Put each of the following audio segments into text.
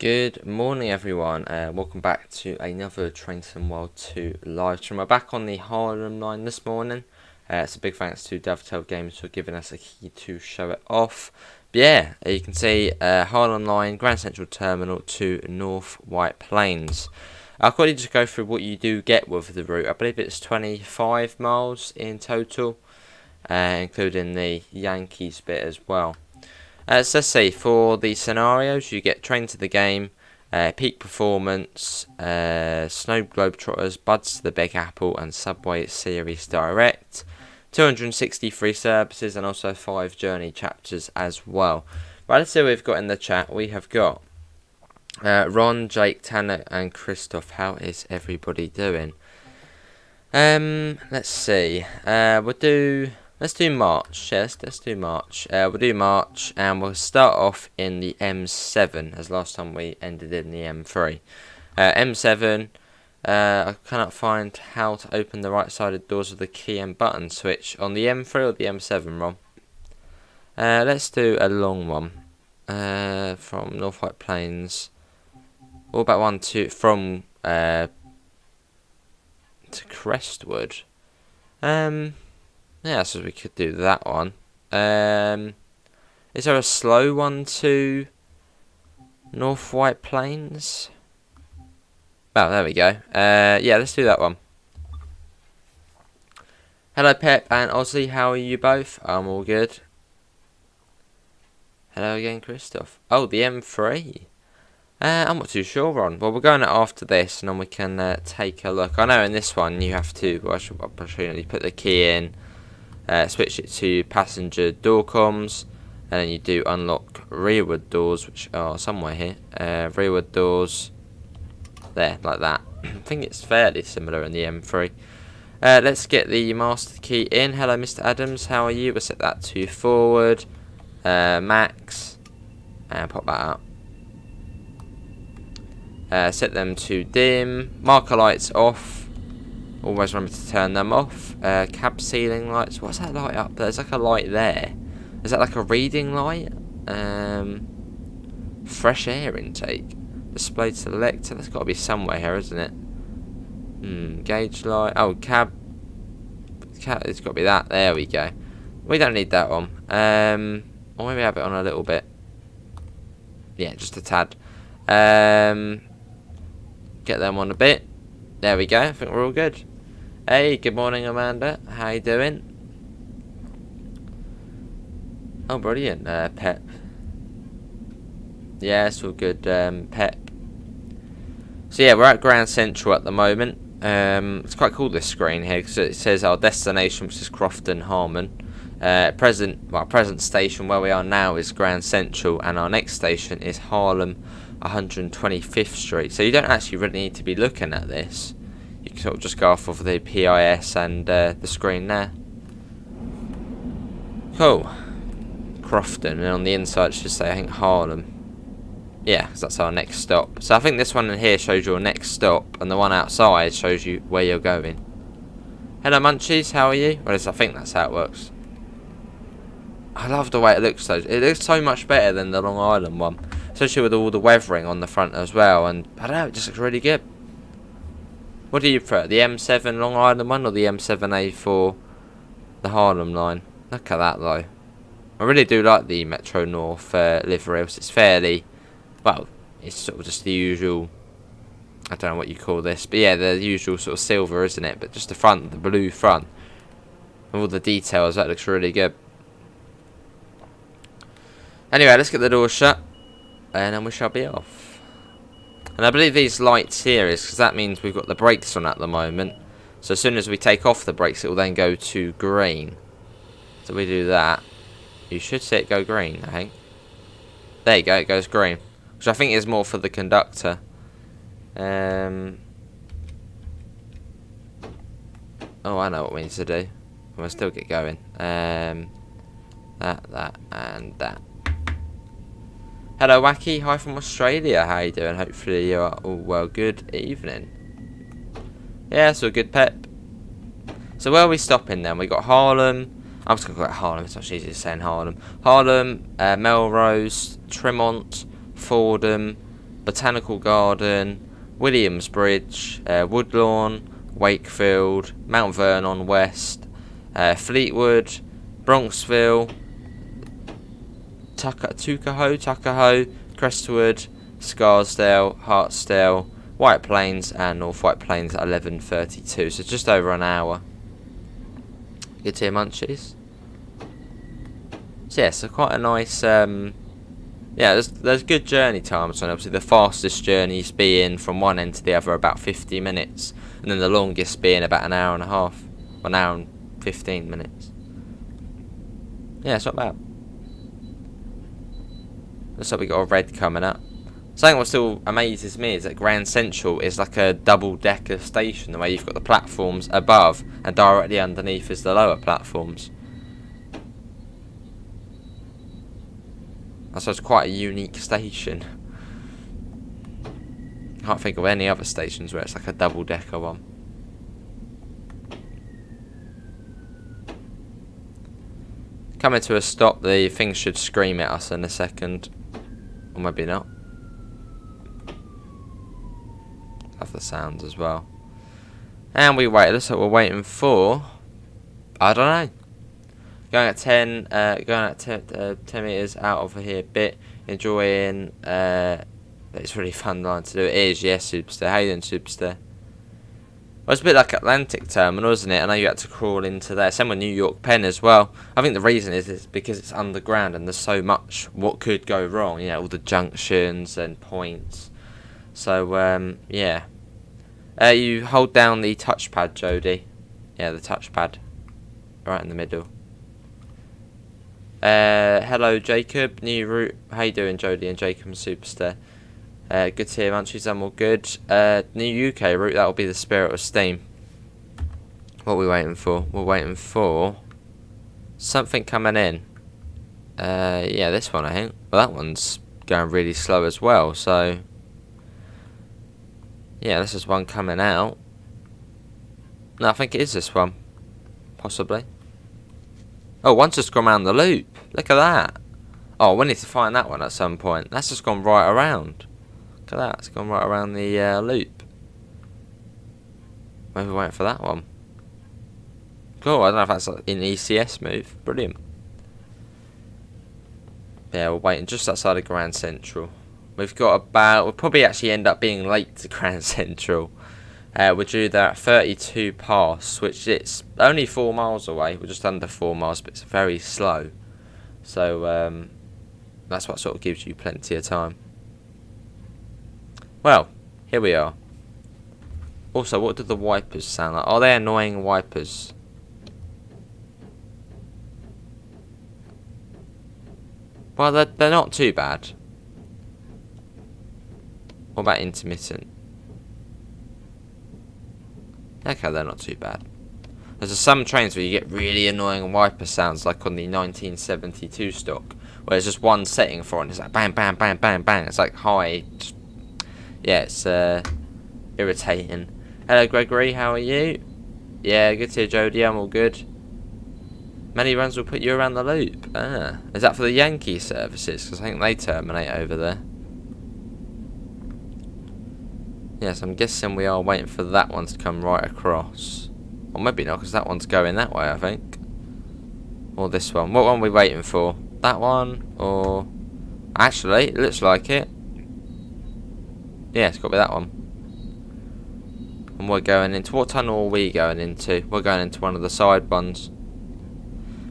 Good morning everyone, welcome back to another Train Sim World 2 live stream. We're back on the Harlem line this morning. So big thanks to Dovetail Games for giving us a key to show it off. But yeah, you can see Harlem line, Grand Central Terminal to North White Plains. I'll quickly just go through what you do get with the route. I believe it's 25 miles in total, including the Yankees bit as well. So let's see, for the scenarios, you get Train to the Game, Peak Performance, Snow Globetrotters, Buds to the Big Apple, and Subway Series Direct. 263 services and also 5 journey chapters as well. Right, let's see what we've got in the chat. We have got Ron, Jake, Tanner, and Christoph. How is everybody doing? Let's see. Let's do March. Yes, let's do March. We'll do March, and we'll start off in the M7, as last time we ended in the M3. M7, I cannot find how to open the right-sided doors with the key and button switch on the M3 or the M7, Ron. Let's do a long one from North White Plains. What about one from to Crestwood? Yeah, so we could do that one. Is there a slow one to North White Plains? Oh, there we go. Yeah, let's do that one. Hello, Pep and Ozzy. How are you both? I'm all good. Hello again, Christoph. Oh, the M3. I'm not too sure, Ron. Well, we're going after this, and then we can take a look. I know in this one you have to, opportunity put the key in. Switch it to passenger door comms, and then you do unlock rearward doors, which are somewhere here. Rearward doors, there, like that. I think it's fairly similar in the M3. Let's get the master key in. Hello, Mr. Adams, how are you? We'll set that to forward, max, and pop that up. Set them to dim, marker lights off. Always remember to turn them off. Cab ceiling lights. What's that light up there? There's like a light there. Is that like a reading light? Fresh air intake. Display selector. That's got to be somewhere here, isn't it? Gauge light. Oh, cab. It's got to be that. There we go. We don't need that one. Or maybe have it on a little bit. Yeah, just a tad. Get them on a bit. There we go. I think we're all good. Hey, good morning, Amanda. How you doing? Oh, brilliant, Pep. Yeah, it's all good, Pep. So yeah, we're at Grand Central at the moment. It's quite cool, this screen here, because it says our destination, which is Crofton Harmon. Present station where we are now is Grand Central, and our next station is Harlem 125th Street. So you don't actually really need to be looking at this. You can sort of just go off of the PIS and the screen there. Cool. Crofton, and on the inside it should say, I think, Harlem. Yeah, because that's our next stop. So I think this one in here shows your next stop, and the one outside shows you where you're going. Hello, Munchies, how are you? Well, I think that's how it works. I love the way it looks though. It looks so much better than the Long Island one. Especially with all the weathering on the front as well, and I don't know, it just looks really good. What do you prefer, the M7 Long Island one or the M7A for the Harlem line? Look at that though. I really do like the Metro North livery. It's fairly, well, it's sort of just the usual, I don't know what you call this, but yeah, the usual sort of silver, isn't it? But just the front, the blue front, all the details, that looks really good. Anyway, let's get the door shut, and then we shall be off. And I believe these lights here is because that means we've got the brakes on at the moment. So as soon as we take off the brakes, it will then go to green. So we do that. You should see it go green, I think. There you go, it goes green. Which I think is more for the conductor. Oh, I know what we need to do. We'll still get going. That, and that. Hello, Wacky. Hi from Australia. How you doing? Hopefully you are all well. Good evening. Yeah, so good, Pep. So where are we stopping then? We got Harlem. I'm just going to call it Harlem. It's much easier saying Harlem. Harlem, Melrose, Tremont, Fordham, Botanical Garden, Williamsbridge, Woodlawn, Wakefield, Mount Vernon West, Fleetwood, Bronxville, Tuckahoe, Crestwood, Scarsdale, Hartsdale, White Plains, and North White Plains at 11:32. So just over an hour. Good to hear, Munchies. So yeah, so quite a nice. Yeah, there's good journey times, and obviously the fastest journeys being from one end to the other about 50 minutes, and then the longest being about an hour and a half, 1 hour and 15 minutes. Yeah, it's not bad. Looks like we got a red coming up. Something what still amazes me is that Grand Central is like a double-decker station, the way you've got the platforms above and directly underneath is the lower platforms. So it's quite a unique station. Can't think of any other stations where it's like a double-decker one. Coming to a stop, the thing should scream at us in a second. Or maybe not. Have the sounds as well. And we wait. Looks like we're waiting for... I don't know. Going at 10 metres out of here a bit. Enjoying... it's really fun line to do. It is, yes, Superstar. How you doing, Superstar? Well, it's a bit like Atlantic Terminal, isn't it? I know you had to crawl into there. Same with New York Penn as well. I think the reason is because it's underground and there's so much what could go wrong. You know, all the junctions and points. So, yeah. You hold down the touchpad, Jody. Yeah, the touchpad. Right in the middle. Hello, Jacob. New route. How you doing, Jody and Jacob and Superstar? Good to hear, Munchies. I'm all good. New UK route. That will be the Spirit of Steam. What are we waiting for? We're waiting for something coming in. Yeah, this one, I think. Well, that one's going really slow as well. So, yeah, this is one coming out. No, I think it is this one. Possibly. Oh, one's just gone around the loop. Look at that. Oh, we need to find that one at some point. That's just gone right around. Look at that. It's gone right around the loop. Maybe we're waiting for that one. Cool. I don't know if that's an ECS move. Brilliant. Yeah, we're waiting just outside of Grand Central. We've got about... We'll probably actually end up being late to Grand Central. We're due there at 32 past, which it's only 4 miles away. We're just under 4 miles, but it's very slow. So, that's what sort of gives you plenty of time. Well, here we are. Also, what do the wipers sound like? Are they annoying wipers? Well, they're not too bad. What about intermittent? Okay, they're not too bad. There's some trains where you get really annoying wiper sounds, like on the 1972 stock, where there's just one setting for it, and it's like bang, bang, bang, bang, bang. It's like high. Yeah, it's irritating. Hello, Gregory. How are you? Yeah, good to hear, Jody. I'm all good. Many runs will put you around the loop. Ah, is that for the Yankee services? Because I think they terminate over there. Yes, I'm guessing we are waiting for that one to come right across. Or maybe not, because that one's going that way, I think. Or this one. What one are we waiting for? That one? Or... Actually, it looks like it. Yeah, it's got to be that one. And we're going into... What tunnel are we going into? We're going into one of the side ones.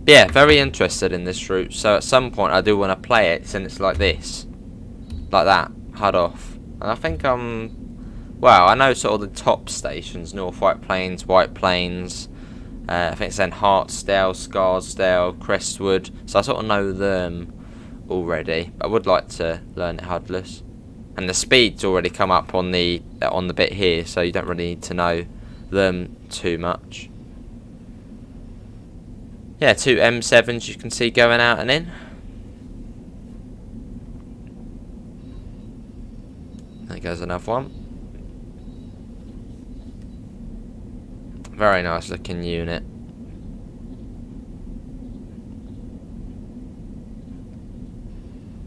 But yeah, very interested in this route. So at some point I do want to play it, and it's like this. Like that. HUD off. And I think I'm... Well, I know sort of the top stations, North White Plains, White Plains, I think it's then Hartsdale, Scarsdale, Crestwood, so I sort of know them already, but I would like to learn it HUDless. And the speed's already come up on the bit here, so you don't really need to know them too much. Yeah, 2 M7s you can see going out and in. There goes another one. Very nice looking unit.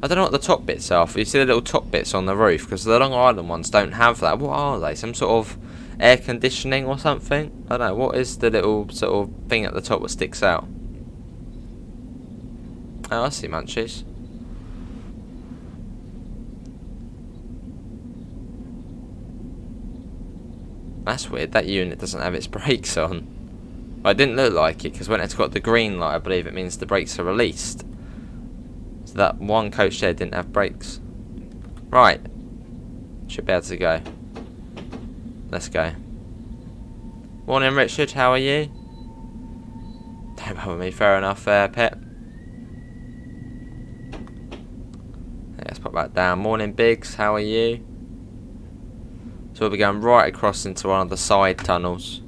I don't know what the top bits are. You see the little top bits on the roof, because the Long Island ones don't have that. What are they? Some sort of air conditioning or something? I don't know. What is the little sort of thing at the top that sticks out? Oh, I see munchies. That's weird. That unit doesn't have its brakes on. Well, it didn't look like it, because when it's got the green light, I believe it means the brakes are released. So that one coach there didn't have brakes. Right. Should be able to go. Let's go. Morning, Richard. How are you? Don't bother me. Fair enough, Pet. Let's pop that down. Morning, Biggs. How are you? So we'll be going right across into one of the side tunnels.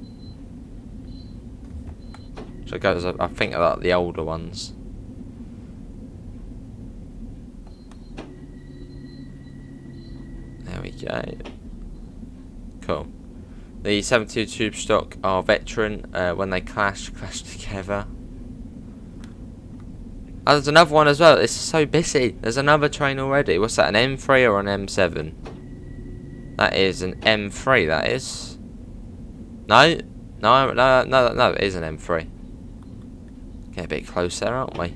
So it goes, I think, like the older ones. There we go. Cool. The 72 tube stock are veteran. When they clash together. Oh, there's another one as well. It's so busy. There's another train already. What's that, an M3 or an M7? That is an M3, that is. No, it is an M3. Get a bit closer, aren't we?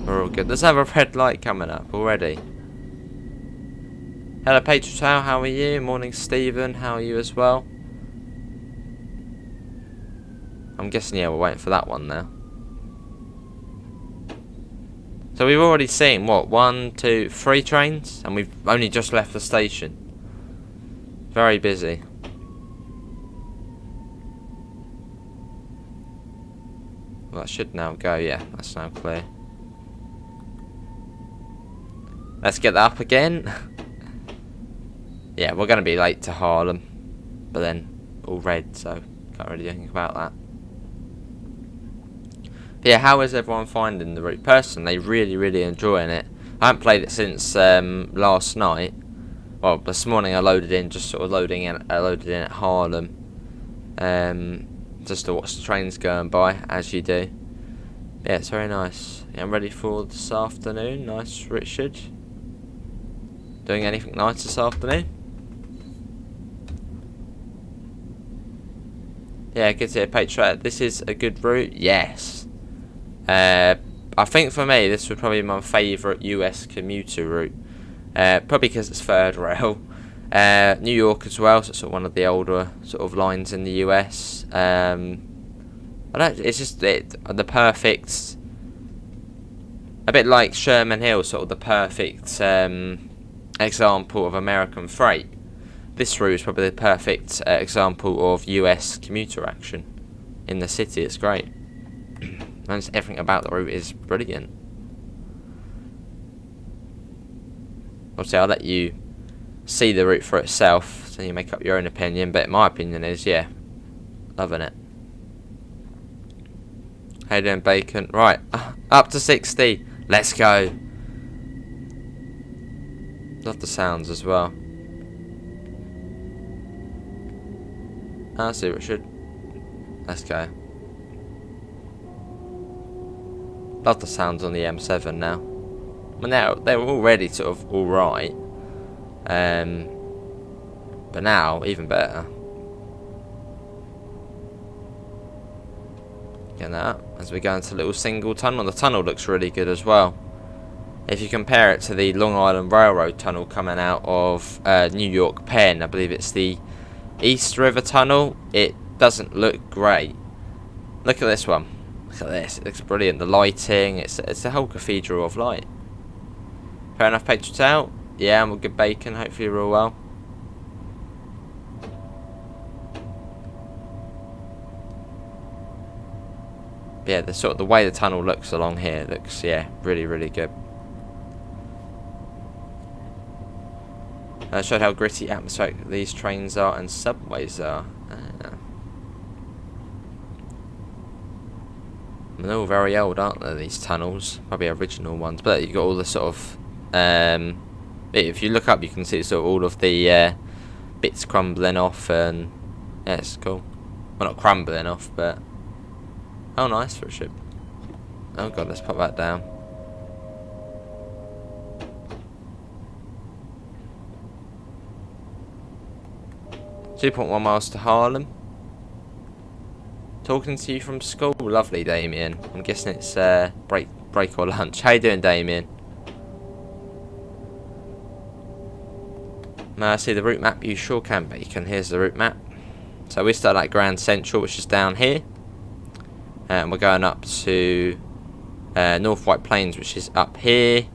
We're all good. There's another red light coming up already. Hello, Patriot. How are you? Morning, Stephen. How are you as well? I'm guessing, yeah, we're waiting for that one now. So we've already seen, what, 1, 2, 3 trains? And we've only just left the station. Very busy. Well, that should now go, yeah, that's now clear. Let's get that up again. Yeah, we're going to be late to Harlem. But then, all red, so can't really do anything about that. But yeah, how is everyone finding the route? Personally, really enjoying it. I haven't played it since last night. Well, this morning I loaded in, just sort of loaded in at Harlem. Just to watch the trains going by, as you do. Yeah, it's very nice. Yeah, I'm ready for this afternoon. Nice, Richard. Doing anything nice this afternoon? Yeah, good to hear, Patriot. This is a good route. Yes. I think for me, this would probably be my favourite US commuter route. Probably because it's third rail. New York as well, so it's sort of one of the older sort of lines in the US. It's just the perfect, a bit like Sherman Hill, sort of the perfect example of American freight. This route is probably the perfect example of US commuter action in the city. It's great. And just everything about the route is brilliant. Obviously, I'll let you see the route for itself, so you make up your own opinion. But my opinion is, yeah, loving it. How you doing, Bacon? Right, up to 60. Let's go. Love the sounds as well. I see, Richard. Let's go. Love the sounds on the M7 now. I mean, they're already sort of alright. But now, even better. Getting that up as we go into a little single tunnel. The tunnel looks really good as well. If you compare it to the Long Island Railroad tunnel coming out of New York Penn, I believe it's the East River Tunnel, it doesn't look great. Look at this one. Look at this. It looks brilliant. The lighting, it's a whole cathedral of light. Fair enough, Patriots out. Yeah, I'm a good, Bacon. Hopefully you're all well. But yeah, the way the tunnel looks along here looks, yeah, really good. Showed how gritty atmospheric these trains are and subways are. And they're all very old, aren't they, these tunnels? Probably original ones. But you've got all the sort of... if you look up, you can see sort of all of the bits crumbling off. And yeah, it's cool. Well, not crumbling off, but... Oh, nice for a ship. Oh god, let's pop that down. .1 miles to Harlem. Talking to you from school. Lovely, Damien. I'm guessing it's break or lunch. How you doing, Damien? May I see the route map? You sure can, Bacon. Here's the route map. So we start at Grand Central, which is down here. And we're going up to North White Plains, which is up here.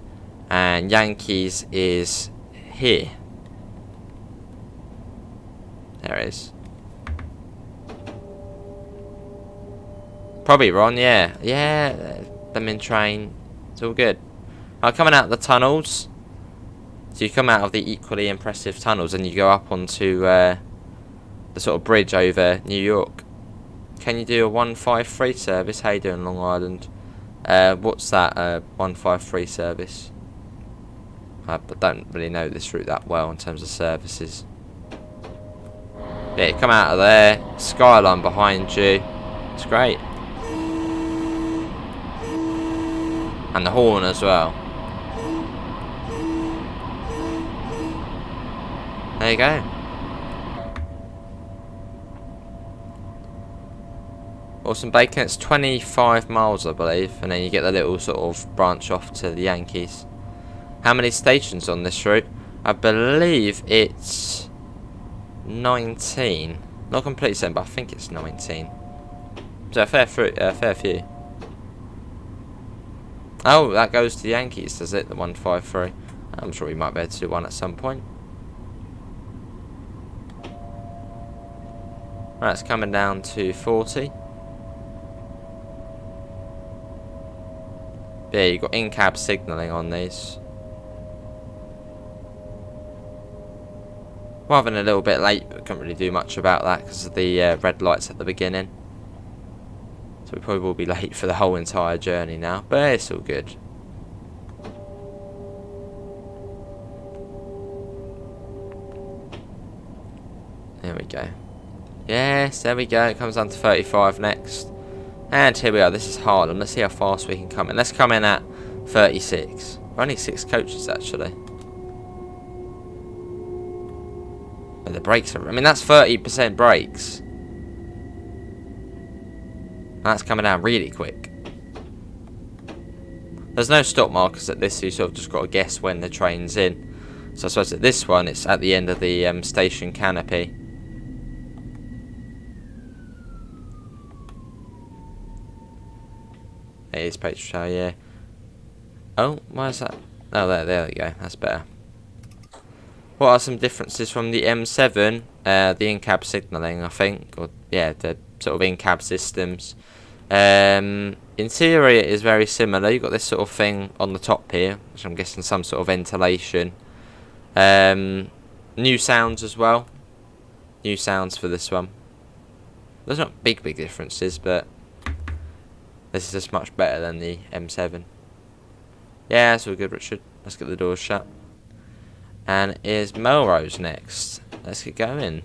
And Yankees is here. There it is. Probably Ron, yeah. Yeah, them in train. It's all good. Coming out of the tunnels. So you come out of the equally impressive tunnels and you go up onto the sort of bridge over New York. Can you do a 153 service? How you doing, Long Island? What's that 153 service? I don't really know this route that well in terms of services. Yeah, come out of there. Skyline behind you. It's great. And the horn as well. There you go. Awesome, Bacon. It's 25 miles, I believe. And then you get the little sort of branch off to the Yankees. How many stations on this route? I believe it's 19. Not completely certain, but I think it's 19. So a fair few. Oh, that goes to the Yankees, does it? The 153. I'm sure we might be able to do one at some point. Right, it's coming down to 40. Yeah, you've got in-cab signalling on these. We're having a little bit late, but can't really do much about that because of the red lights at the beginning. So we probably will be late for the whole entire journey now, but it's all good. There we go. Yes, there we go. It comes down to 35 next. And here we are. This is Harlem. Let's see how fast we can come in. Let's come in at 36. We're only 6 coaches, actually. But the brakes are... I mean, that's 30% brakes. That's coming down really quick. There's no stop markers at this, so you sort of just got to guess when the train's in. So I suppose at this one, it's at the end of the station canopy. It is Patriot, yeah. Oh, why is that? Oh, there we go. That's better. What are some differences from the M7? The in-cab signalling, I think. Or, yeah, the sort of in-cab systems. Interior is very similar. You've got this sort of thing on the top here, which I'm guessing some sort of ventilation. New sounds as well. New sounds for this one. There's not big differences, but this is just much better than the M7. Yeah, that's all good, Richard. Let's get the doors shut. And here's Melrose next. Let's get going.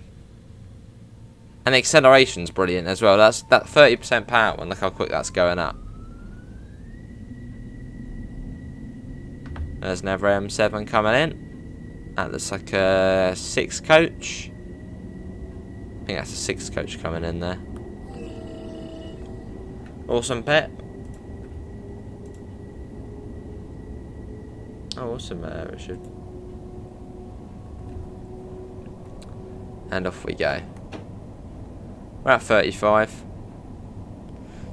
And the acceleration's brilliant as well. That's that 30% power one. Look how quick that's going up. There's another M7 coming in. That looks like a 6 coach. I think that's a 6 coach coming in there. Awesome, Pep. Oh, awesome, Richard. And off we go. We're at 35.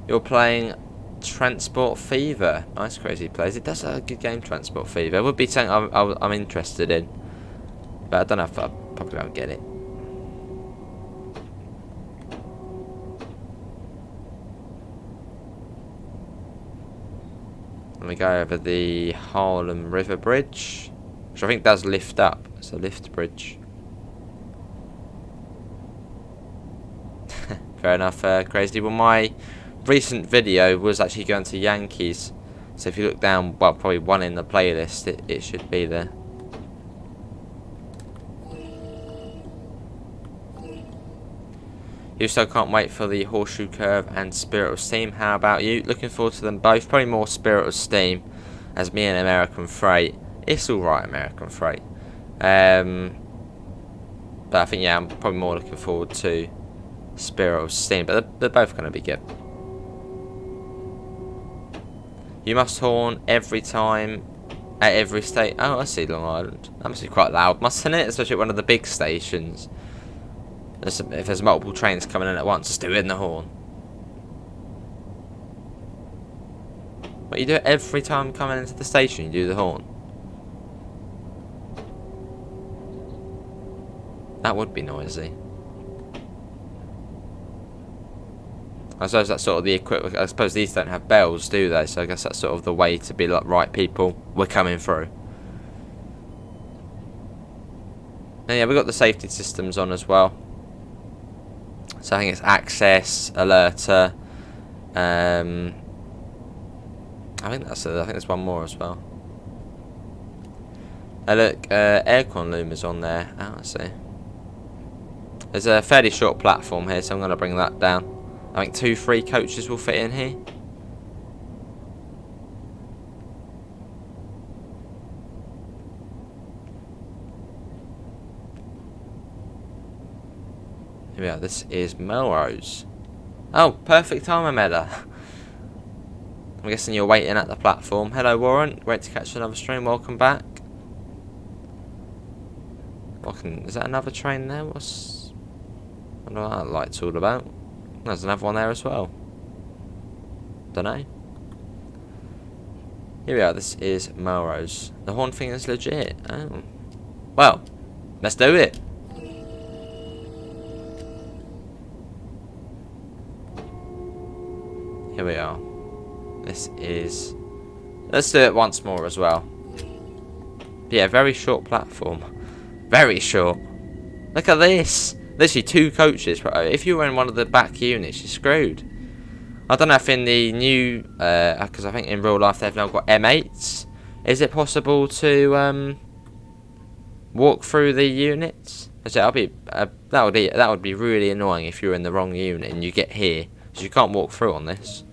You're playing Transport Fever. Nice, crazy plays. It does a good game, Transport Fever. It would be something I'm interested in. But I don't know if I probably won't get it. And we go over the Harlem River Bridge, which I think does lift up. It's a lift bridge. Fair enough, crazy. Well, my recent video was actually going to Yankees. So if you look down, well, probably one in the playlist, it should be there. Also can't wait for the Horseshoe Curve and Spirit of Steam. How about you? Looking forward to them both. Probably more Spirit of Steam, as me and American Freight. It's alright, American Freight. But I think, yeah, I'm probably more looking forward to Spirit of Steam. But they're both going to be good. You must horn every time at every state. Oh, I see, Long Island. That must be quite loud, mustn't it? Especially at one of the big stations. If there's multiple trains coming in at once, just doing the horn. But you do it every time coming into the station, you do the horn. That would be noisy. I suppose that's sort of the equipment. I suppose these don't have bells, do they? So I guess that's sort of the way to be like, right, people, we're coming through. And yeah, we've got the safety systems on as well. So I think it's access, alerter. I think that's it. I think there's one more as well. Look, aircon loom is on there. Oh, I see. There's a fairly short platform here, so I'm going to bring that down. I think 2 free coaches will fit in here. Here we are. This is Melrose. Oh, perfect time, Ameda. I'm guessing you're waiting at the platform. Hello, Warren. Great to catch another stream. Welcome back. Is that another train there? I don't know what that light's all about. There's another one there as well. Don't know. Here we are. This is Melrose. The horn thing is legit. Oh. Well, let's do it. Here we are. This is... Let's do it once more as well. But yeah, very short platform. Very short. Look at this. Literally 2 coaches. If you were in one of the back units, you're screwed. I don't know if in the new... because I think in real life they've now got M8s. Is it possible to walk through the units? That would be really annoying if you're in the wrong unit and you get here. So you can't walk through on this.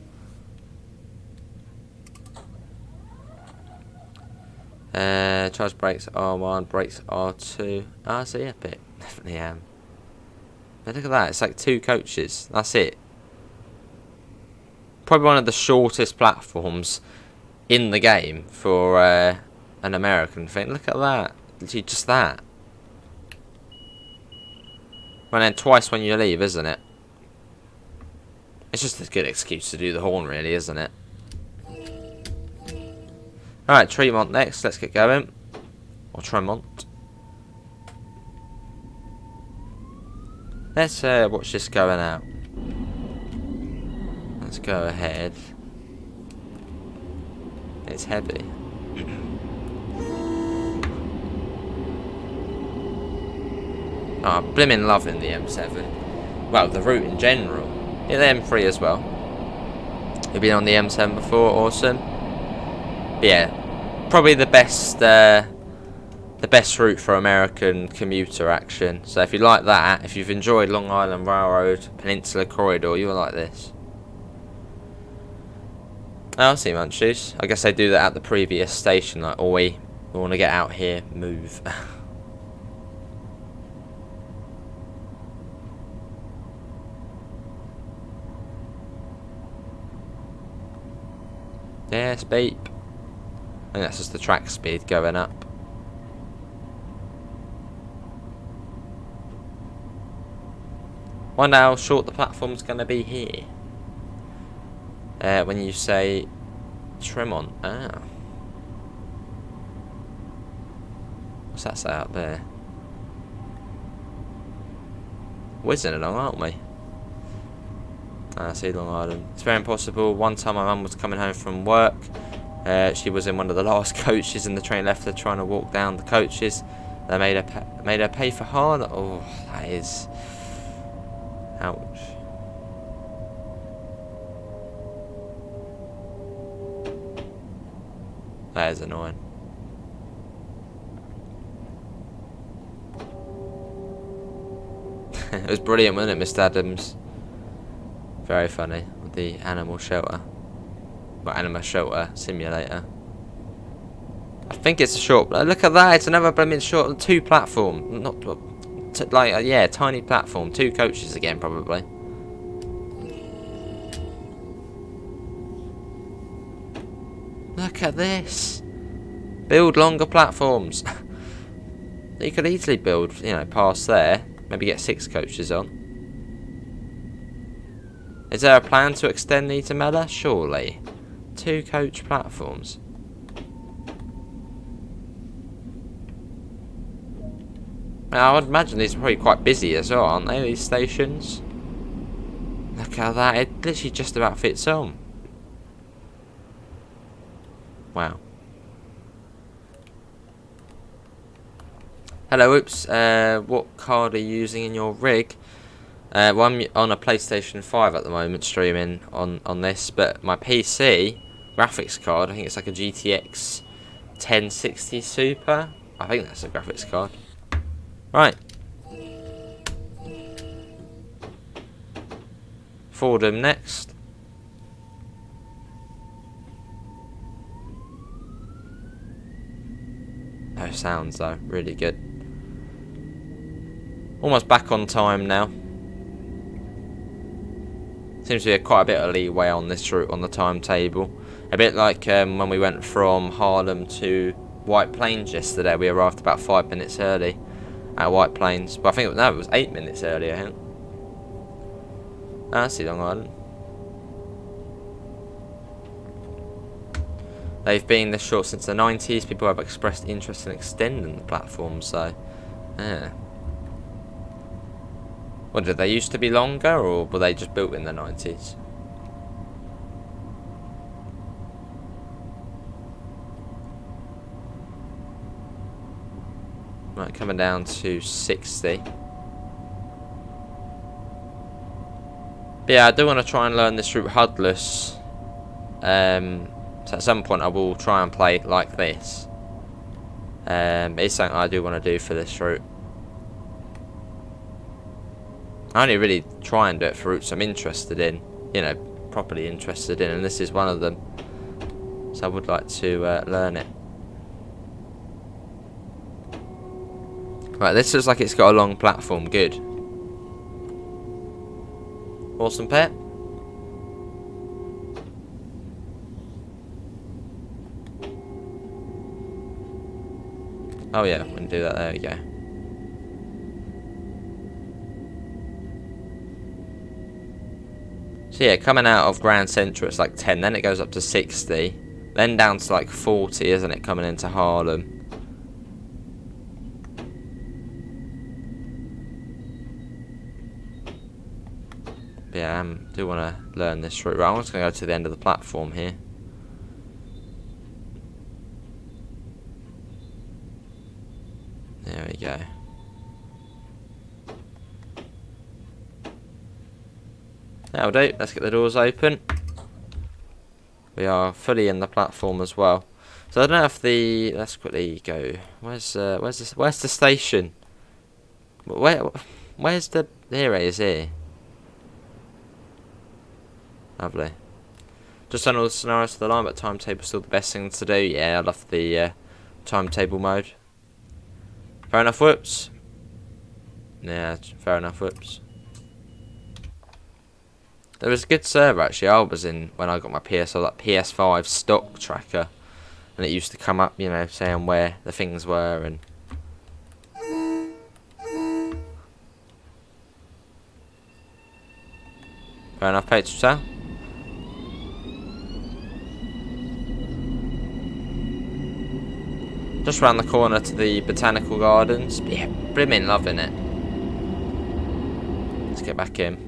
Charge brakes R1, brakes R2. Ah, so yeah, bit definitely am. But look at that, it's like 2 coaches. That's it. Probably one of the shortest platforms in the game for an American thing. Look at that. Literally just that. And then twice when you leave, isn't it? It's just a good excuse to do the horn, really, isn't it? Alright, Tremont next. Let's get going. Or Tremont. Let's watch this going out. Let's go ahead. It's heavy. Oh, blimmin' loving the M7. Well, the route in general. Yeah, the M3 as well. You've been on the M7 before, awesome. But yeah, probably the best route for American commuter action. So if you like that, if you've enjoyed Long Island Railroad, Peninsula Corridor, you'll like this. Oh, I see, Munchies. I guess they do that at the previous station, like, oh, we want to get out here, move. Yes, beep. I think that's just the track speed going up. Wonder how short the platform's going to be here. When you say Tremont. Ah. What's that say out there? Whizzing along, aren't we? I see Long Island. It's very impossible. One time my mum was coming home from work. She was in one of the last coaches and the train left her trying to walk down the coaches. They made her pay for hard. Oh, that is... ouch. That is annoying. It was brilliant, wasn't it, Mr. Adams? Very funny. With the animal shelter. Well, animal shelter simulator. I think it's a short. Look at that! It's another blooming short. 2 platform. Not like yeah, tiny platform. 2 coaches again, probably. Look at this. Build longer platforms. You could easily build, you know, past there. Maybe get 6 coaches on. Is there a plan to extend these to Mella? Surely. 2 coach platforms. Now, I would imagine these are probably quite busy as well, aren't they, these stations? Look at that, it literally just about fits on. Wow. Hello, oops. What card are you using in your rig? Well, I'm on a PlayStation 5 at the moment, streaming on this, but my PC graphics card, I think it's like a GTX 1060 Super. I think that's a graphics card. Right. Fordham next. No sounds though, really good. Almost back on time now. Seems to be quite a bit of leeway on this route on the timetable. A bit like when we went from Harlem to White Plains yesterday. We arrived about 5 minutes early at White Plains. But I think it was 8 minutes early, I think. Ah, I see Long Island. They've been this short since the 90s. People have expressed interest in extending the platform, so yeah. What, did they used to be longer, or were they just built in the 90s? Right, coming down to 60. But yeah, I do want to try and learn this route HUDless. So at some point I will try and play like this. It's something I do want to do for this route. I only really try and do it for routes I'm interested in, you know, properly interested in, and this is one of them. So I would like to learn it. Right, this looks like it's got a long platform, good. Awesome pet. Oh yeah, we can do that, there we go. So yeah, coming out of Grand Central it's like 10, then it goes up to 60, then down to like 40, isn't it, coming into Harlem. But yeah, I do want to learn this route. Right, I'm just going to go to the end of the platform here. There we go. That'll do. Let's get the doors open. We are fully in the platform as well. So I don't know if the. Let's quickly go. Where's the station? Where's the? Here it is. Here. Lovely. Just on all the scenarios to the line, but timetable's still the best thing to do. Yeah, I love the timetable mode. Fair enough. Whoops. Yeah, fair enough. Whoops. There was a good server actually. I was in when I got my PS5 stock tracker, and it used to come up, you know, saying where the things were and. Fair enough, Patron. Just round the corner to the botanical gardens. But yeah, blimmin' loving it. Let's get back in.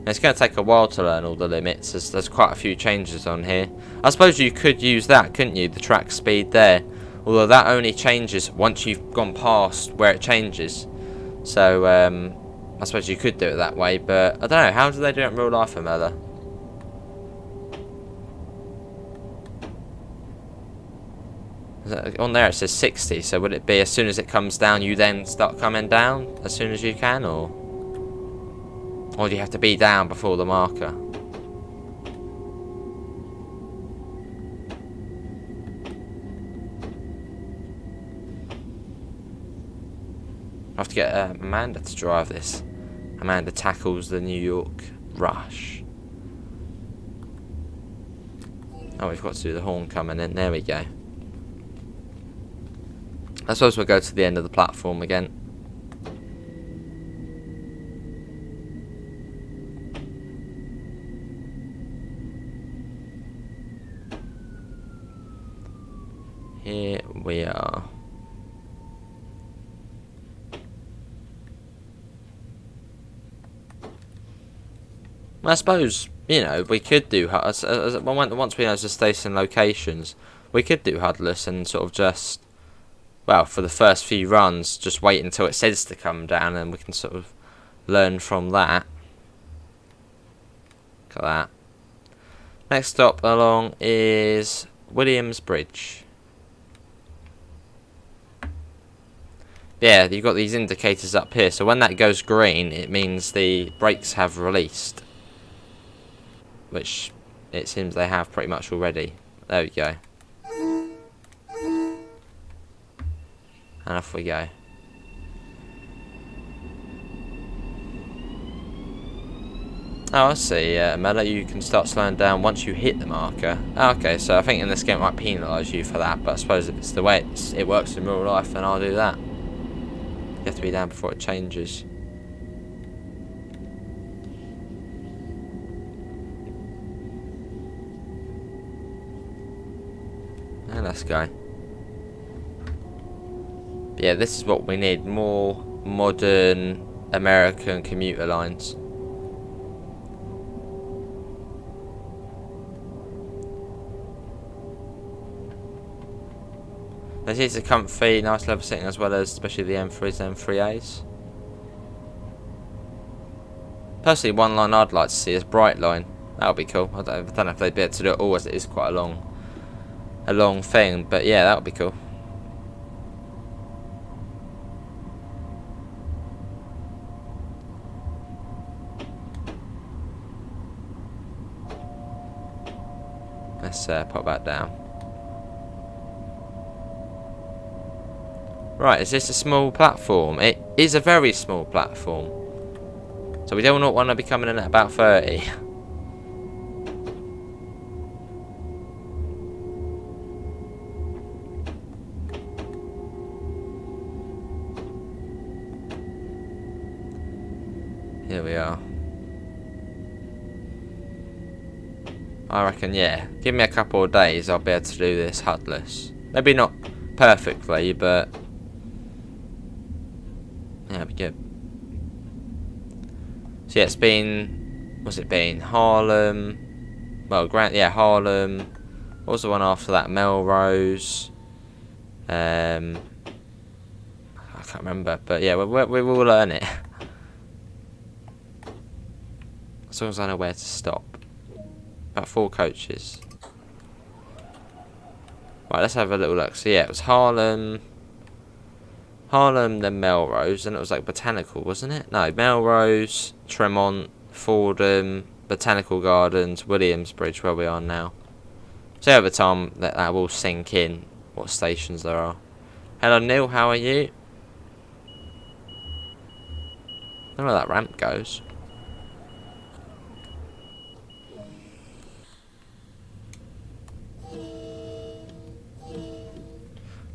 It's going to take a while to learn all the limits, as there's quite a few changes on here. I suppose you could use that, couldn't you? The track speed there. Although that only changes once you've gone past where it changes. So, I suppose you could do it that way, but I don't know. How do they do it in real life, Amela? On there it says 60, so would it be as soon as it comes down you then start coming down as soon as you can, or do you have to be down before the marker? I have to get Amanda to drive this. Amanda tackles the New York rush. Oh, we've got to do the horn coming in. There we go. I suppose we'll go to the end of the platform again. Here we are. I suppose, you know, we could do once we know the station locations, we could do HUDless and sort of just, well, for the first few runs, just wait until it says to come down, and we can sort of learn from that. Look at that. Next stop along is Williamsbridge. Yeah, you've got these indicators up here, so when that goes green, it means the brakes have released. Which it seems they have pretty much already. There we go. And off we go. Oh, I see. Mela, you can start slowing down once you hit the marker. Oh, okay, so I think in this game it might penalise you for that, but I suppose if it's the way it works in real life, then I'll do that. You have to be down before it changes. And let's go. But yeah, this is what we need. More modern American commuter lines. This is a comfy, nice level setting as well as especially the M3s and M3As. Personally, one line I'd like to see is Bright Line. That would be cool. I don't know if they'd be able to do it all, as it is quite a long thing, but yeah, that would be cool. Let's pop that down. Right, is this a small platform? It is a very small platform. So we do not want to be coming in at about 30. Here we are. I reckon, yeah, give me a couple of days, I'll be able to do this HUDless. Maybe not perfectly, but yeah, it'll be good. So yeah, it's been, what's it been? Harlem, well, Harlem. What was the one after that? Melrose. I can't remember, but yeah, we will learn it. As long as I know where to stop. About 4 coaches. Right, let's have a little look. So yeah, it was Harlem, then Melrose, and it was like Botanical, wasn't it? No, Melrose, Tremont, Fordham, Botanical Gardens, Williamsbridge, where we are now. So over time, that will sink in what stations there are. Hello Neil, how are you? I don't know where that ramp goes.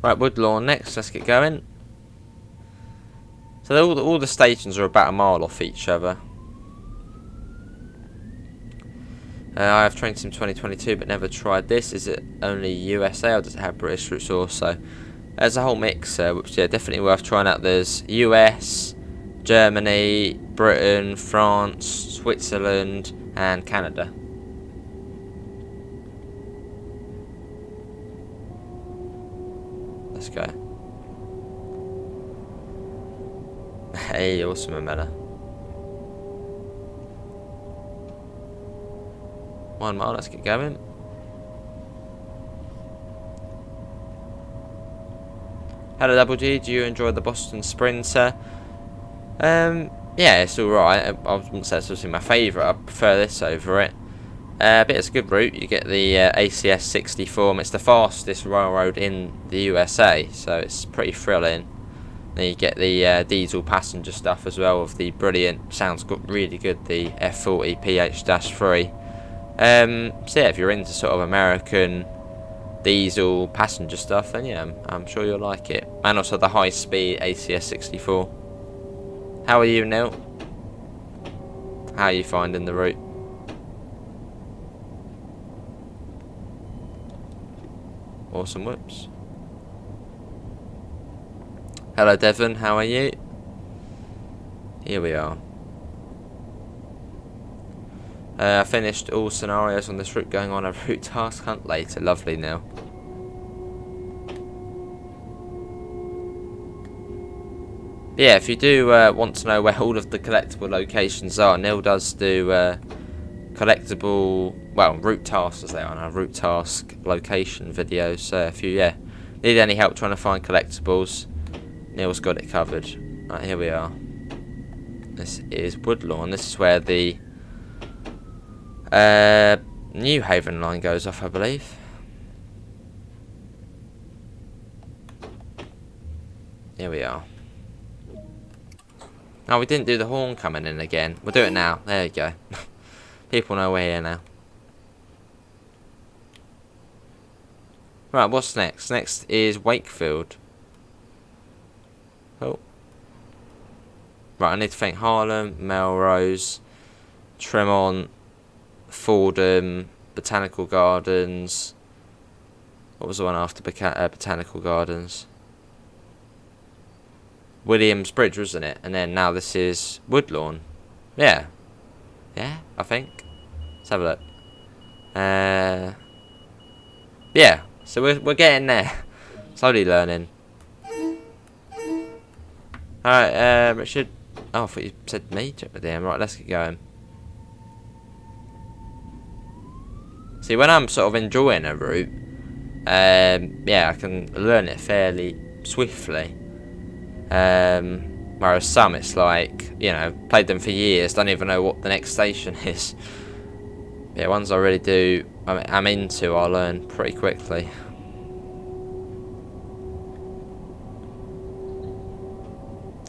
Right, Woodlawn next, let's get going. So all the stations are about a mile off each other. I have trained Sim 2022 but never tried this. Is it only USA or does it have British routes also? There's a whole mix, which yeah, definitely worth trying out. There's US, Germany, Britain, France, Switzerland and Canada. Let's go. Hey, awesome, Amela. 1 mile, let's get going. Hello Double G, do you enjoy the Boston Sprinter? Yeah, it's alright. I wouldn't say it's obviously my favourite. I prefer this over it. But it's a good route. You get the ACS 64. It's the fastest railroad in the USA, so it's pretty thrilling. Then you get the diesel passenger stuff as well with the brilliant, sounds really good, the F40 PH-3. So yeah, if you're into sort of American diesel passenger stuff, then yeah, I'm sure you'll like it. And also the high-speed ACS 64. How are you, Neil? How are you finding the route? Awesome, whoops. Hello Devon, how are you? Here we are. I finished all scenarios on this route, going on a route task hunt later. Lovely, Neil. But yeah, if you do want to know where all of the collectible locations are, Neil does do collectible, well, route tasks as they are now, route task location videos. So if you need any help trying to find collectibles, Neil's got it covered. Right, here we are. This is Woodlawn. This is where the New Haven line goes off, I believe. Here we are. Oh, we didn't do the horn coming in again. We'll do it now. There you go. People know we're here now. Right, what's next? Next is Wakefield. Oh. Right, I need to think Harlem, Melrose, Tremont, Fordham, Botanical Gardens. What was the one after Botanical Gardens? Williams Bridge, wasn't it? And then now this is Woodlawn. Yeah. Yeah, I think. Let's have a look. Yeah, so we're getting there. Slowly learning. Alright, Richard. Oh, I thought you said me. Damn, right, let's get going. See, when I'm sort of enjoying a route, yeah, I can learn it fairly swiftly. Whereas some, it's like, you know, played them for years, don't even know what the next station is. Yeah, ones I really do, I'm into, I'll learn pretty quickly.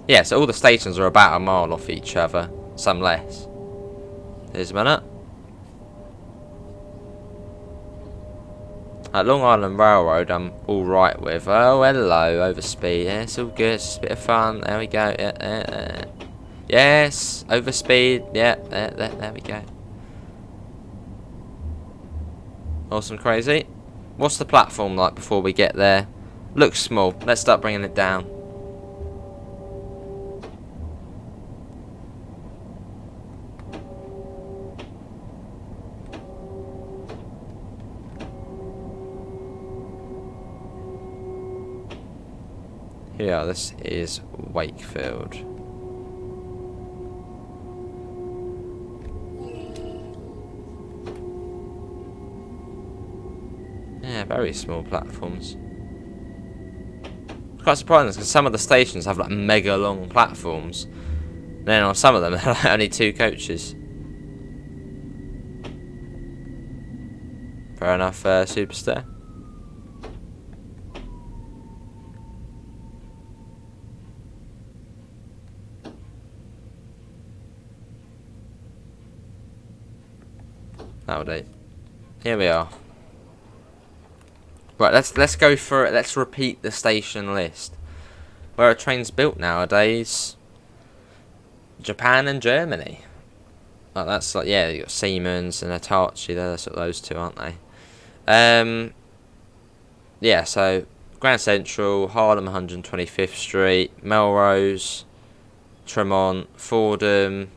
Yeah, so all the stations are about a mile off each other, some less. Here's a minute. Long Island Railroad, I'm alright with. Oh, hello, overspeed. Yeah, it's all good, it's just a bit of fun. There we go. Yes, overspeed. Yeah, there we go. Awesome, crazy. What's the platform like before we get there? Looks small. Let's start bringing it down. Yeah, this is Wakefield. Yeah, very small platforms. It's quite surprising because some of the stations have like mega long platforms. Then on some of them, there are only 2 coaches. Fair enough, Superstar. That'll do. Here we are. Right, let's go for it. Let's repeat the station list. Where are trains built nowadays? Japan and Germany. Oh, that's like, yeah, you got Siemens and Hitachi. They're sort of those 2, aren't they? Yeah, so Grand Central, Harlem 125th Street, Melrose, Tremont, Fordham,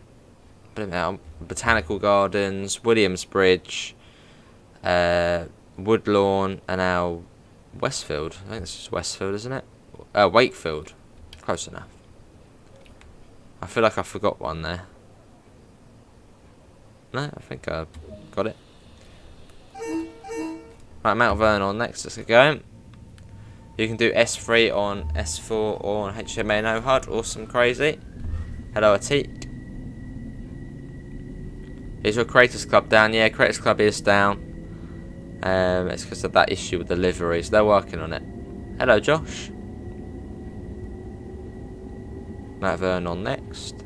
Botanical Gardens, Williams Bridge, Woodlawn, and now Westfield. I think this is Westfield, isn't it? Wakefield. Close enough. I feel like I forgot one there. No, I think I got it. Right, Mount Vernon next. Let's get going. You can do S3 on S4 or on HDMI no HUD. Awesome, crazy. Hello, Atik. Is your Creators Club down? Yeah, Creators Club is down. It's because of that issue with deliveries. They're working on it. Hello, Josh. Matt Vernon next.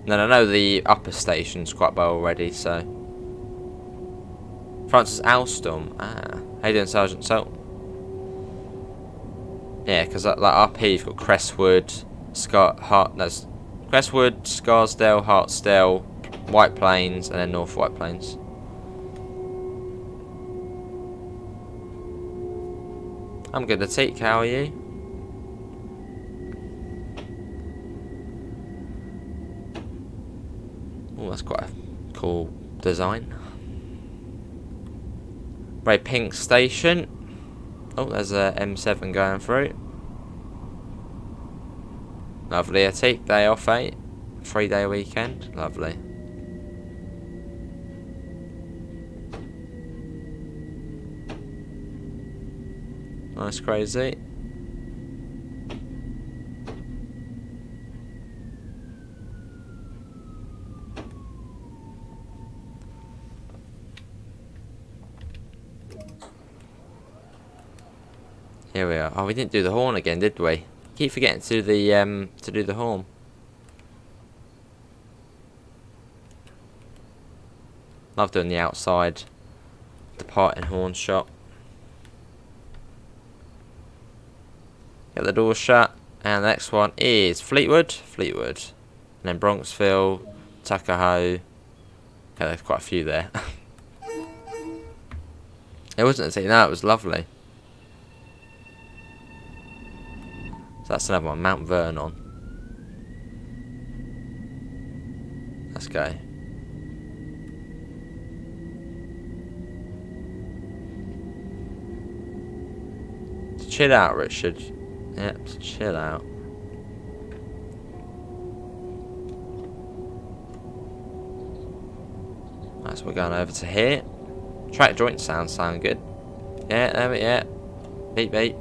No, I know the upper station's quite well already, so. Francis Alstom. Ah. How you doing, Sergeant Salt? Yeah, because like up here you've got Crestwood, Crestwood, Scarsdale, Hartsdale, White Plains, and then North White Plains. I'm good, Atik. How are you? Oh, that's quite a cool design. Ray Pink Station. Oh, there's a M7 going through. Lovely, Atik. Day off, 8. 3-day weekend. Lovely. Nice, crazy. Here we are. Oh, we didn't do the horn again, did we? Keep forgetting to do the horn. Love doing the outside departing horn shot. Get the door shut, and the next one is Fleetwood, and then Bronxville, Tuckahoe. Yeah, there's quite a few there. It wasn't a no, it was lovely. So that's another one, Mount Vernon. Let's go. Chill out, Richard. Yep, chill out. Right, so we're going over to here. Track joint sound good. Yeah, there we go. Beep beep.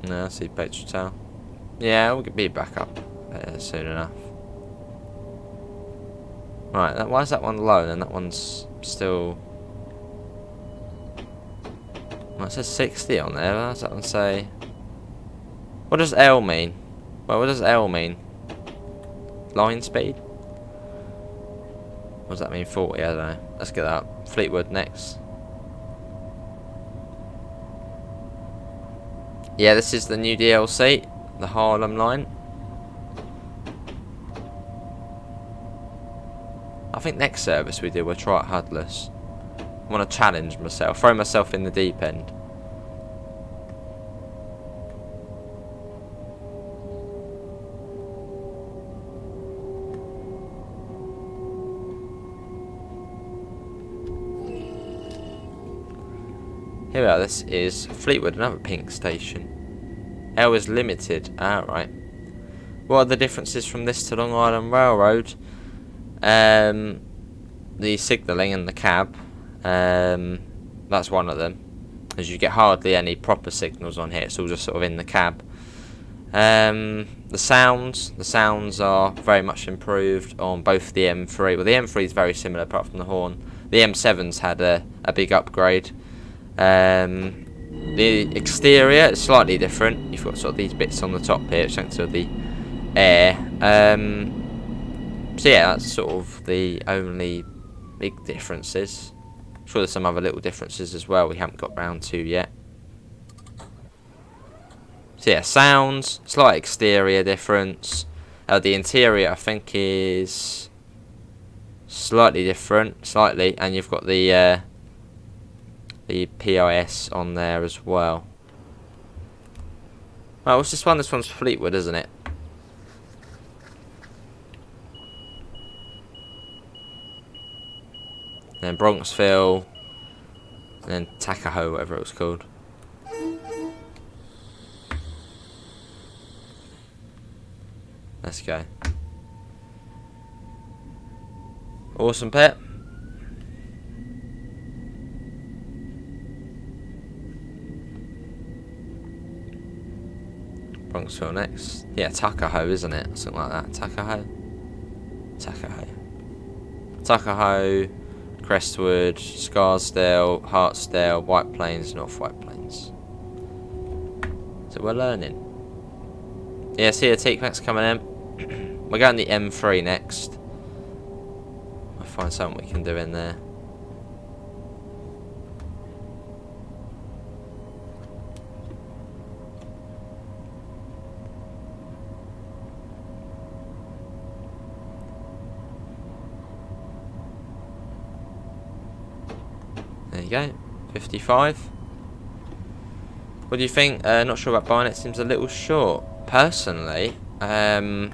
No, I see petrol tail. Yeah, we'll be back up soon enough. Right, why is that one low and that one's still... Well, it says 60 on there. What does that one say? What does L mean? Well, what does L mean? Line speed? What does that mean? 40? I don't know. Let's get that up. Fleetwood next. Yeah, this is the new DLC, the Harlem line. I think next service we do, we'll try it HUDless. I want to challenge myself, throw myself in the deep end. Here we are, this is Fleetwood, another pink station. L is limited, alright. What are the differences from this to Long Island Railroad? The signalling and the cab. That's one of them, as you get hardly any proper signals on here. It's all just sort of in the cab. The sounds are very much improved on both the M3. Well, the M3 is very similar apart from the horn. The M7's had a big upgrade. The exterior is slightly different. You've got sort of these bits on the top here, thanks to the air. So yeah, that's sort of the only big differences. I'm sure there's some other little differences as well we haven't got round to yet. So yeah, sounds, slight exterior difference. The interior I think is slightly different, and you've got the PIS on there as well. Right, what's this one? This one's Fleetwood, isn't it? Then Bronxville, and then Tuckahoe, whatever it was called. Let's go. Awesome, pet. Bronxville next. Yeah, Tuckahoe, isn't it? Something like that. Tuckahoe? Tuckahoe, Crestwood, Scarsdale, Hartsdale, White Plains, North White Plains. So we're learning. Yeah, see the Teakmax coming in. We're going the M3 next. I'll find something we can do in there. There you go, 55. What do you think? Not sure about buying it. Seems a little short. Personally, very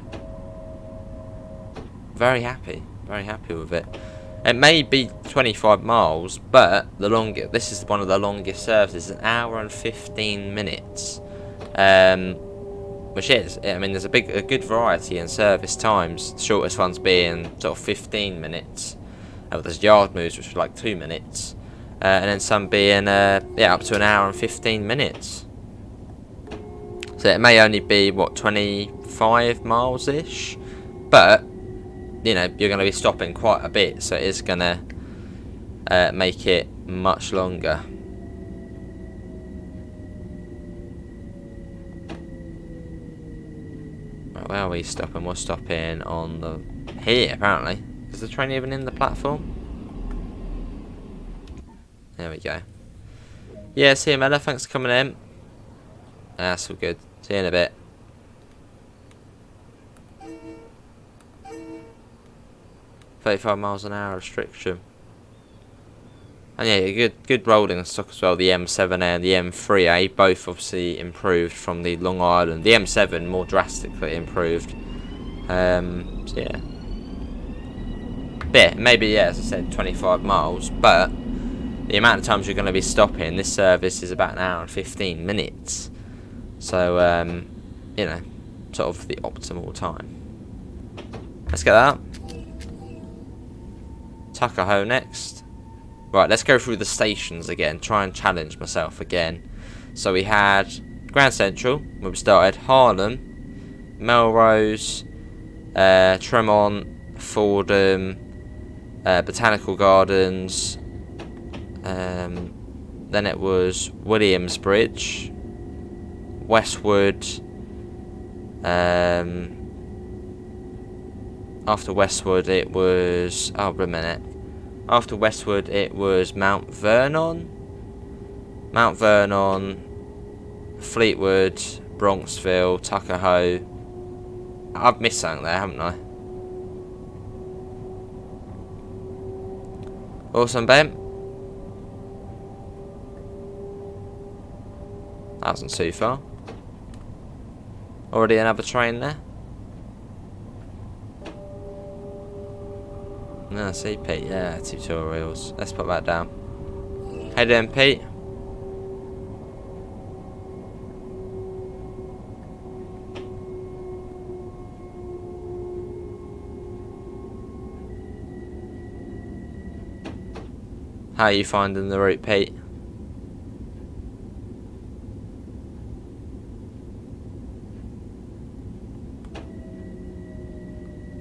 happy with it. It may be 25 miles, but this is one of the longest services, an hour and 15 minutes. Which is, I mean, there's a good variety in service times. The shortest ones being sort of 15 minutes. There's yard moves, which are like 2 minutes. And then some being up to an hour and 15 minutes. So it may only be, what, 25 miles ish, but you know, you're going to be stopping quite a bit, so it is going to make it much longer. Right, where are we stopping? We're stopping on the here apparently. Is the train even in the platform? There we go. Yeah, see you, Mella. Thanks for coming in. That's all good. See you in a bit. $35 miles an hour restriction. And yeah, good rolling stock as well. The M7A and the M3A, both obviously improved from the Long Island. The M7 more drastically improved. So yeah. But yeah, maybe, yeah, as I said, 25 miles, but the amount of times you're going to be stopping, this service is about an hour and 15 minutes. So, you know, sort of the optimal time. Let's get that up. Tuckahoe next. Right, let's go through the stations again. Try and challenge myself again. So we had Grand Central, where we started. Harlem, Melrose, Tremont, Fordham, Botanical Gardens. Then it was Williamsbridge, Westwood. After Westwood it was... oh, wait a minute. After Westwood it was Mount Vernon, Fleetwood, Bronxville, Tuckahoe. I've missed something there, haven't I? Awesome, Ben. That wasn't too far. Already another train there. No, see Pete, yeah, tutorials. Let's put that down. Hey then, Pete. How are you finding the route, Pete?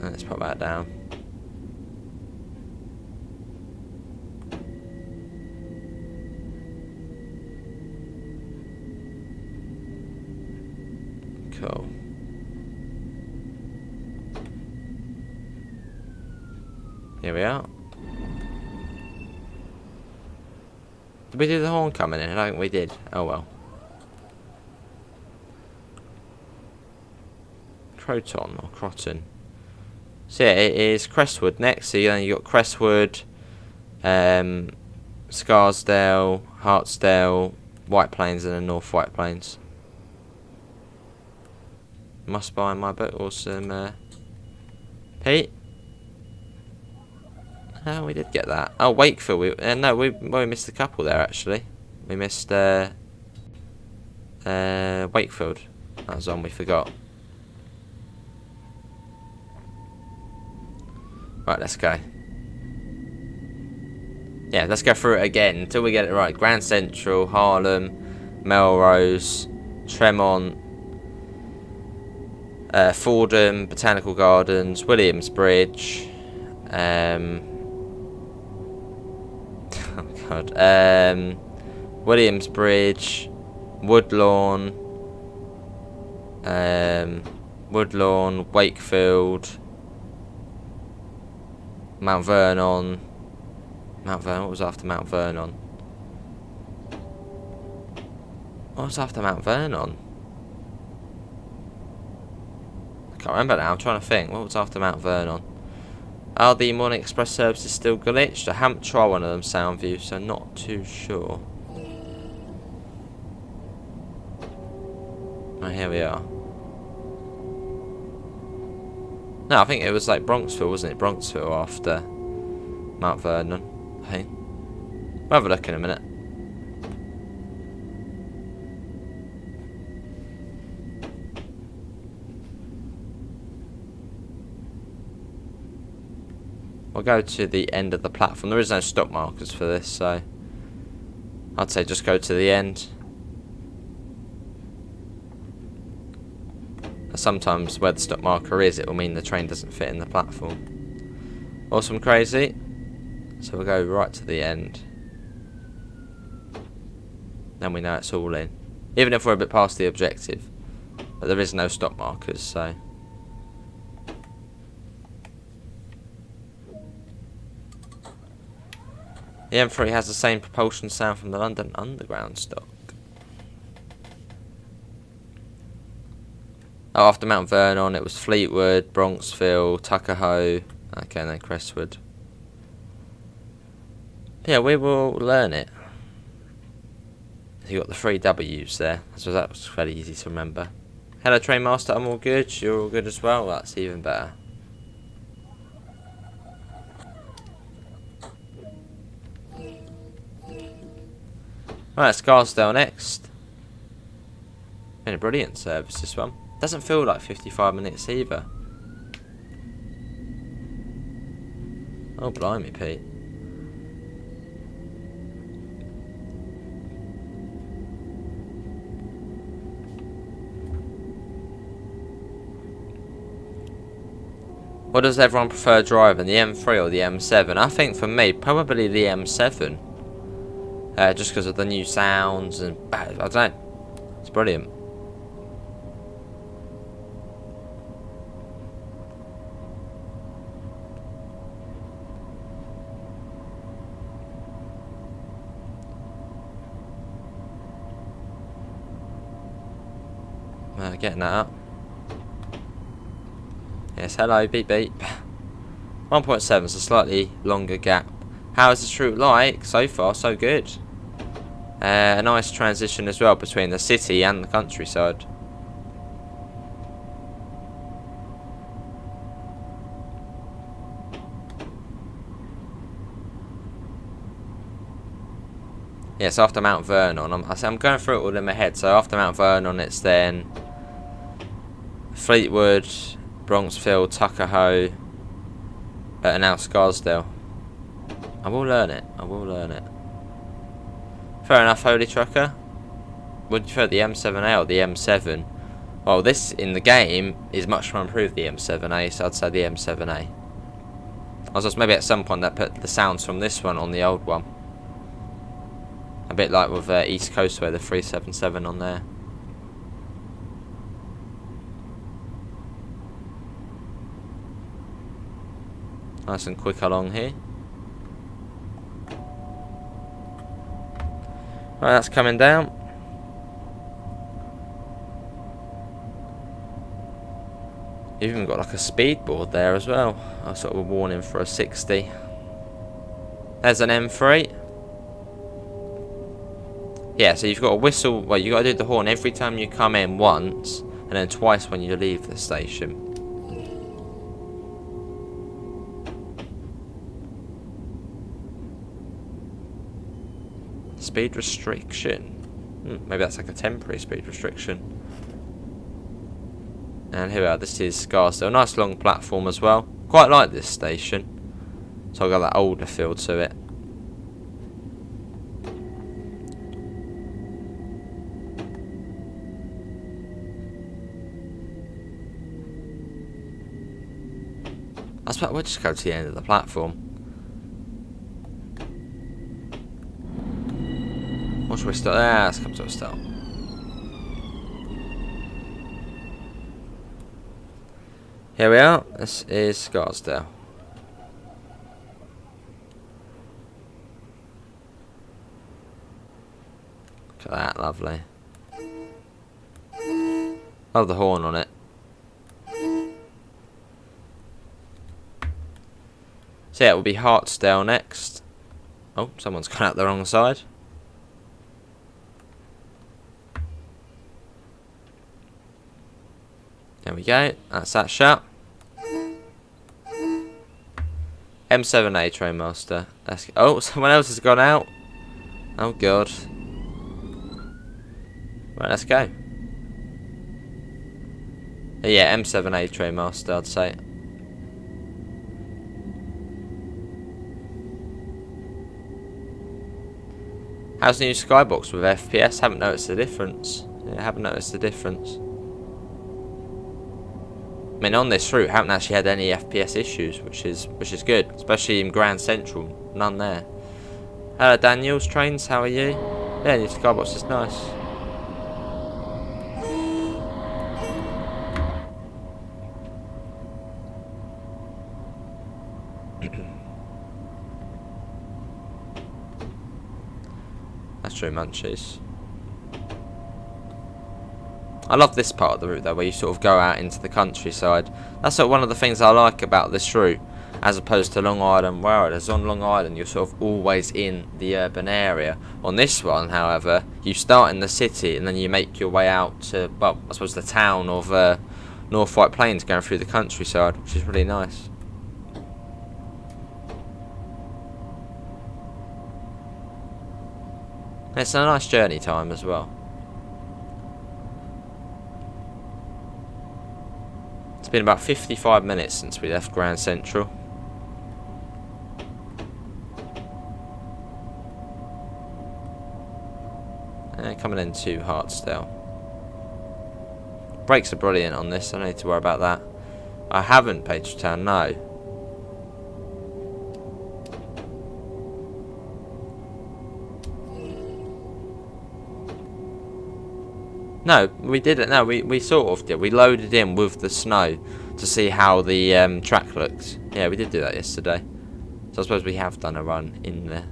Let's put that down. Cool. Here we are. Did we do the horn coming in? I don't think we did. Oh well. Croton or Croton. So yeah, it is Crestwood next. So you got Crestwood, Scarsdale, Hartsdale, White Plains, and then North White Plains. Must buy my book or some Pete. Oh, we did get that. Oh, Wakefield. No, we missed a couple there actually. We missed Wakefield. That was one we forgot. Right, let's go. Yeah, let's go through it again until we get it right. Grand Central, Harlem, Melrose, Tremont, Fordham, Botanical Gardens, Williams Bridge, oh God, Williams Bridge, Woodlawn, Wakefield, Mount Vernon. What was after Mount Vernon? What was after Mount Vernon? I can't remember now, I'm trying to think. What was after Mount Vernon? Are the morning express services still glitched? I haven't tried one of them, Soundview, so not too sure. Oh, here we are. No, I think it was like Bronxville, wasn't it? Bronxville after Mount Vernon. Hey, we'll have a look in a minute. We'll go to the end of the platform. There is no stop markers for this, so I'd say just go to the end. Sometimes where the stop marker is, it will mean the train doesn't fit in the platform. Awesome, crazy. So we'll go right to the end. Then we know it's all in. Even if we're a bit past the objective. But there is no stop markers, so. The M3 has the same propulsion sound from the London Underground stock. Oh, after Mount Vernon, it was Fleetwood, Bronxville, Tuckahoe, okay, and then Crestwood. Yeah, we will learn it. You got the 3 W's there, so that was fairly easy to remember. Hello, Trainmaster, I'm all good. You're all good as well. That's even better. Right, Scarsdale next. Been a brilliant service, this one. Doesn't feel like 55 minutes either. Oh, blimey, Pete. What does everyone prefer driving, the M3 or the M7? I think for me, probably the M7. Just because of the new sounds and I don't know. It's brilliant. Getting that up. Yes, hello, beep beep. 1.7 is a slightly longer gap. How is this route like? So far, so good. A nice transition as well between the city and the countryside. Yes, after Mount Vernon, I'm going through it all in my head. So after Mount Vernon, it's then Fleetwood, Bronxville, Tuckahoe, and now Scarsdale. I will learn it. I will learn it. Fair enough, Holy Trucker. Would you prefer the M7A or the M7? Well, this in the game is much more improved, the M7A, so I'd say the M7A. I was just maybe at some point they put the sounds from this one on the old one. A bit like with East Coast where the 377 on there. Nice and quick along here. Right, that's coming down. You've even got like a speed board there as well. A sort of a warning for a 60. There's an M3. Yeah, so you've got a whistle. Well, you've got to do the horn every time you come in once, and then twice when you leave the station. Speed restriction. Maybe that's like a temporary speed restriction. And here we are. This is Scarsdale. Nice long platform as well. Quite like this station. So I've got that older feel to it. I suppose we'll just go to the end of the platform. What should we start? Let's come to a start. Here we are. This is Scarsdale. Look at that, lovely. Love the horn on it. So yeah, it will be Hartsdale next. Oh, someone's gone out the wrong side. There we go. That's that shut. M7A Trainmaster. Oh, someone else has gone out. Oh god. Right, let's go. Yeah, M7A Trainmaster, I'd say. How's the new Skybox with FPS? Haven't noticed the difference. Yeah, haven't noticed the difference. I mean, on this route, haven't actually had any FPS issues, which is good, especially in Grand Central. None there. Hello, Daniel's Trains. How are you? Yeah, the Skybox is nice. That's true, Munchies. I love this part of the route though, where you sort of go out into the countryside. That's sort of one of the things I like about this route, as opposed to Long Island Railroad. As on Long Island, you're sort of always in the urban area. On this one, however, you start in the city and then you make your way out to, well, I suppose the town of North White Plains, going through the countryside, which is really nice. It's a nice journey time as well. It's been about 55 minutes since we left Grand Central. Coming into Hartsdale. Brakes are brilliant on this, I don't need to worry about that. I haven't paged town, no. No, we didn't. No, we sort of did. We loaded in with the snow to see how the track looked. Yeah, we did do that yesterday. So I suppose we have done a run in there.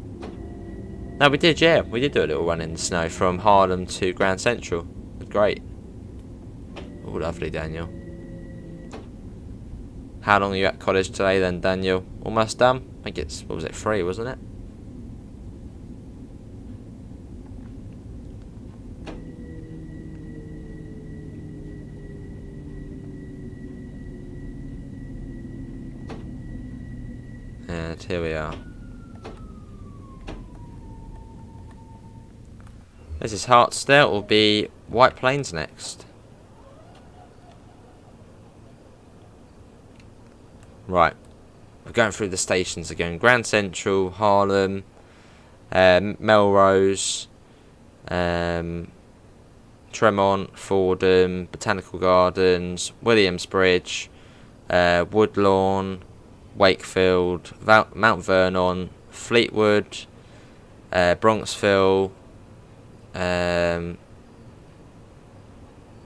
No, we did, yeah. We did do a little run in the snow from Harlem to Grand Central. Great. Oh, lovely, Daniel. How long are you at college today then, Daniel? Almost done? I think it's, what was it, 3, wasn't it? And here we are. This is Hartsdale. It will be White Plains next. Right. We're going through the stations again. Grand Central, Harlem, Melrose, Tremont, Fordham, Botanical Gardens, Williamsbridge, Woodlawn, Wakefield, Mount Vernon, Fleetwood, Bronxville,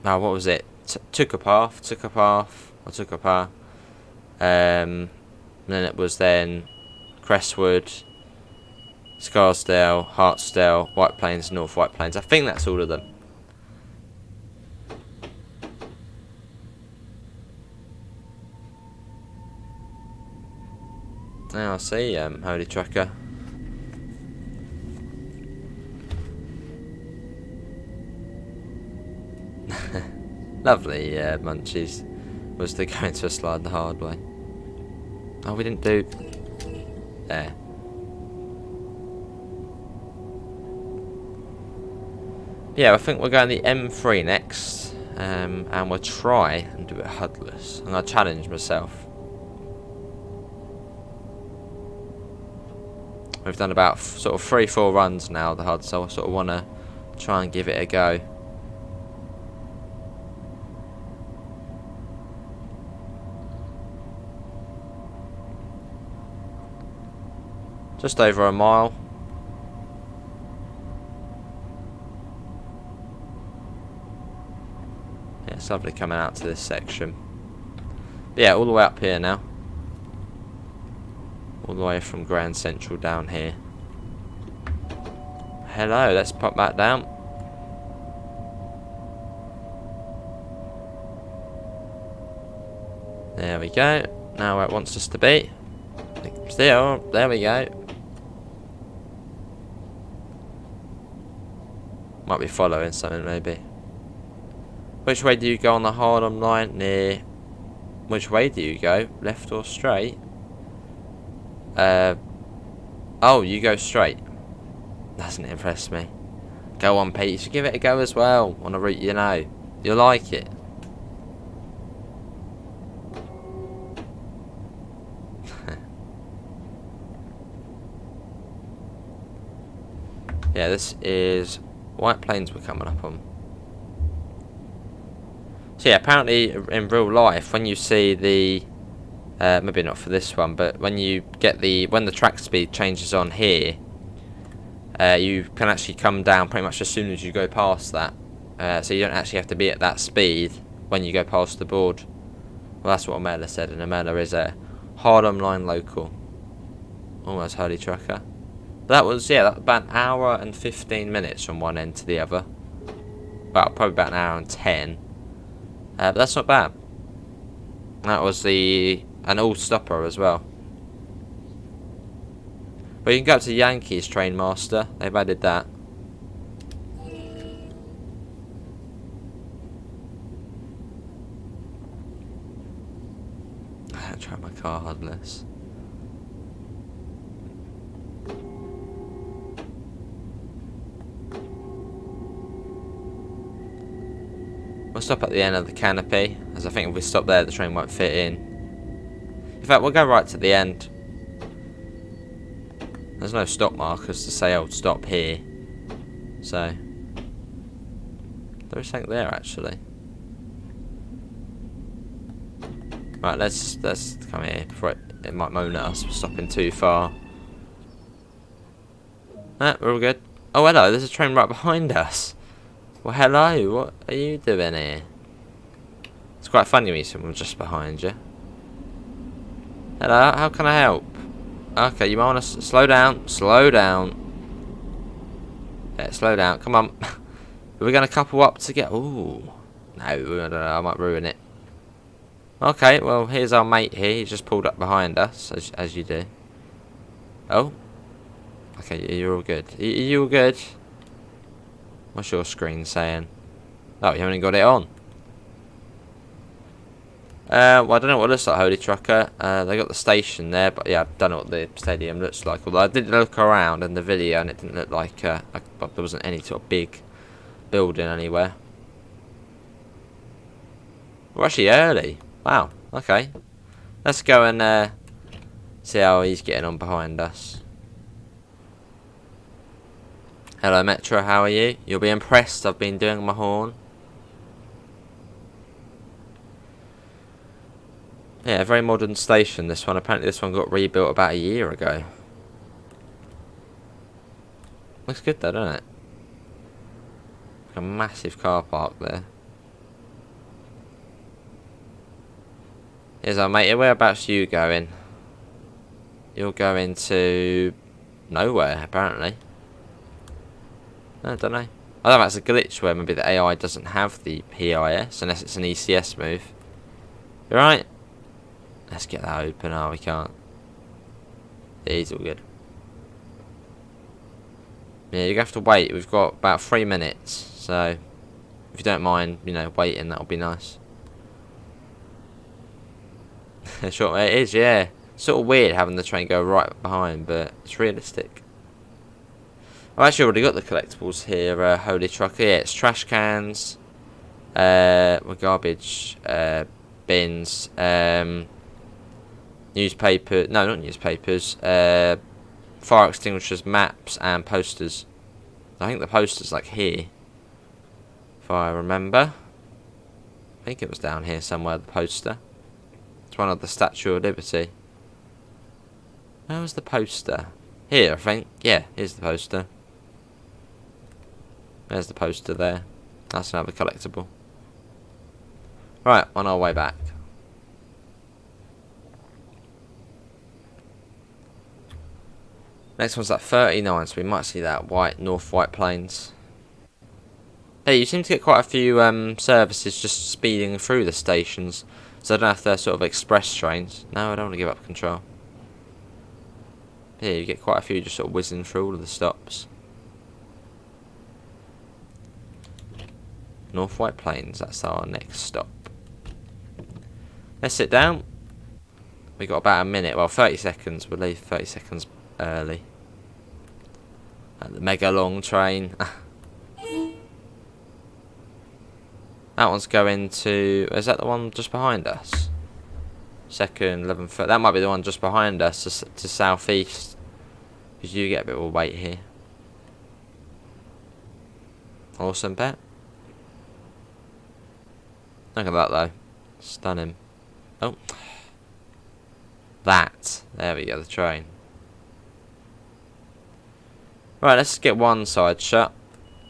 what was it? Tuckapath. And then it was Crestwood, Scarsdale, Hartsdale, White Plains, North White Plains. I think that's all of them. Now I see, Holy Tracker. Lovely, Munchies. Was to go into a slide the hard way. Oh, we didn't do... There. Yeah, I think we're going the M3 next. And we'll try and do it HUDless. I'm going to challenge myself. We've done about sort of 3-4 runs now, the HUD, so I sort of want to try and give it a go. Just over a mile. Yeah, it's lovely coming out to this section. But yeah, all the way up here now. All the way from Grand Central down here. Hello, let's pop that down. There we go. Now where it wants us to be. Still, there we go. Might be following something maybe. Which way do you go on the Harlem line? Near. Which way do you go? Left or straight? Oh, you go straight. Doesn't impress me. Go on, Pete. You should give it a go as well on a route you know. You'll like it. Yeah, this is White Plains we're coming up on. So yeah, apparently in real life, when you see the maybe not for this one, but when you get when the track speed changes on here, you can actually come down pretty much as soon as you go past that. So you don't actually have to be at that speed when you go past the board. Well, that's what Amela said, and Amela is a Harlem line local. Almost Harley trucker. That was, yeah, that was about an hour and 15 minutes from one end to the other. Well, probably about an hour and 10. But that's not bad. That was an all-stopper as well. But you can go up to Yankees Train Master. They've added that. I tried my car hardless. We'll stop at the end of the canopy, as I think if we stop there the train won't fit in. In fact, we'll go right to the end. There's no stop markers to say, oh, stop here. So, there is something there actually. Right, let's come here before it might moan at us for stopping too far. Ah, we're all good. Oh, hello, there's a train right behind us. Well, hello, what are you doing here? It's quite funny when someone's just behind you. Hello, how can I help? Okay, you might want to slow down. Slow down. Yeah, slow down. Come on. We're going to couple up to get... Ooh. No, I don't know. I might ruin it. Okay, well, here's our mate here. He just pulled up behind us, as you do. Oh. Okay, you're all good. You all good? What's your screen saying? Oh, you haven't got it on. Well, I don't know what it looks like, Holy Trucker. They got the station there, but yeah, I don't know what the stadium looks like. Although I did look around in the video, and it didn't look like there wasn't any sort of big building anywhere. We're actually early. Wow. Okay. Let's go and see how he's getting on behind us. Hello, Metro. How are you? You'll be impressed. I've been doing my horn. Yeah, a very modern station, this one. Apparently this one got rebuilt about a year ago. Looks good though, doesn't it? Like a massive car park there. Here's our mate. Whereabouts are you going? You're going to... nowhere, apparently. I don't know. I don't know if that's a glitch where maybe the AI doesn't have the PIS, unless it's an ECS move. You alright? Let's get that open. Oh, we can't. Yeah, he's all good. Yeah, you have to wait. We've got about 3 minutes, so if you don't mind, you know, waiting, that'll be nice. Sure, it is, yeah. Sort of weird having the train go right behind, but it's realistic. I've actually already got the collectibles here, Holy Trucker. Yeah, it's trash cans, garbage bins, newspaper, no, not newspapers, fire extinguishers, maps, and posters. I think the poster's like here, if I remember. I think it was down here somewhere, the poster. It's one of the Statue of Liberty. Where was the poster? Here, I think. Yeah, here's the poster. There's the poster there. That's another collectible. Right, on our way back. Next one's at 39, so we might see that North White Plains. Hey, you seem to get quite a few services just speeding through the stations. So I don't know if they're sort of express trains. No, I don't want to give up control. Here, you get quite a few just sort of whizzing through all of the stops. North White Plains, that's our next stop. Let's sit down. We got about a minute, well 30 seconds, we'll leave 30 seconds early. At the mega long train. That one's going to, is that the one just behind us? Second, 11 foot, that might be the one just behind us to southeast. Because you get a bit of a wait here. Awesome bet. Look at that though. Stunning. Oh. That. There we go, the train. Right, let's get one side shut.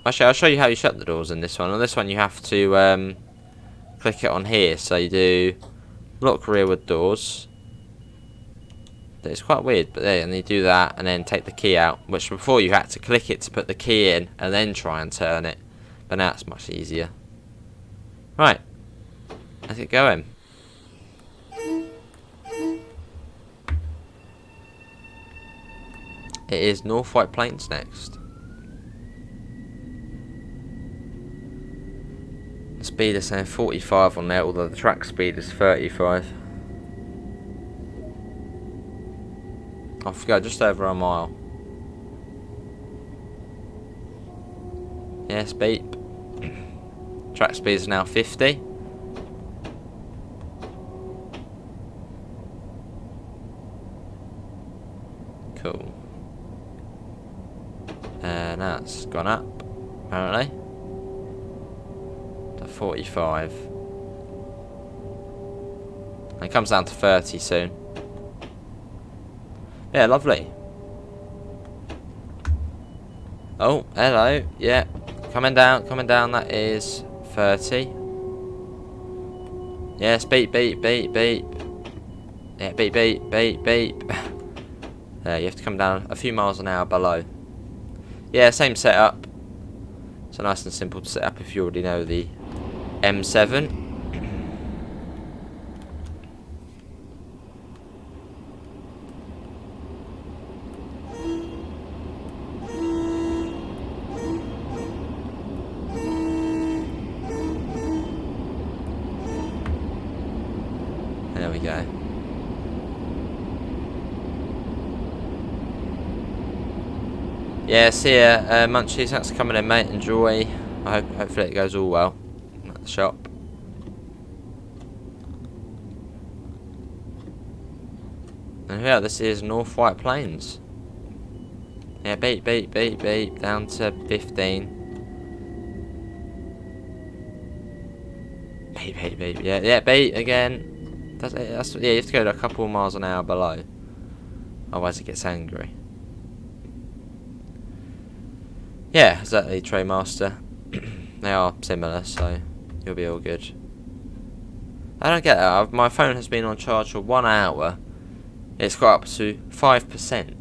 Actually, I'll show you how you shut the doors in this one. On this one you have to click it on here. So you do lock rearward doors. It's quite weird, but there, and you do that and then take the key out. Which before you had to click it to put the key in and then try and turn it. But now it's much easier. Right. Let's get going. It is North White Plains next. The speed is saying 45 on there, although the track speed is 35. Off we go, just over a mile. Yes, beep. Track speed is now 50. Cool. Now it's gone up, apparently. To 45. And it comes down to 30 soon. Yeah, lovely. Oh, hello. Yeah, coming down. That is 30. Yes, beep, beep, beep, beep. Yeah, beep, beep, beep, beep. There, you have to come down a few miles an hour below. Yeah, same setup. So nice and simple to set up if you already know the M7. There we go. Yeah, see ya, Munchies, thanks for coming in, mate. Enjoy. Hopefully it goes all well at the shop. And yeah, this is North White Plains. Yeah, beep, beep, beep, beep, down to 15. Beep, beep, beep, yeah, beep again. Yeah, you have to go to a couple of miles an hour below. Otherwise it gets angry. Yeah, exactly, Traymaster. They are similar, so you'll be all good. I don't get that. My phone has been on charge for 1 hour. It's got up to 5%. And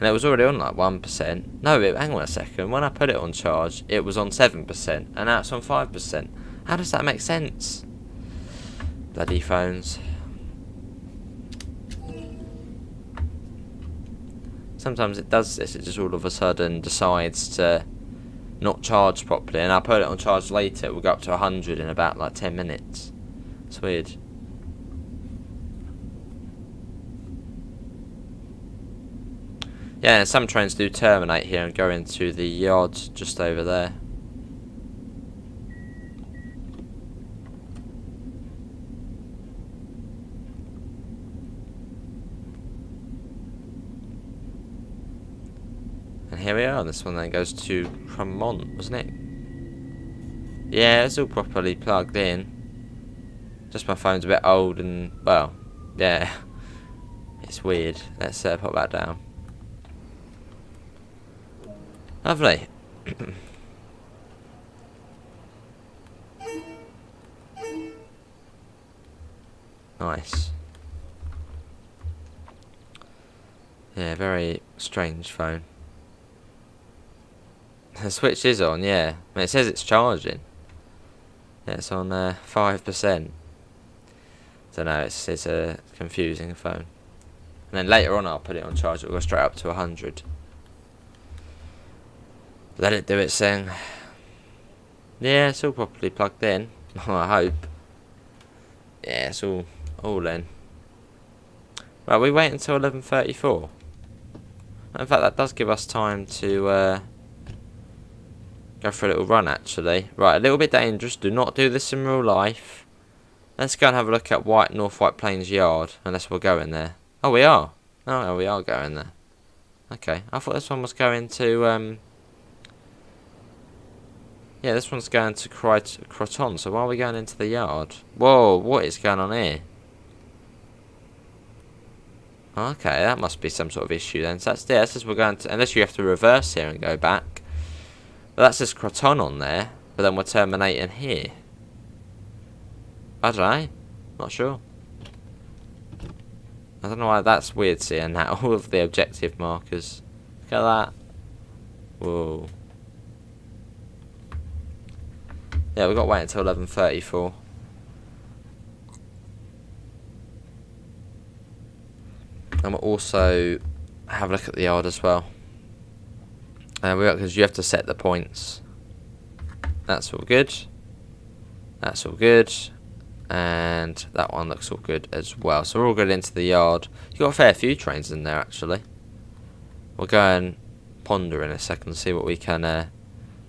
it was already on like 1%. No, hang on a second. When I put it on charge, it was on 7%. And now it's on 5%. How does that make sense? Bloody phones. Sometimes it does this, it just all of a sudden decides to not charge properly, and I put it on charge later, it will go up to 100 in about like 10 minutes. It's weird. Yeah, and some trains do terminate here and go into the yard just over there. And here we are, this one then goes to Cremont, wasn't it? Yeah, it's all properly plugged in. Just my phone's a bit old and, well, yeah. It's weird. Let's put that down. Lovely. Nice. Yeah, very strange phone. The switch is on, yeah. I mean, it says it's charging. Yeah, it's on 5%. Don't know, it's a confusing phone. And then later on I'll put it on charge, it'll go straight up to 100. Let it do its thing. Yeah, it's all properly plugged in. I hope. Yeah, it's all in. Right, we wait until 11:34. In fact, that does give us time to go for a little run, actually. Right, a little bit dangerous. Do not do this in real life. Let's go and have a look at North White Plains Yard, unless we're going there. Oh, we are. Oh, we are going there. Okay, I thought this one was going to, yeah, this one's going to Croton, so why are we going into the yard? Whoa, what is going on here? Okay, that must be some sort of issue then. So that's just we're going to, unless you have to reverse here and go back. But that's just Croton on there, but then we're terminating here. I don't know, not sure. I don't know why that's weird seeing that, all of the objective markers. Look at that. Whoa. Yeah, we've got to wait until 11:34. And we'll also have a look at the yard as well. Because you have to set the points. That's all good. That's all good. And that one looks all good as well. So we're all good into the yard. You've got a fair few trains in there, actually. We'll go and ponder in a second, see what we can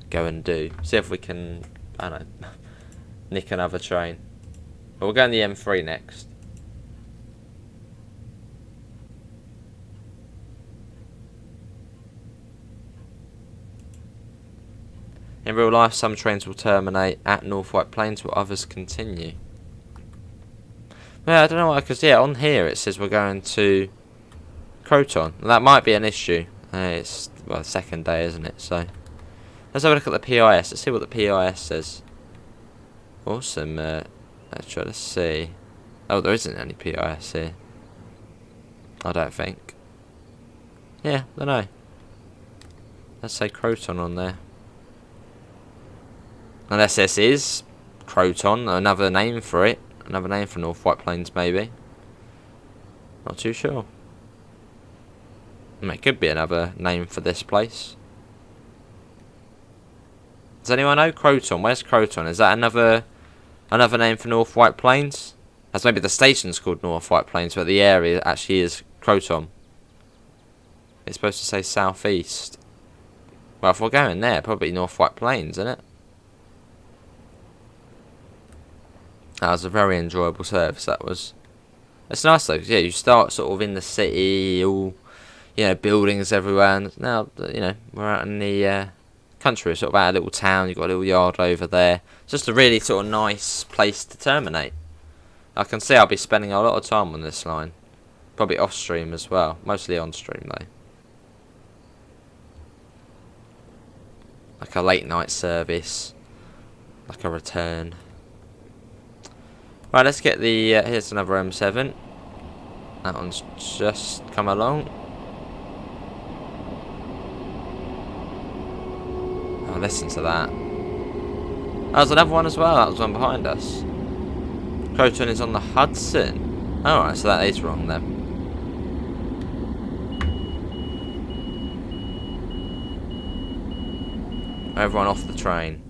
go and do. See if we can, I don't know, nick another train. But we'll go on the M3 next. In real life, some trains will terminate at North White Plains, while others continue. Yeah, I don't know why, because yeah, on here it says we're going to Croton. That might be an issue. It's, well, the second day, isn't it? So let's have a look at the PIS. Let's see what the PIS says. Awesome. Let's see. Oh, there isn't any PIS here. I don't think. Yeah, I don't know. Let's say Croton on there. Unless this is Croton, another name for it. Another name for North White Plains, maybe. Not too sure. It could be another name for this place. Does anyone know Croton? Where's Croton? Is that another name for North White Plains? As maybe the station's called North White Plains, but the area actually is Croton. It's supposed to say southeast. Well, if we're going there, probably North White Plains, isn't it? That was a very enjoyable service, that was. It's nice though, 'cause, yeah, you start sort of in the city, all, you know, buildings everywhere, and now, you know, we're out in the country, sort of out a little town, you've got a little yard over there. It's just a really sort of nice place to terminate. I can see I'll be spending a lot of time on this line. Probably off stream as well, mostly on stream though. Like a late night service, like a return. Right, let's get the, here's another M7. That one's just come along. Oh, listen to that. Oh, there's another one as well, that was one behind us. Croton is on the Hudson. Alright, so that is wrong then. Everyone off the train.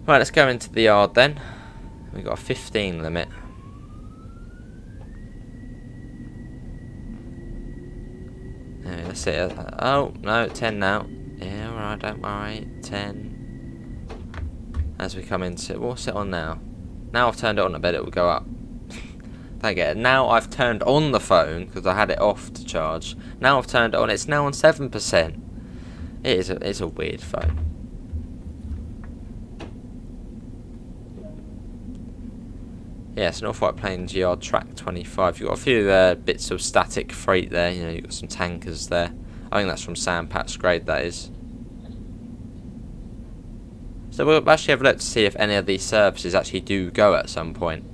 Right, let's go into the yard then. We've got a 15 limit. Let's see. Oh, no, 10 now. Yeah, alright, don't worry. 10. As we come into... What's it on now? Now I've turned it on, I bet it will go up. Don't get it. Now I've turned on the phone, because I had it off to charge. Now I've turned it on, it's now on 7%. It's a weird phone. Yeah, it's North White Plains Yard Track 25. You've got a few bits of static freight there. You know, you've got some tankers there. I think that's from Sam Pat's grade, that is. So we'll actually have a look to see if any of these services actually do go at some point.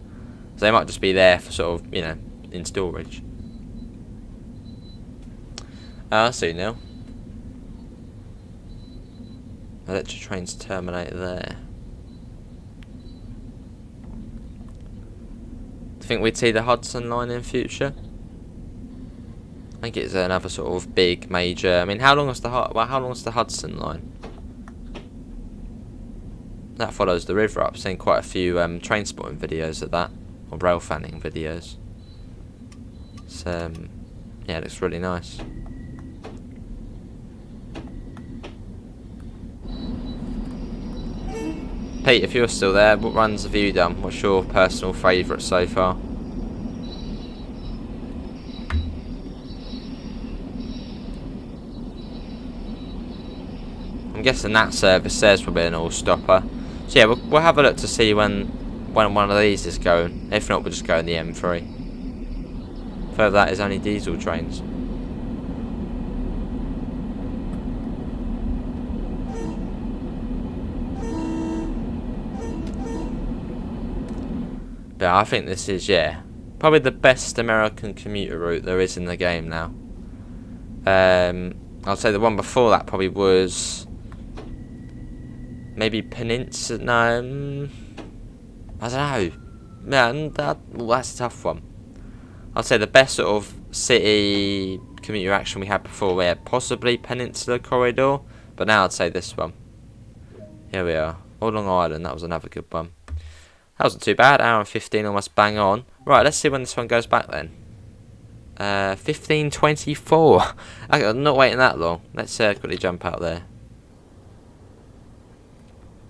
So they might just be there for sort of, you know, in storage. I see now. Electric trains terminate there. Do you think we'd see the Hudson line in future? I think it's another sort of big major. I mean, how long is the Hudson line? That follows the river up. I've seen quite a few train spotting videos of that, or rail fanning videos. So yeah, it looks really nice. Pete, if you're still there, what runs have you done? What's your personal favourite so far? I'm guessing that service there's probably an all-stopper. So yeah, we'll have a look to see when one of these is going. If not, we'll just go in the M3. Further that is only diesel trains. But I think this is, yeah, probably the best American commuter route there is in the game now. I'll say the one before that probably was maybe Peninsula. No, I don't know. Man, that's a tough one. I'd say the best sort of city commuter action we had before, where possibly Peninsula Corridor, but now I'd say this one. Here we are, Old Long Island. That was another good one. That wasn't too bad. Hour and 15, almost bang on. Right, let's see when this one goes back then. 15:24. I'm not waiting that long. Let's quickly jump out there.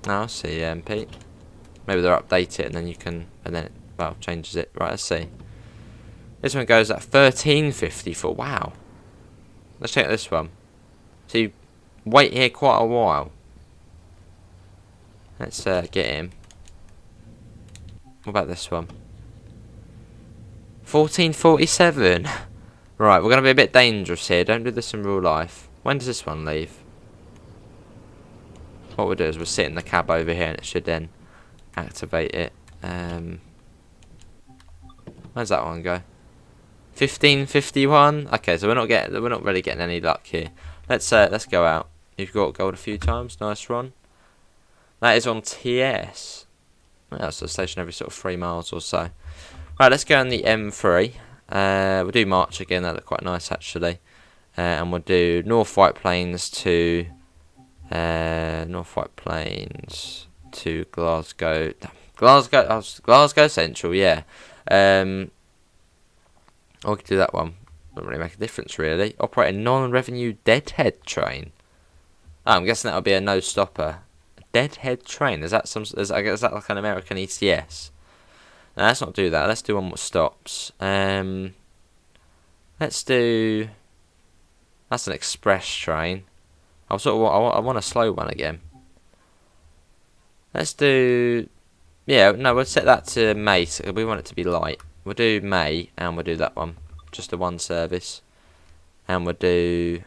I'll see, Pete. Maybe they'll update it and then you can, and then it, well, changes it. Right, let's see. This one goes at 13:54. Wow. Let's check this one. So you wait here quite a while. Let's get him. What about this one? 14:47. Right, we're going to be a bit dangerous here. Don't do this in real life. When does this one leave? What we'll do is we'll sit in the cab over here and it should then activate it. Where's that one go? 15:51. Okay, so we're not really getting any luck here. Let's go out. You've got gold a few times. Nice run. That is on TS. That's a station every sort of 3 miles or so. Right, let's go on the M3. We'll do March again. That looked quite nice actually. And we'll do North White Plains to Glasgow. Glasgow Central. Yeah. We could do that one. Doesn't really make a difference really. Operate a non-revenue deadhead train. Oh, I'm guessing that would be a no-stopper. Deadhead train. Is that like an American ECS? No, let's not do that. Let's do one more stops. Let's do. That's an express train. I want a slow one again. Let's do. Yeah, no, we'll set that to May. So we want it to be light. We'll do May, and we'll do that one. Just the one service, and we'll do.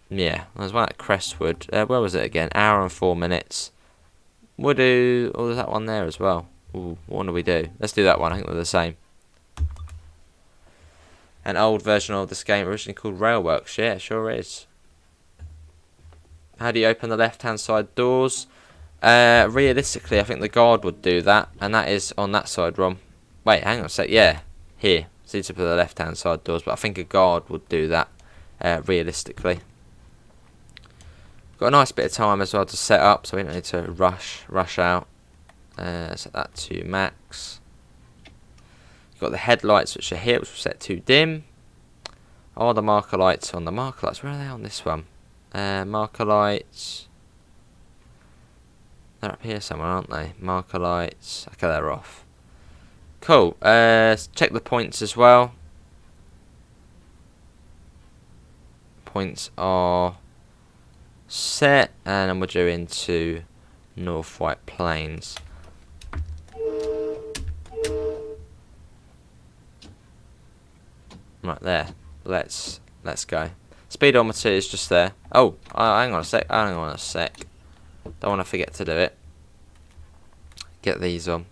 Yeah, there's one at Crestwood. Where was it again? Hour and 4 minutes. We'll do. Oh, there's that one there as well. Ooh, what one do we do? Let's do that one. I think they're the same. An old version of this game, originally called Railworks. Yeah, it sure is. How do you open the left-hand side doors? Realistically, I think the guard would do that, and that is on that side, Rom. Wait, hang on a sec. Yeah, here. Seems to be the left-hand side doors, but I think a guard would do that. Realistically. Got a nice bit of time as well to set up, so we don't need to rush out. Set that to max. You've got the headlights which are here, which we'll set to dim. Are the marker lights on the marker lights? Where are they on this one? Marker lights. They're up here somewhere, aren't they? Marker lights. Okay, they're off. Cool. Check the points as well. Points are set, and then we're due into North White Plains. Right there. Let's go. Speedometer is just there. Oh, hang on a sec. Hang on a sec. Don't want to forget to do it. Get these on.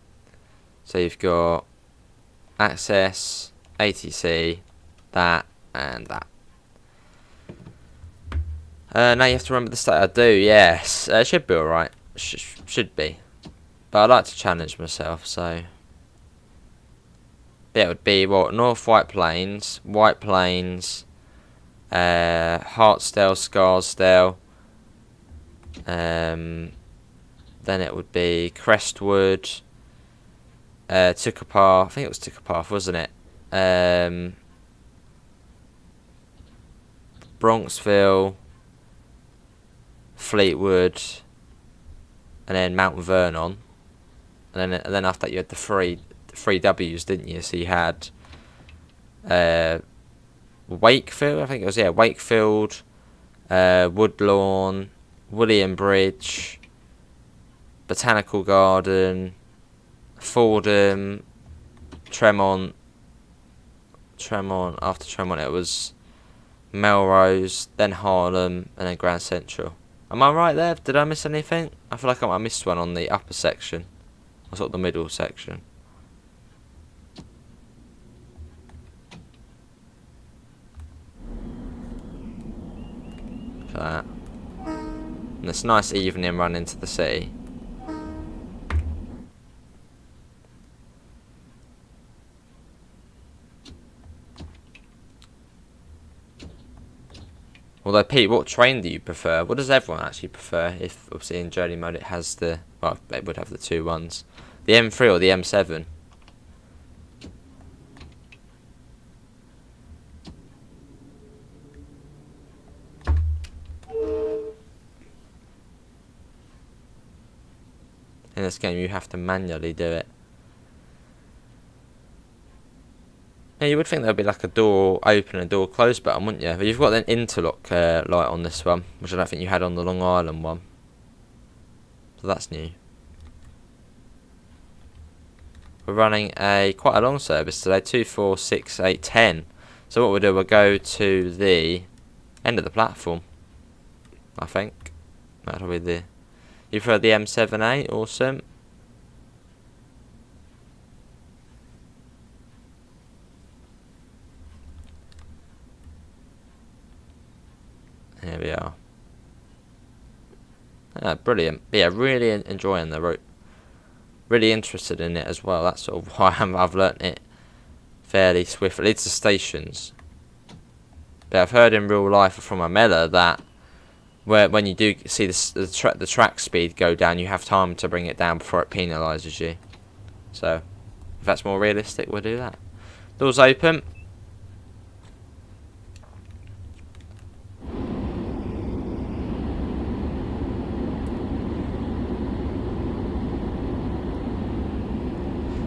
So you've got access, ATC, that, and that. Now you have to remember the state I do. Yes, it should be alright. Should be. But I like to challenge myself, so. Yeah, it would be what? North White Plains, Hartsdale, Scarsdale. Then it would be Crestwood, Tuckapath. I think it was Tuckapath, wasn't it? Bronxville, Fleetwood, and then Mount Vernon, and then after that you had the three W's, didn't you? So you had Wakefield, I think it was, yeah, Wakefield, Woodlawn, William Bridge, Botanical Garden, Fordham, Tremont. After Tremont it was Melrose, then Harlem, and then Grand Central. Am I right there? Did I miss anything? I feel like I missed one on the upper section, or sort of the middle section. Look at that. And it's a nice evening run into the city. Although, Pete, what train do you prefer? What does everyone actually prefer? If, obviously, in journey mode it has the... Well, it would have the two ones. The M3 or the M7? In this game, you have to manually do it. Yeah, you would think there'd be like a door open and a door close button, wouldn't you? But you've got an interlock light on this one, which I don't think you had on the Long Island one. So that's new. We're running quite a long service today, 2, 4, 6, 8, 10. So what we'll do, we'll go to the end of the platform, I think. That'll be the... You prefer the M7A? Awesome. Here we are. Ah, brilliant. Yeah, really enjoying the route. Really interested in it as well. That's sort of why I've learnt it fairly swiftly. It's the stations. But I've heard in real life from Amela that when you do see the track speed go down, you have time to bring it down before it penalises you. So, if that's more realistic, we'll do that. Doors open.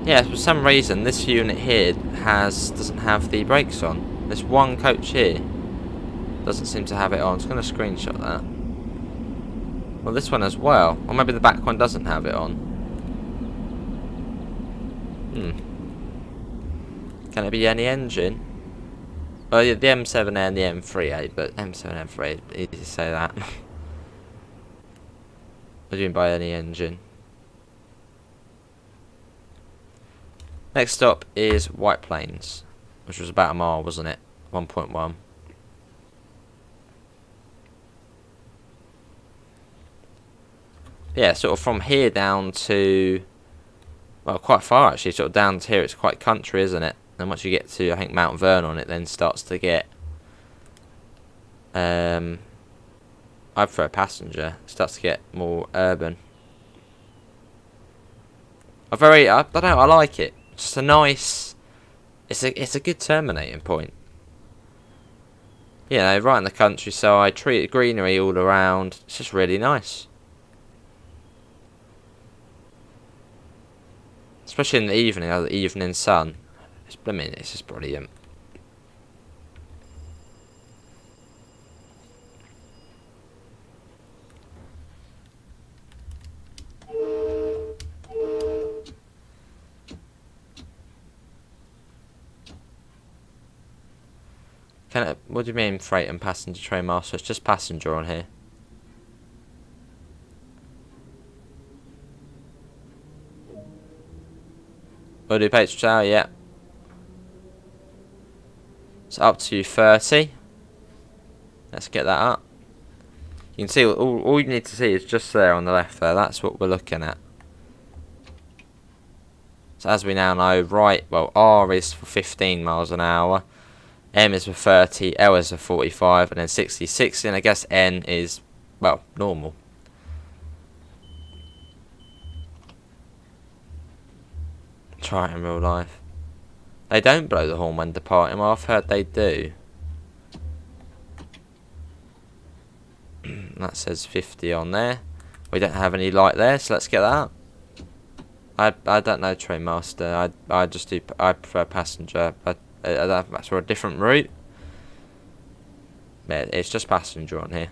Yeah, for some reason this unit here doesn't have the brakes on. This one coach here doesn't seem to have it on. I'm just going to screenshot that. Well, this one as well. Or maybe the back one doesn't have it on. Can it be any engine? Oh yeah, the M7A and the M3A, but M7 and M3A, easy to say that. What do you mean by any engine? Next stop is White Plains, which was about a mile, wasn't it? 1.1. Yeah, sort of from here down to, well, quite far actually. Sort of down to here, it's quite country, isn't it? And once you get to, I think, Mount Vernon, it then starts to get, I prefer passenger. It starts to get more urban. I don't know, I like it. It's a nice, it's a good terminating point. You know, right in the countryside, treated greenery all around. It's just really nice. Especially in the evening, the evening sun. It's just brilliant. What do you mean freight and passenger train master? It's just passenger on here. Will do, Page Tower, yeah. It's up to 30. Let's get that up. You can see all you need to see is just there on the left there. That's what we're looking at. So as we now know, R is for 15 miles an hour, M is for 30, L is for 45, and then 60, and I guess N is, well, normal. Try it in real life. They don't blow the horn when departing. Well, I've heard they do. That says 50 on there. We don't have any light there, so let's get that up. I don't know train master. I prefer passenger, but that's for a different route. Yeah, it's just passenger on here.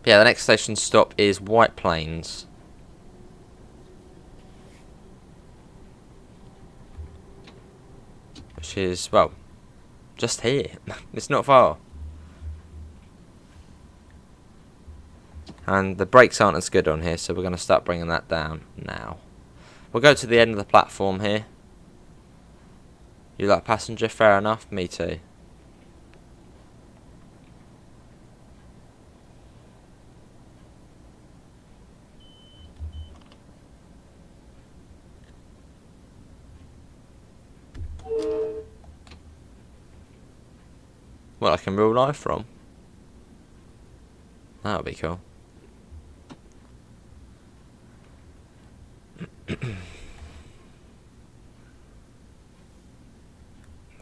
But yeah, the next station stop is White Plains. Which is, well, just here. It's not far. And the brakes aren't as good on here, so we're going to start bringing that down now. We'll go to the end of the platform here. You like passenger? Fair enough. Me too. Well, I can real life from. That would be cool. I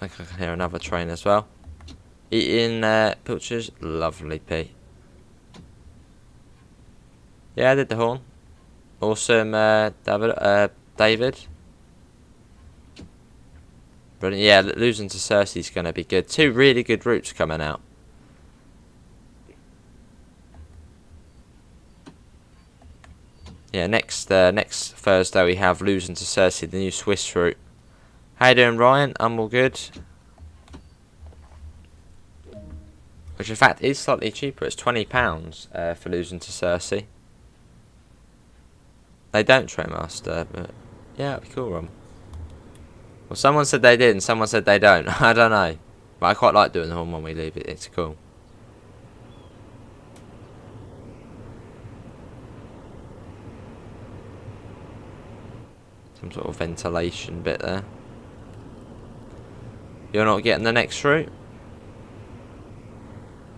think I can hear another train as well. Eating pilchards, lovely, Pete. Yeah, I did the horn. Awesome, David. Brilliant. Yeah, losing to Cersei's going to be good. Two really good routes coming out. Yeah, next Thursday we have losing to Cersei, the new Swiss route. How you doing, Ryan? I'm all good. Which in fact is slightly cheaper. It's £20 for losing to Cersei. They don't train master, but yeah, it'd be cool, Ron. Well, someone said they did, and someone said they don't. I don't know, but I quite like doing the horn when we leave it. It's cool. Some sort of ventilation bit there. You're not getting the next route?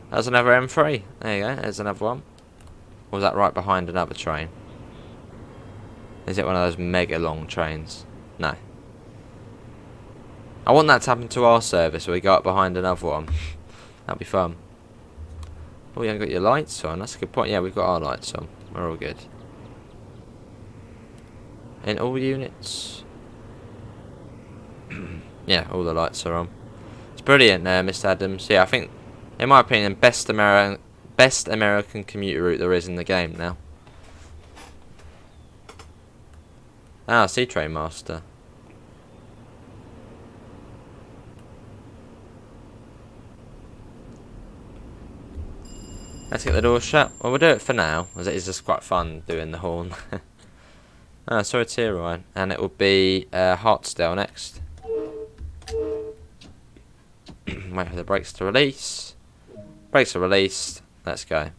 There's another M3. There you go, there's another one. Or was that right behind another train? Is it one of those mega long trains? No. I want that to happen to our service where we go up behind another one. That'd be fun. Oh, you haven't got your lights on. That's a good point. Yeah, we've got our lights on. We're all good. In all units. Yeah, all the lights are on. It's brilliant, Mr. Adams. Yeah, I think, in my opinion, best American commuter route there is in the game now. Ah, Sea Train Master. Let's get the door shut. Well, we'll do it for now, as it is just quite fun doing the horn. Ah, sorry, it's here, Ryan. And it will be Hartsdale next. Wait for the brakes to release. Brakes are released. Let's go.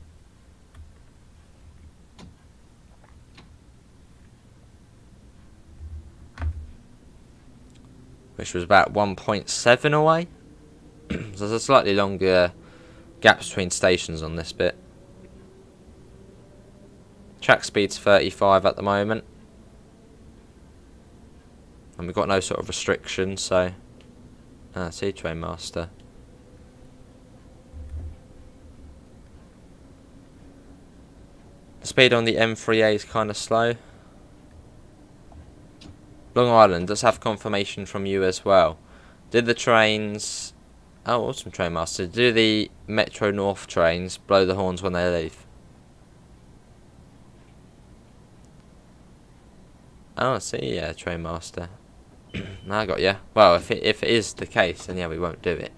Which was about 1.7 away. So there's a slightly longer gap between stations on this bit. Track speed's 35 at the moment. And we've got no sort of restrictions, so... Ah, Sea Train Master. The speed on the M3A is kind of slow. Long Island does have confirmation from you as well. Did the trains... Oh, awesome, Train Master. Do the Metro North trains blow the horns when they leave? Oh, I see. Yeah, Trainmaster. No, I got you. Well, if it is the case, then yeah, we won't do it.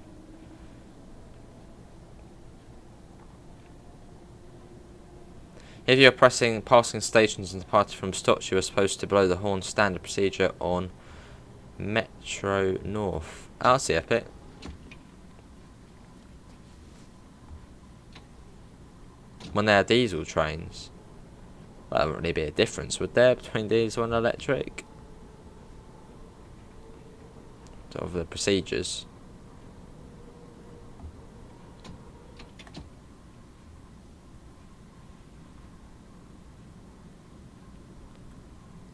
If you're passing stations and departing from stops, you are supposed to blow the horn. Standard procedure on Metro North. Oh, I see a bit. When they are diesel trains, well, there wouldn't really be a difference, would there, between diesel and electric? Sort of the procedures.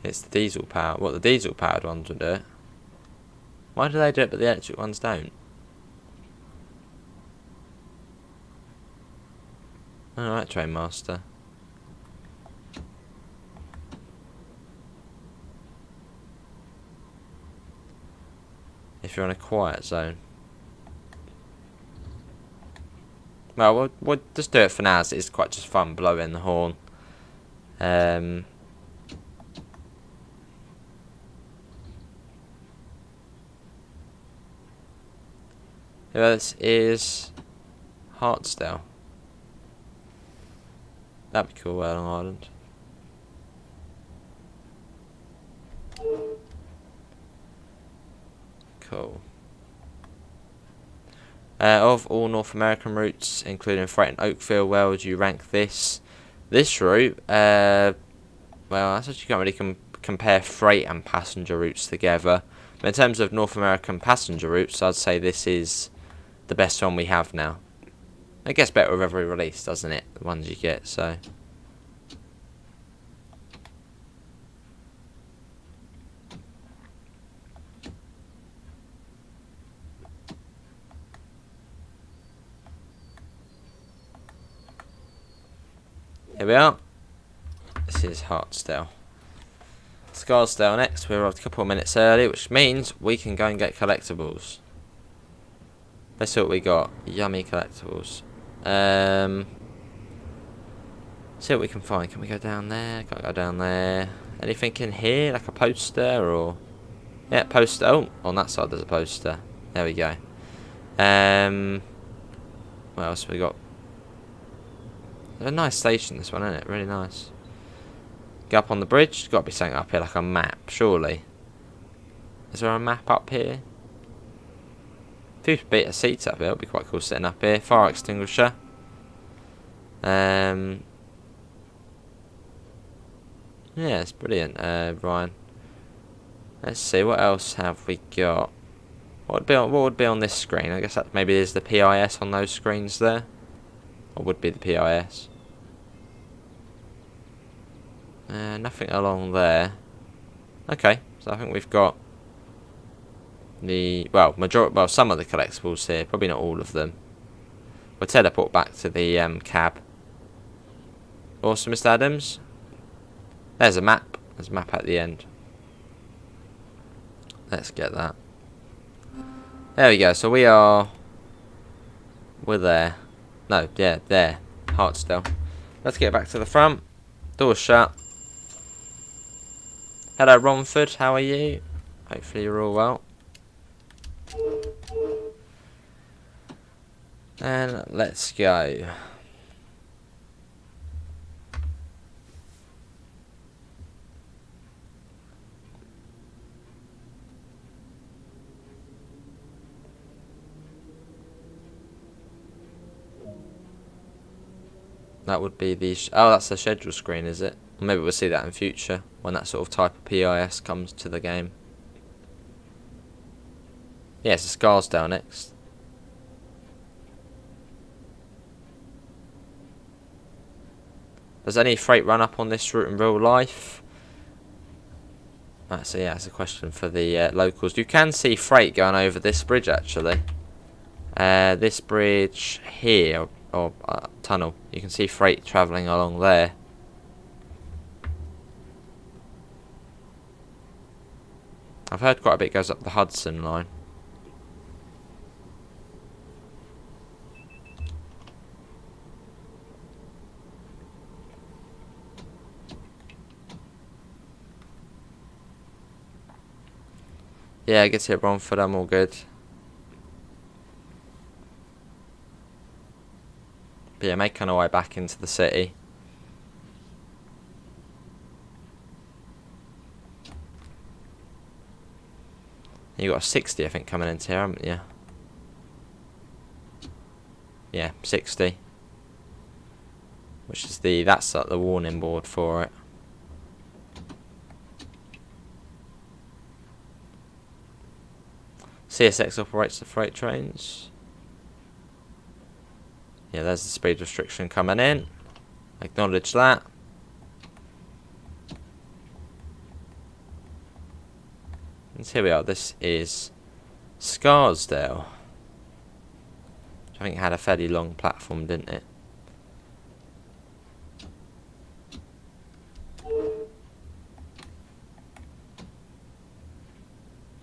It's the diesel power. What, the diesel powered ones would do it? Why do they do it but the electric ones don't? Alright, Trainmaster. If you're in a quiet zone. Well, we'll just do it for now, as it's quite just fun blowing the horn. This is Hartsdale. That'd be cool, Long Island. Cool. Of all North American routes, including freight and Oakville, where would you rank this? This route, well, that's actually can't really compare freight and passenger routes together. But in terms of North American passenger routes, I'd say this is the best one we have now. It gets better with every release, doesn't it? The ones you get, so. Here we are. This is Hartsdale. Scarsdale next. We arrived a couple of minutes early, which means we can go and get collectibles. Let's see what we got. Yummy collectibles. See what we can find. Can we go down there? Can't go down there. Anything in here? Like a poster or... Yeah, poster. Oh, on that side there's a poster. There we go. What else have we got? There's a nice station, this one, isn't it? Really nice. Go up on the bridge. There's got to be something up here, like a map, surely. Is there a map up here? Few bit of seats up here. It'll be quite cool sitting up here. Fire extinguisher. Yeah, it's brilliant, Ryan. Let's see, what else have we got? What would be on this screen? I guess that maybe is the PIS on those screens there. Or would be the PIS. Nothing along there. Okay, so I think we've got the some of the collectibles here, probably not all of them. We'll teleport back to the cab. Awesome, Mr. Adams. There's a map. There's a map at the end. Let's get that. There we go. So we're there. No, yeah, there. Hartsdale. Let's get back to the front. Door's shut. Hello, Romford. How are you? Hopefully you're all well. And let's go. That would be the... oh, that's the schedule screen, is it? Maybe we'll see that in future, when that sort of type of PIS comes to the game. Yeah, it's a Scarsdale next. Does any freight run up on this route in real life? So yeah, that's a question for the locals. You can see freight going over this bridge, actually. This bridge here, or tunnel. You can see freight travelling along there. I've heard quite a bit goes up the Hudson line. Yeah, get to Romford, I'm all good. But yeah, making our way back into the city. You got a 60, I think, coming into here, haven't you? Yeah, 60. Which is that's like the warning board for it. CSX operates the freight trains. Yeah, there's the speed restriction coming in. Acknowledge that. And here we are. This is Scarsdale. Which I think had a fairly long platform, didn't it?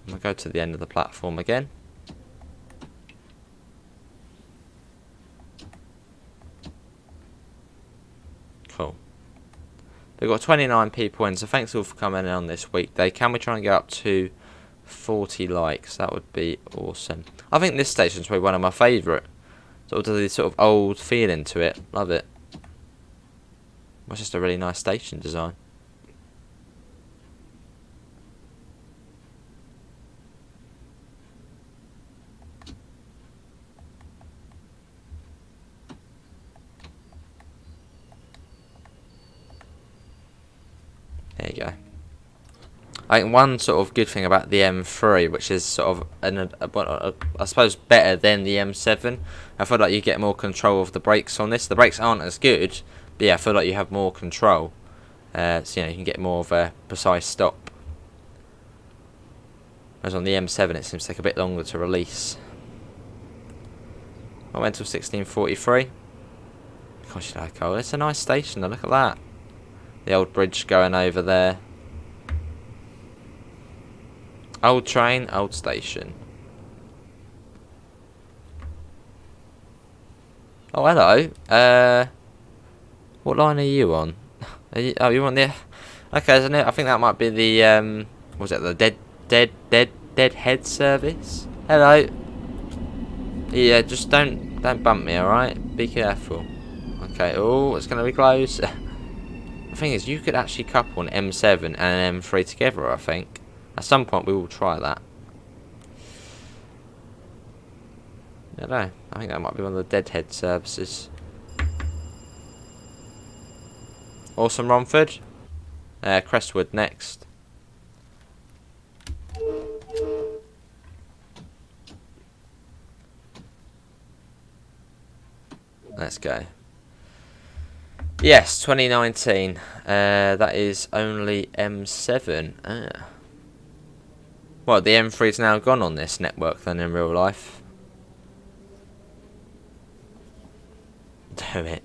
We'll go to the end of the platform again. Cool. They've got 29 people in, so thanks all for coming in on this weekday. Can we try and get up to 40 likes? That would be awesome. I think this station's probably one of my favourite. Sort of this sort of old feeling to it. Love it. It's just a really nice station design. There you go. I think one sort of good thing about the M3, which is sort of, I suppose, better than the M7, I feel like you get more control of the brakes on this. The brakes aren't as good, but yeah, I feel like you have more control. So, you know, you can get more of a precise stop. Whereas on the M7, it seems to take a bit longer to release. I went till 16:43. Gosh, oh, it's a nice station, though. Look at that. The old bridge going over there. Old train, old station. Oh, hello. What line are you on? Oh, you're on the... Okay, isn't it? I think that might be the, what was it, the deadhead service? Hello. Yeah, just don't bump me, alright? Be careful. Okay, oh, it's going to be close. The thing is, you could actually couple an M7 and an M3 together, I think. At some point, we will try that. I don't know. I think that might be one of the deadhead services. Awesome, Romford. Crestwood next. Let's go. Yes, 2019. That is only M7. Well, the M3's now gone on this network then in real life. Damn it.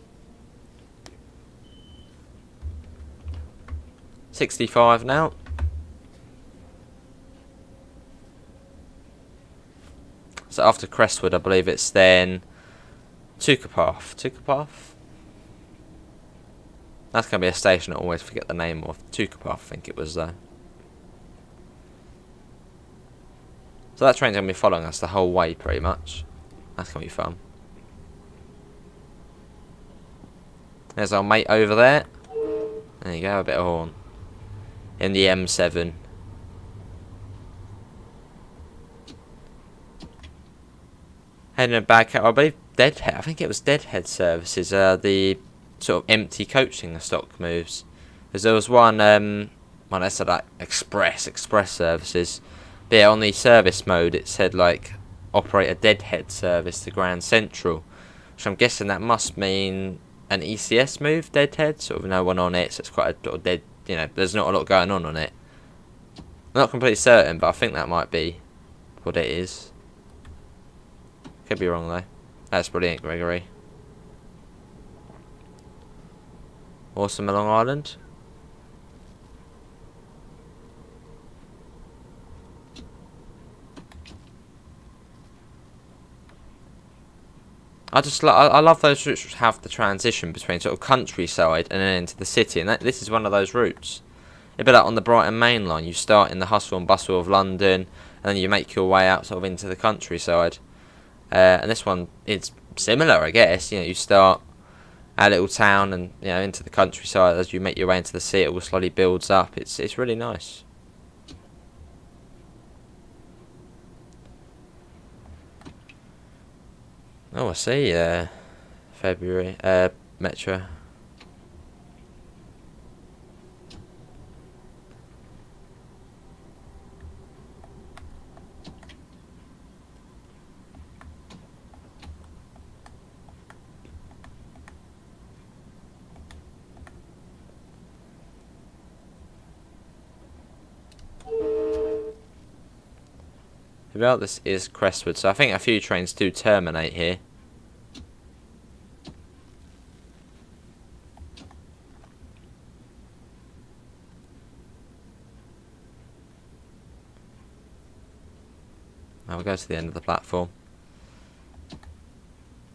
65 now. So after Crestwood, I believe it's then Tukapath. That's going to be a station I always forget the name of. Tukapath, I think it was though. So that train's going to be following us the whole way pretty much. That's going to be fun. There's our mate over there. There you go, a bit of horn. In the M7. Heading back out, I believe Deadhead. I think it was Deadhead services. The sort of empty coaching the stock moves. Because there was one, well, they said like express services. But yeah, on the service mode, it said like operate a Deadhead service to Grand Central, which I'm guessing that must mean an ECS move, Deadhead. Sort of no one on it, so it's quite a sort of dead. You know, there's not a lot going on it. I'm not completely certain, but I think that might be what it is. Could be wrong though. That's brilliant, Gregory. Awesome, Long Island. I love those routes which have the transition between sort of countryside and then into the city, and this is one of those routes. a bit like on the Brighton Main Line. You start in the hustle and bustle of London, and then you make your way out sort of into the countryside. And this one is similar, I guess. You start a little town and into the countryside. As you make your way into the city, it will slowly builds up. It's really nice. Oh, I see. February. Metro. Well, this is Crestwood, so I think a few trains do terminate here. Now we'll go to the end of the platform.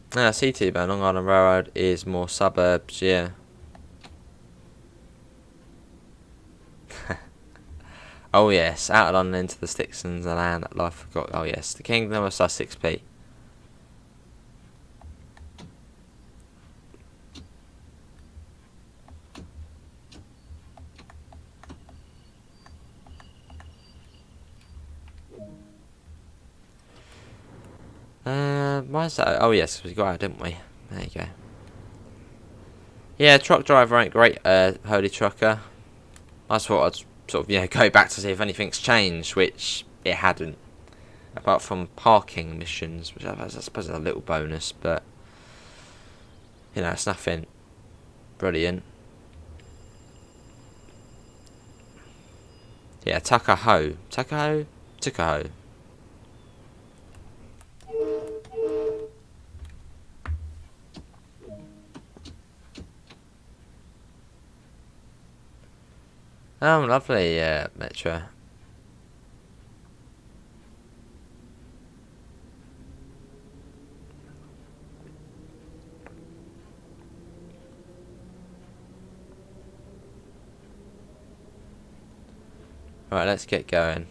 CT by Long Island Railroad is more suburbs, yeah. Oh yes, out of London into the sticks and the land that life forgot. Oh yes, the Kingdom of Sussex, P. Why is that? Oh yes, we got out, didn't we? There you go. Yeah, truck driver ain't great, Holy Trucker. I just thought I'd sort of go back to see if anything's changed, which it hadn't. Apart from parking missions, which I suppose is a little bonus, but it's nothing brilliant. Yeah, Tuckahoe. Tuckahoe? Tuckahoe. Oh, lovely, Metro. Right, let's get going.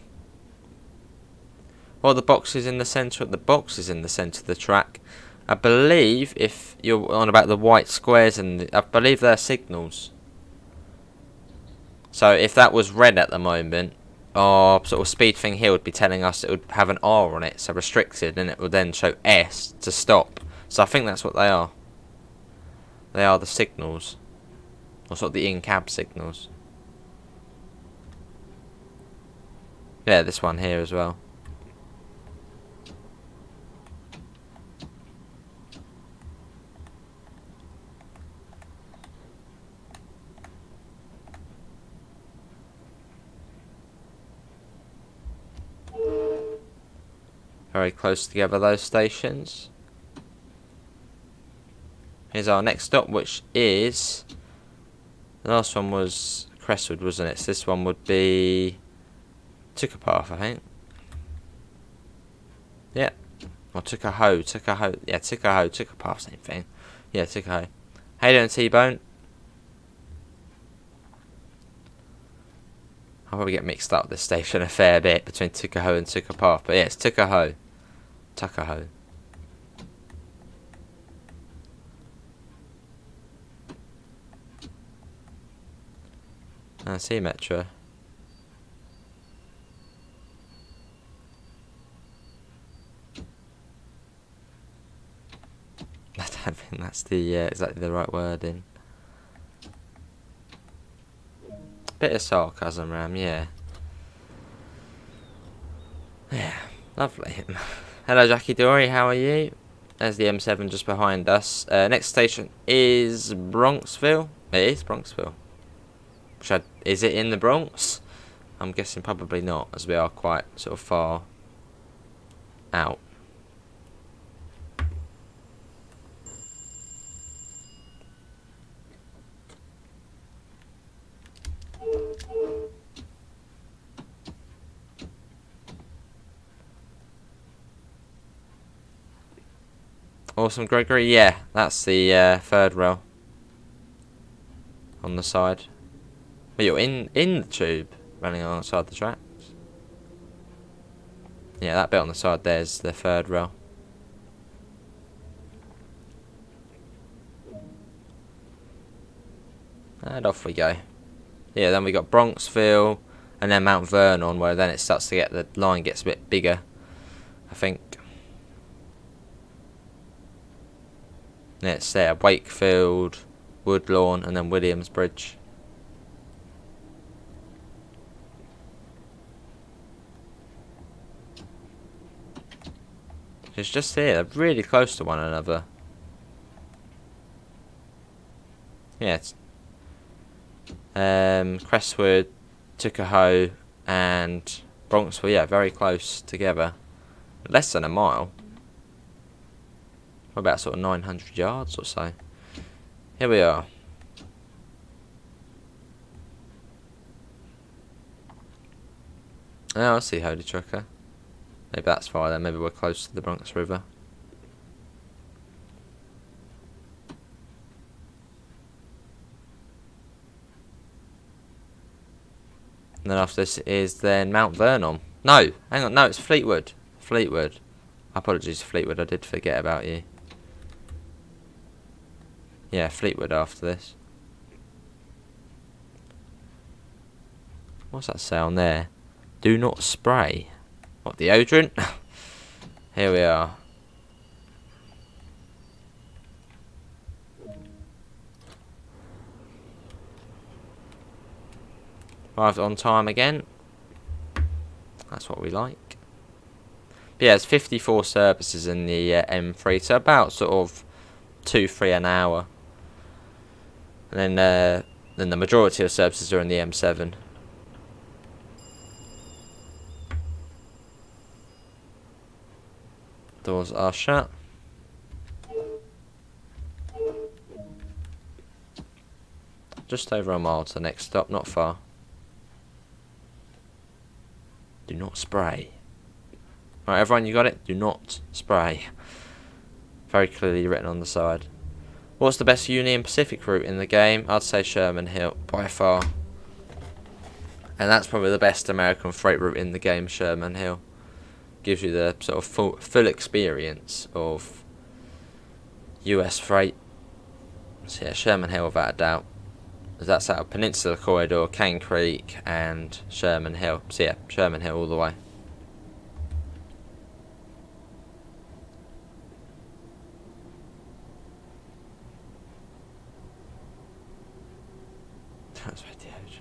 Well, the box is in the centre. The box is in the centre of the track. I believe if you're on about the white squares, I believe they're signals. So if that was red at the moment, our sort of speed thing here would be telling us it would have an R on it, so restricted, and it would then show S to stop. So I think that's what they are. They are the signals, or sort of the in-cab signals. Yeah, this one here as well. Very close together, those stations. Here's our next stop, which is... The last one was Crestwood, wasn't it? So this one would be... Tuckapath, I think. Yeah. Or Tuckahoe. Yeah, Tuckapath, same thing. Yeah, Tuckahoe. How you doing, T-Bone? I'll probably get mixed up this station a fair bit between Tuckahoe and Tuckapath. But yeah, it's Tuckahoe. Tuckahoe. I see Metro. I don't think that's the exactly the right wording. Bit of sarcasm, Ram, yeah. Yeah, lovely. Hello, Jackie Dory, how are you? There's the M7 just behind us. Next station is Bronxville. It is Bronxville. Is it in the Bronx? I'm guessing probably not, as we are quite sort of far out. Awesome, Gregory. Yeah, that's the third rail on the side. But you're in the tube, running alongside the tracks. Yeah, that bit on the side there's the third rail. And off we go. Yeah, then we got Bronxville, and then Mount Vernon, where then it starts to get, the line gets a bit bigger, I think. Yeah, it's there, Wakefield, Woodlawn, and then Williamsbridge. It's just here, they're really close to one another. Yeah, it's Crestwood, Tuckahoe, and Bronxville, yeah, very close together. Less than a mile. About sort of 900 yards or so. Here we are. Oh, I see Holy Trucker. Maybe that's far then, maybe we're close to the Bronx River. And then after this is then Mount Vernon. No, hang on, no, it's Fleetwood. Fleetwood. Apologies, Fleetwood, I did forget about you. Yeah, Fleetwood after this. What's that say on there? Do not spray. What, deodorant? Here we are. Arrived on time again. That's what we like. But yeah, there's 54 services in the M3, so about sort of 2-3 an hour. And then the majority of services are in the M7. Doors are shut. Just over a mile to the next stop, not far. Do not spray. Right, everyone, you got it? Do not spray. Very clearly written on the side. What's the best Union Pacific route in the game? I'd say Sherman Hill, by far. And that's probably the best American freight route in the game, Sherman Hill. Gives you the sort of full experience of US freight. So yeah, Sherman Hill without a doubt. That's out of Peninsula Corridor, Cane Creek, and Sherman Hill. So yeah, Sherman Hill all the way. That's right, the edge.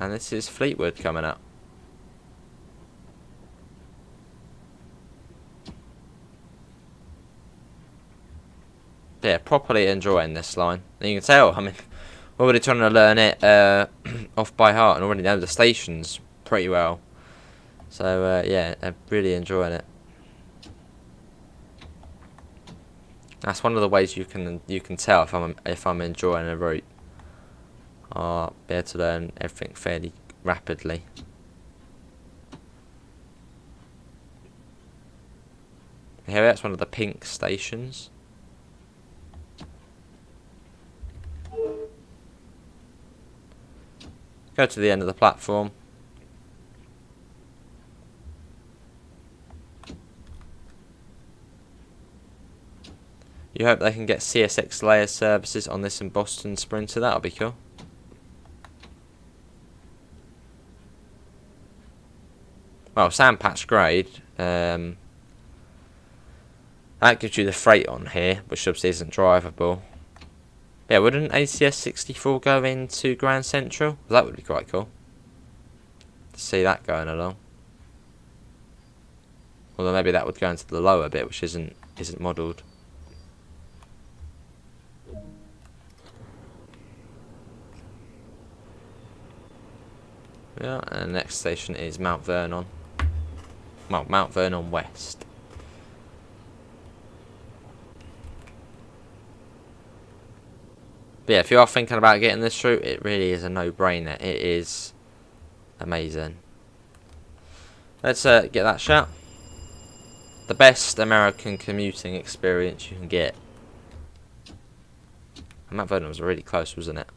And this is Fleetwood coming up. Yeah, properly enjoying this line. And you can tell, I mean, we're already trying to learn it off by heart and already know the stations pretty well. So yeah, I'm really enjoying it. That's one of the ways you can tell if I'm enjoying a route. I'll be able to learn everything fairly rapidly. Here, that's one of the pink stations. Go to the end of the platform. You hope they can get CSX layer services on this in Boston Sprinter. That'll be cool. Well, Sandpatch grade. That gives you the freight on here, which obviously isn't drivable. Yeah, wouldn't ACS 64 go into Grand Central? That would be quite cool to see that going along. Although maybe that would go into the lower bit, which isn't modelled. Yeah, and the next station is Mount Vernon. Well, Mount Vernon West. But yeah, if you are thinking about getting this route, it really is a no-brainer. It is amazing. Let's get that shot. The best American commuting experience you can get. And Mount Vernon was really close, wasn't it?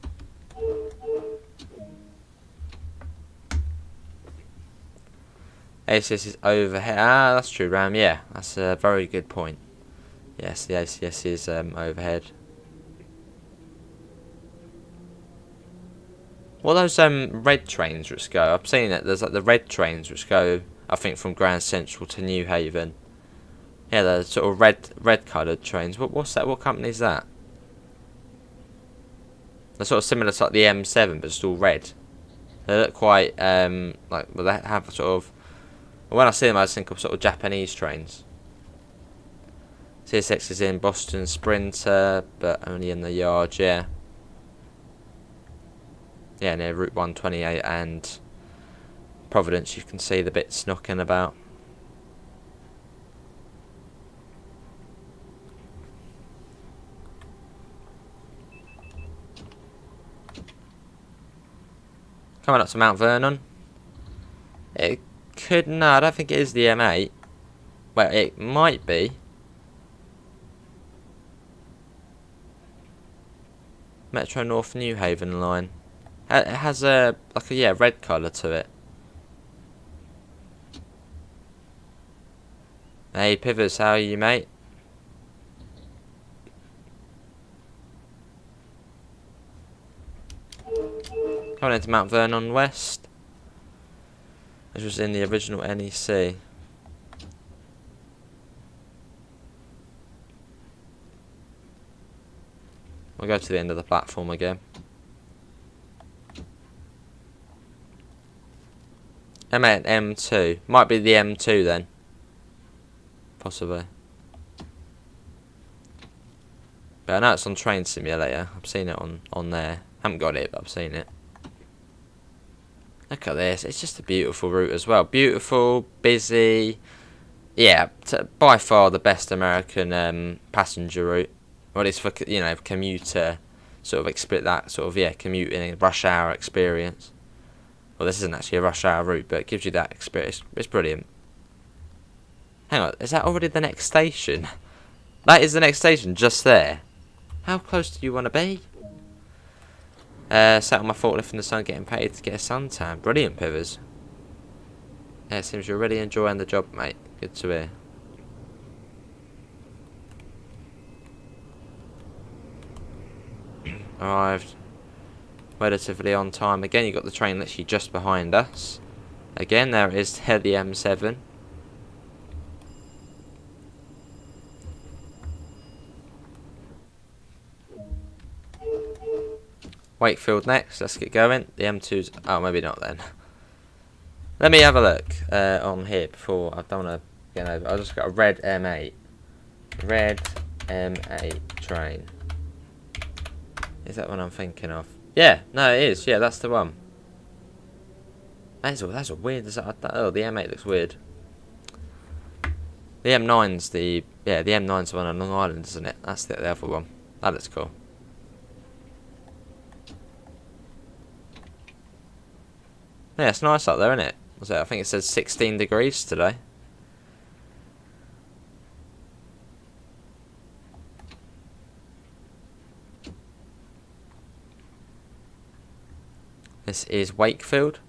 ACS is overhead. Ah, that's true, Ram. Yeah, that's a very good point. Yes, the ACS is overhead. What are those red trains which go? I've seen it. There's like the red trains which go, I think, from Grand Central to New Haven. Yeah, the sort of red coloured trains. What's that? What company is that? They're sort of similar to like the M7, but still red. They look quite like, well, they have sort of. When I see them, I just think of sort of Japanese trains. CSX is in Boston Sprinter, but only in the yard, yeah. Yeah, near Route 128 and Providence, you can see the bits knocking about. Coming up to Mount Vernon. It could, no, I don't think it is the M8. Well, it might be. Metro North New Haven line. It has a, like a, yeah, red colour to it. Hey Pivers, how are you, mate? Coming into Mount Vernon West. This was in the original NEC. We'll go to the end of the platform again. M8 and M2. Might be the M2 then. Possibly. But I know it's on Train Simulator. I've seen it on there. Haven't got it, but I've seen it. Look at this. It's just a beautiful route as well. Beautiful, busy. Yeah, by far the best American passenger route. Or at least for, you know, commuter sort of that sort of, yeah, commuting rush hour experience. Well, this isn't actually a rush hour route, but it gives you that experience. It's brilliant. Hang on, is that already the next station? That is the next station, just there. How close do you want to be? Sat on my forklift in the sun, getting paid to get a suntan. Brilliant, Pivers. Yeah, it seems you're really enjoying the job, mate. Good to hear. Arrived relatively on time. Again, you got the train literally just behind us. Again, there it is, there, the M7. Wakefield next, let's get going. The M2's, oh, maybe not then. Let me have a look on here before, I don't want to get over. I just got a red M8. Red M8 train. Is that what I'm thinking of? Yeah, no, it is. Yeah, that's the one. That's a weird. Oh, the M8 looks weird. The M9's the M9's the one on Long Island, isn't it? That's the other one. That looks cool. Yeah, it's nice up there, isn't it? I think it says 16 degrees today. This is Wakefield.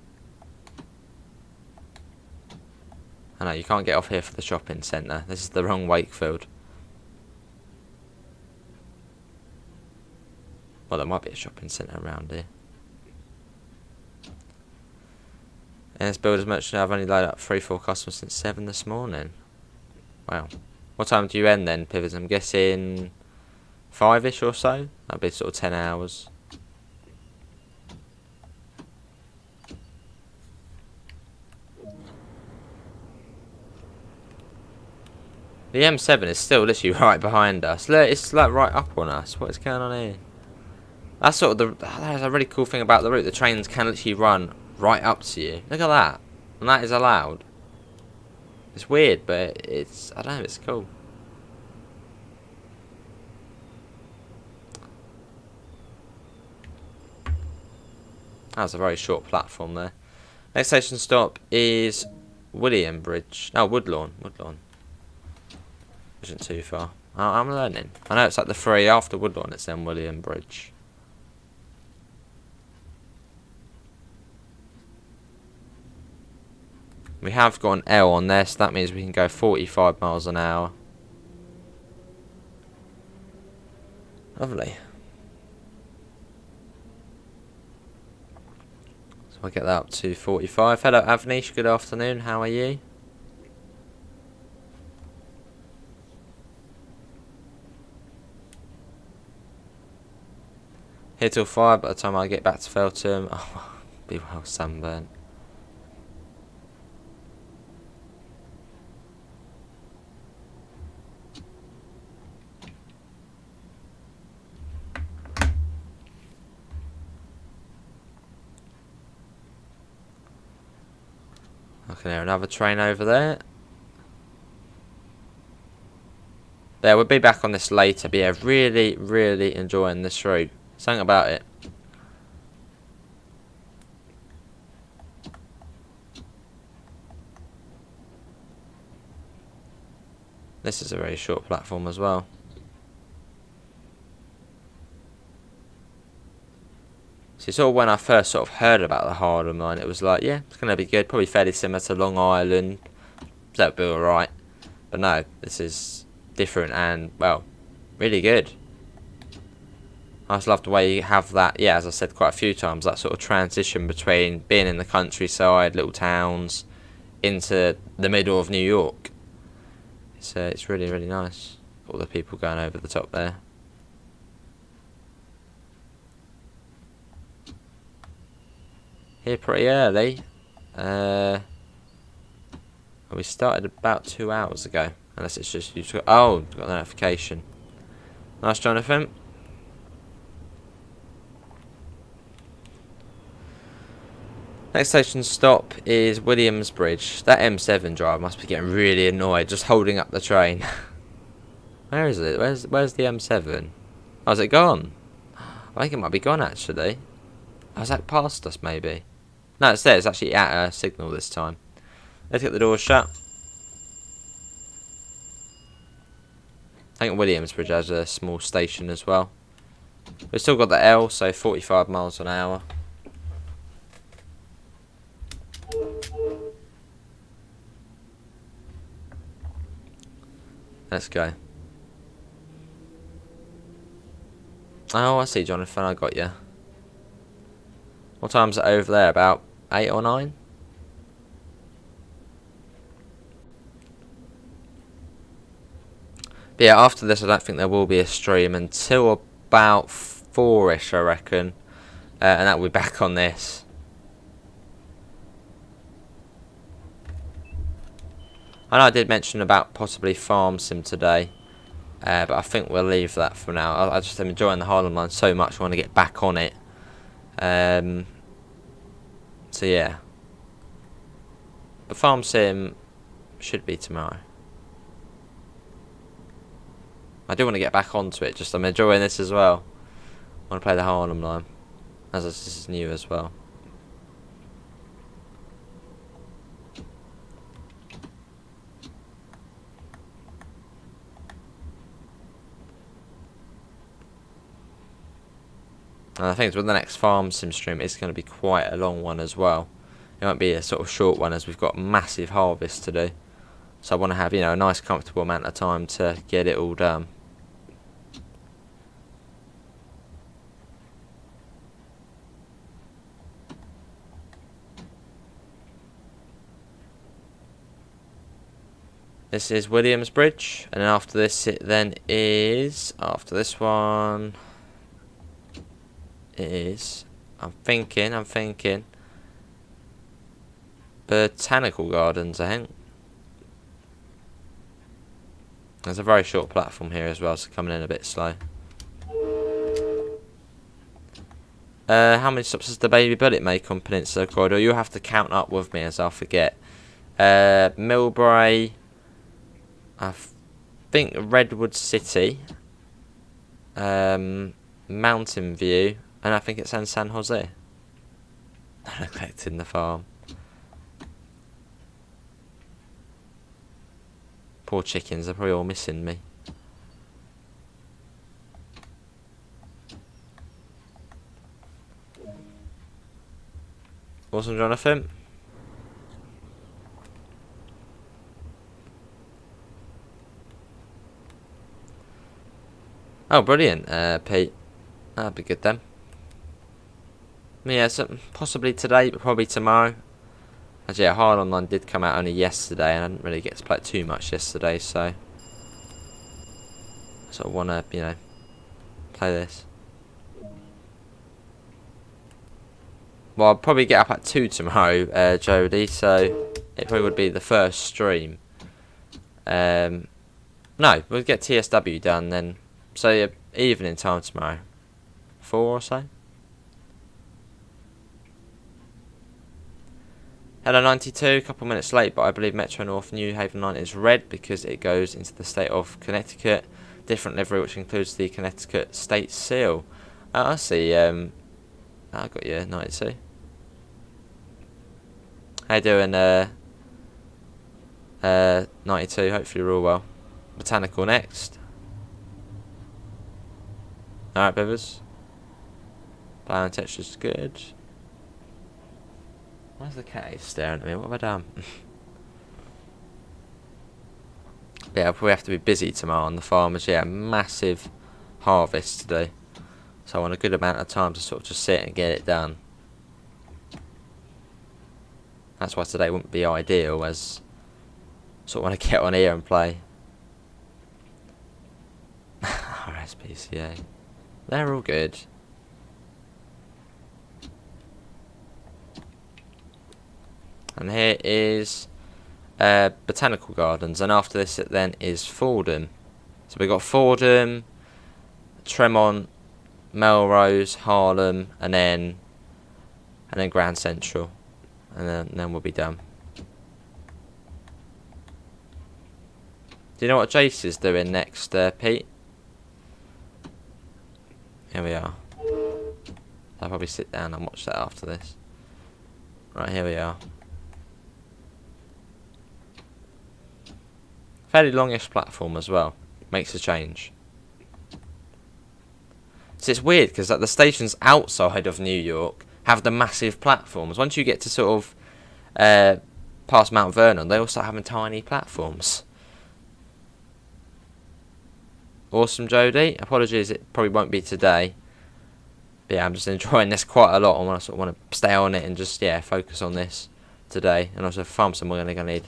I know, you can't get off here for the shopping centre. This is the wrong Wakefield. Well, there might be a shopping centre around here. And this builder's merchant, I've only loaded up 3-4 customers since 7 this morning. Wow. What time do you end then, Pivots? I'm guessing 5-ish or so? That'd be sort of 10 hours. The M7 is still literally right behind us. Look, it's like right up on us. What is going on here? That's sort of that's a really cool thing about the route. The trains can literally run right up to you. Look at that. And that is allowed. It's weird, but it's, I don't know, it's cool. That was a very short platform there. Next station stop is William Bridge. No, Woodlawn. Woodlawn. Isn't too far. I'm learning. I know it's like the 3 after Woodlawn. It's then William Bridge. We have got an L on there, so that means we can go 45 miles an hour. Lovely. So I'll get that up to 45. Hello Avnish, good afternoon, how are you? Here till 5, by the time I get back to Feltham, oh, be well sunburnt. I can hear another train over there. Yeah, we'll be back on this later, but yeah, really enjoying this route. Something about it. This is a very short platform as well. So sort of when I first sort of heard about the Harlem line, it was like, yeah, it's going to be good. Probably fairly similar to Long Island. So that'll be alright. But no, this is different and, well, really good. I just love the way you have that, yeah, as I said quite a few times, that sort of transition between being in the countryside, little towns, into the middle of New York. It's really nice. All the people going over the top there. Here pretty early. We started about 2 hours ago. Unless it's just you've got, oh, got a notification. Nice, Jonathan. Next station stop is Williamsbridge. That M7 driver must be getting really annoyed just holding up the train. Where is it? Where's the M7? Oh, is it gone? I think it might be gone actually. Oh, is that past us maybe? No, it's there. It's actually at a signal this time. Let's get the door shut. I think Williamsbridge has a small station as well. We've still got the L, so 45 miles an hour. Let's go. Oh, I see, Jonathan. I got you. What time's it over there? About 8 or 9? But yeah, after this, I don't think there will be a stream until about 4ish, I reckon. And that will be back on this. I know I did mention about possibly Farm Sim today, but I think we'll leave that for now. I just am enjoying the Harlem line so much, I want to get back on it. So yeah. But Farm Sim should be tomorrow. I do want to get back onto it, just I'm enjoying this as well. I want to play the Harlem line, as this is new as well. And I think with the next Farm Sim stream, it's going to be quite a long one as well. It won't be a sort of short one as we've got massive harvest to do. So I want to have, you know, a nice comfortable amount of time to get it all done. This is Williamsbridge, and then after this it then is, after this one, it is, I'm thinking, Botanical Gardens, I think. There's a very short platform here as well, so coming in a bit slow. How many stops does the Baby Bullet make on Peninsula Corridor? You'll have to count up with me as I'll forget. Millbrae, I think Redwood City, Mountain View, and I think it's in San Jose. Neglecting the farm. Poor chickens, they're probably all missing me. Awesome, Jonathan. Oh, brilliant, Pete. That'd be good then. Yeah, so possibly today, but probably tomorrow. As yeah, Harlem Line did come out only yesterday, and I didn't really get to play it too much yesterday, so I sort of want to, you know, play this. Well, I'll probably get up at 2 tomorrow, Jodie, so it probably would be the first stream. No, we'll get TSW done then. So yeah, evening time tomorrow. 4 or so. Hello 92, a couple minutes late, but I believe Metro North New Haven line is red because it goes into the state of Connecticut. Different livery, which includes the Connecticut State Seal. I see. I got you, 92. How you doing, 92? Hopefully you're all well. Botanical next. Alright, Bivers. Brown texture's good. Why's the cat staring at me? What have I done? Yeah, we have to be busy tomorrow on the farmers. Yeah, massive harvest today. So I want a good amount of time to sort of just sit and get it done. That's why today wouldn't be ideal, as sort of want to get on here and play. RSPCA. They're all good. And here is Botanical Gardens, and after this it then is Fordham. So we've got Fordham, Tremont, Melrose, Harlem, and then Grand Central, and then we'll be done. Do you know what Jace is doing next, Pete? Here we are. I'll probably sit down and watch that after this. Right, here we are. Fairly longish platform as well. Makes a change. So it's weird because like, the stations outside of New York have the massive platforms. Once you get to sort of past Mount Vernon, they all start having tiny platforms. Awesome, Jodie. Apologies, it probably won't be today. But yeah, I'm just enjoying this quite a lot. I want to sort of want to stay on it and just focus on this today. And also for Farmson, we're going to need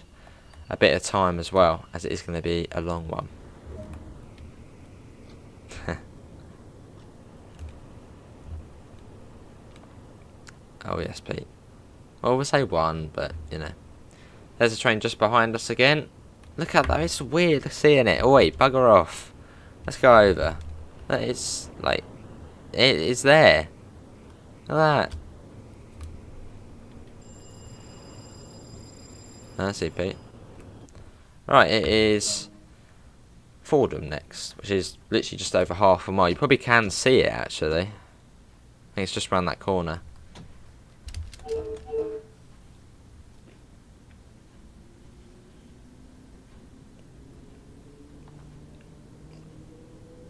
a bit of time as well, as it is going to be a long one. Oh yes, Pete. Well, we'll say 1, but you know. There's a train just behind us again. Look at that, it's weird seeing it. Oh wait, bugger off. Let's go over. It's like, it's there. Look at that. I see, Pete. Right, it is Fordham next, which is literally just over half a mile. You probably can see it, actually. I think it's just around that corner.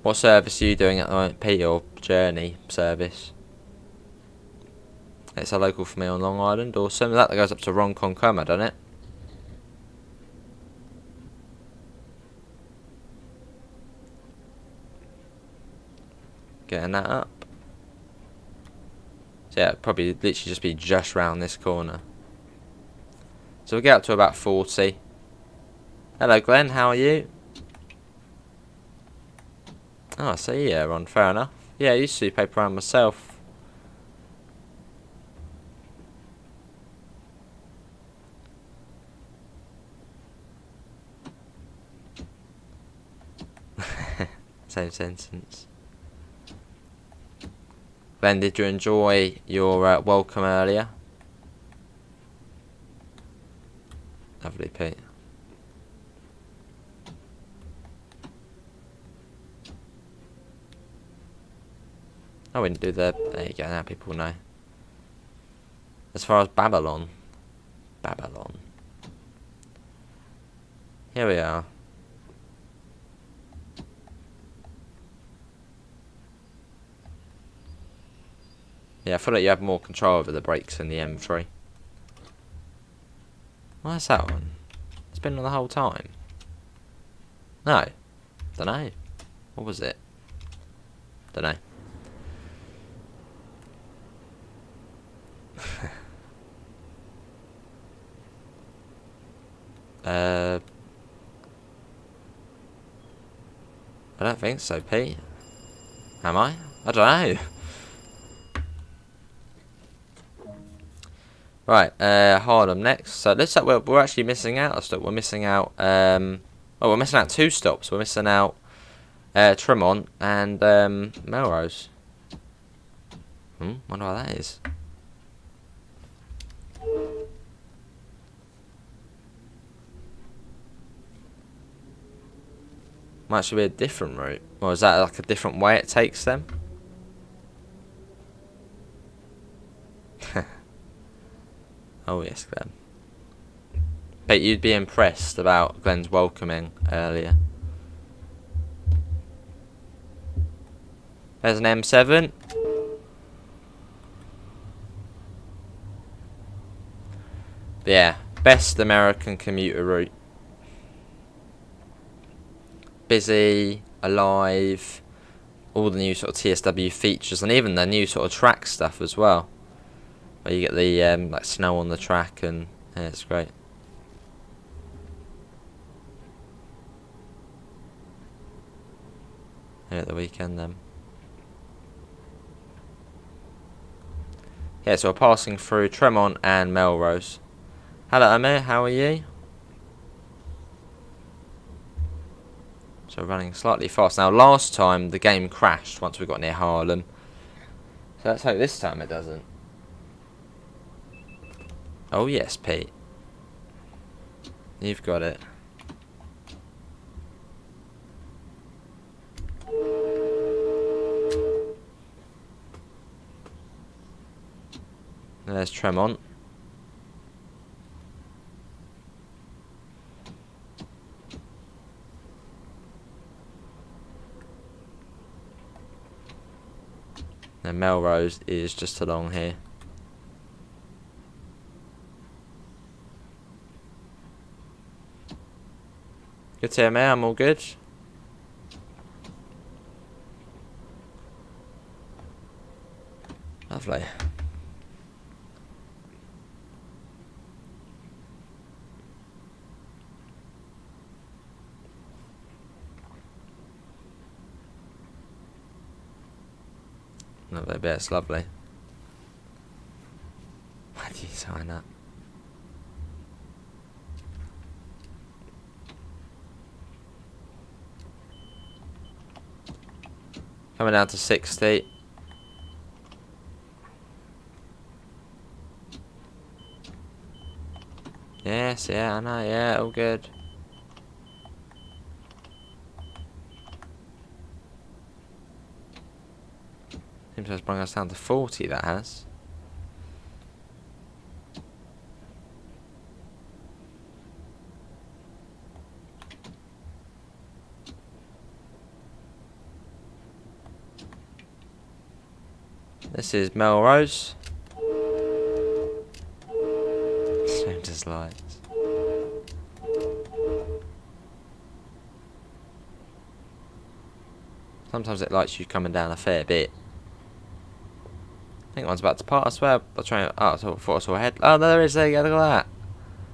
What service are you doing at the moment, Pete, or journey service? It's a local for me on Long Island. Awesome. That goes up to Ronkonkoma, doesn't it? Getting that up. So yeah, probably literally just be just round this corner. So we'll get up to about 40. Hello Glenn, how are you? Oh, I see, yeah, Ron, fair enough. Yeah, I used to do paper round myself. Same sentence. Ben, did you enjoy your welcome earlier? Lovely, Pete. Oh, we didn't do the... There you go, now people know. As far as Babylon. Babylon. Here we are. Yeah, I feel like you have more control over the brakes in the M3. Why's that on? It's been on the whole time. No. Dunno. What was it? Dunno. I don't think so, Pete. Am I? I don't know. Right, Harlem next. So it looks like we're actually missing out a stop. We're missing out. We're missing out 2 stops. We're missing out Tremont and Melrose. Wonder why that is. Might actually be a different route. Or is that like a different way it takes them? Oh yes, Glenn. Bet you'd be impressed about Glenn's welcoming earlier. There's an M7. But yeah, best American commuter route. Busy, alive, all the new sort of TSW features, and even the new sort of track stuff as well. Where you get the like snow on the track, and yeah, it's great. Yeah, at the weekend then. Yeah, so we're passing through Tremont and Melrose. Hello Amir, how are you? So running slightly fast. Now last time the game crashed once we got near Harlem. So let's hope this time it doesn't. Oh yes, Pete. You've got it. There's Tremont. And Melrose is just along here. Good to hear, mate. I'm all good. Lovely. Lovely bit, it's lovely. Why do you sign up? Coming down to 60. Yes, yeah, I know, yeah, all good. Seems to have brought us down to 40, that has. This is Melrose. Same just lights. Sometimes it likes you coming down a fair bit. I think one's about to part. I swear. I'll try. Oh, I thought I saw a head. Oh, there is. There you go. Look at that.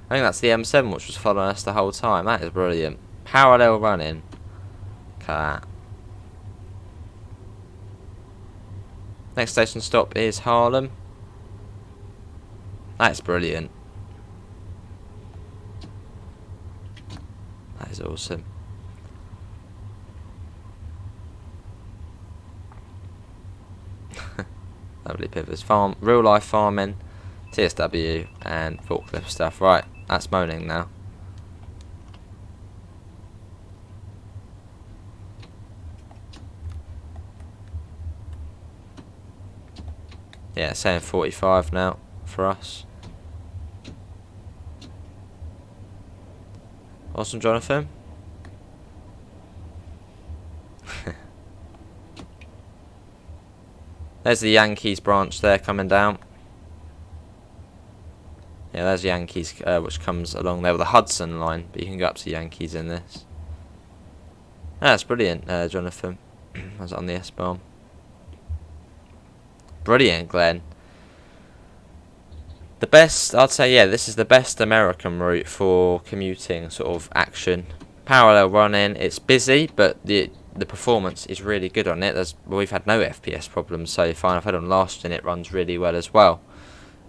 I think that's the M7 which was following us the whole time. That is brilliant. Parallel running. Look at that. Next station stop is Harlem. That's brilliant. That is awesome. Lovely pivots. Farm, real life farming, TSW and forklift stuff. Right, that's moaning now. Yeah, saying 45 now for us. Awesome, Jonathan. There's the Yankees branch there coming down. Yeah, there's Yankees, which comes along there with the Hudson line, but you can go up to Yankees in this. That's brilliant, Jonathan. I was on the S-bomb. Brilliant, Glenn. The best, I'd say, yeah, this is the best American route for commuting sort of action. Parallel running, it's busy, but the performance is really good on it. We've had no FPS problems so far. I've had on last and it runs really well as well.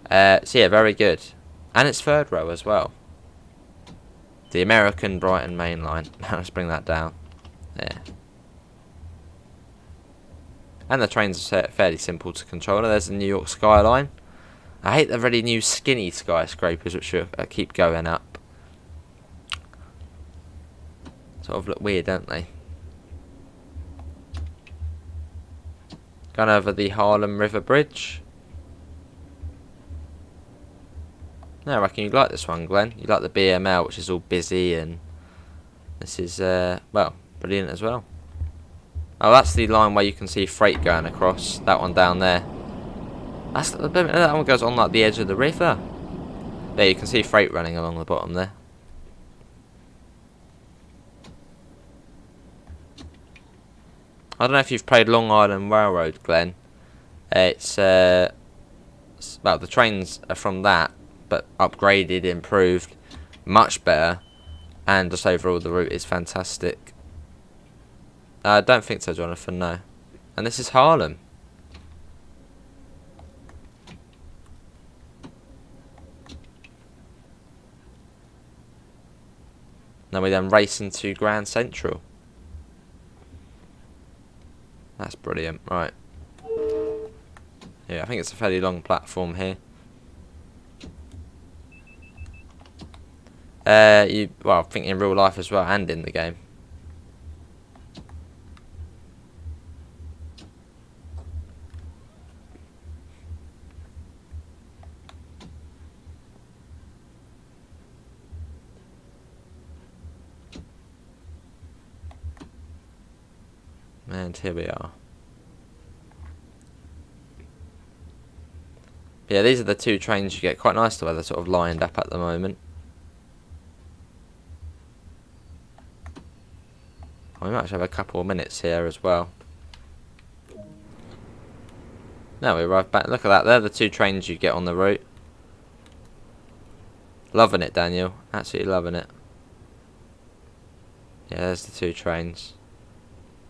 So yeah, very good. And it's third row as well. The American Brighton main line. Let's bring that down. There. And the trains are fairly simple to control. There's the New York skyline. I hate the really new skinny skyscrapers which keep going up. Sort of look weird, don't they? Going over the Harlem River Bridge. No, I reckon you like this one, Glenn. You like the BML, which is all busy, and this is, well, brilliant as well. Oh, that's the line where you can see freight going across. That one down there. That one goes on like the edge of the river. There, you can see freight running along the bottom there. I don't know if you've played Long Island Railroad, Glenn. It's well, the trains are from that, but upgraded, improved, much better, and just overall the route is fantastic. I don't think so, Jonathan, no. And this is Harlem. Now we then race into Grand Central. That's brilliant, right. Yeah, I think it's a fairly long platform here. Well, I think in real life as well, and in the game. And here we are. Yeah, these are the two trains you get. Quite nice the way they're sort of lined up at the moment. We might have a couple of minutes here as well. Now we arrive back. Look at that. They're the two trains you get on the route. Loving it, Daniel. Absolutely loving it. Yeah, there's the two trains.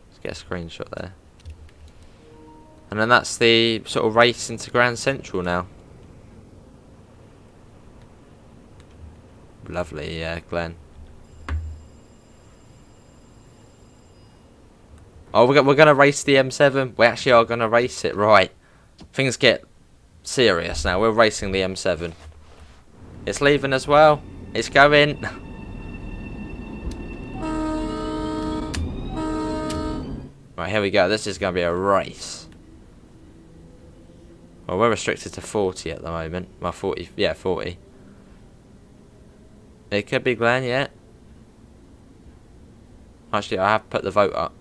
Let's get a screenshot there. And then that's the sort of race into Grand Central now. Lovely, yeah, Glenn. Oh, we're going to race the M7. We actually are going to race it, right. Things get serious now. We're racing the M7. It's leaving as well. It's going. Right, here we go. This is going to be a race. Well, we're restricted to 40 at the moment. Well, 40. Yeah, 40. It could be Glenn, yeah. Actually, I have put the vote up.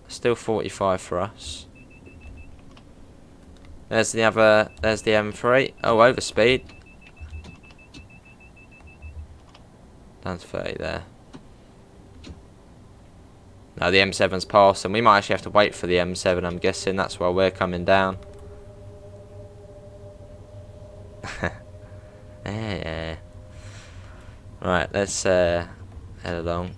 Still 45 for us. There's the other. There's the M3. Oh, overspeed. Down to 30 there. Now the M7's passed, and we might actually have to wait for the M7. I'm guessing that's why we're coming down. Yeah. Right, let's head along.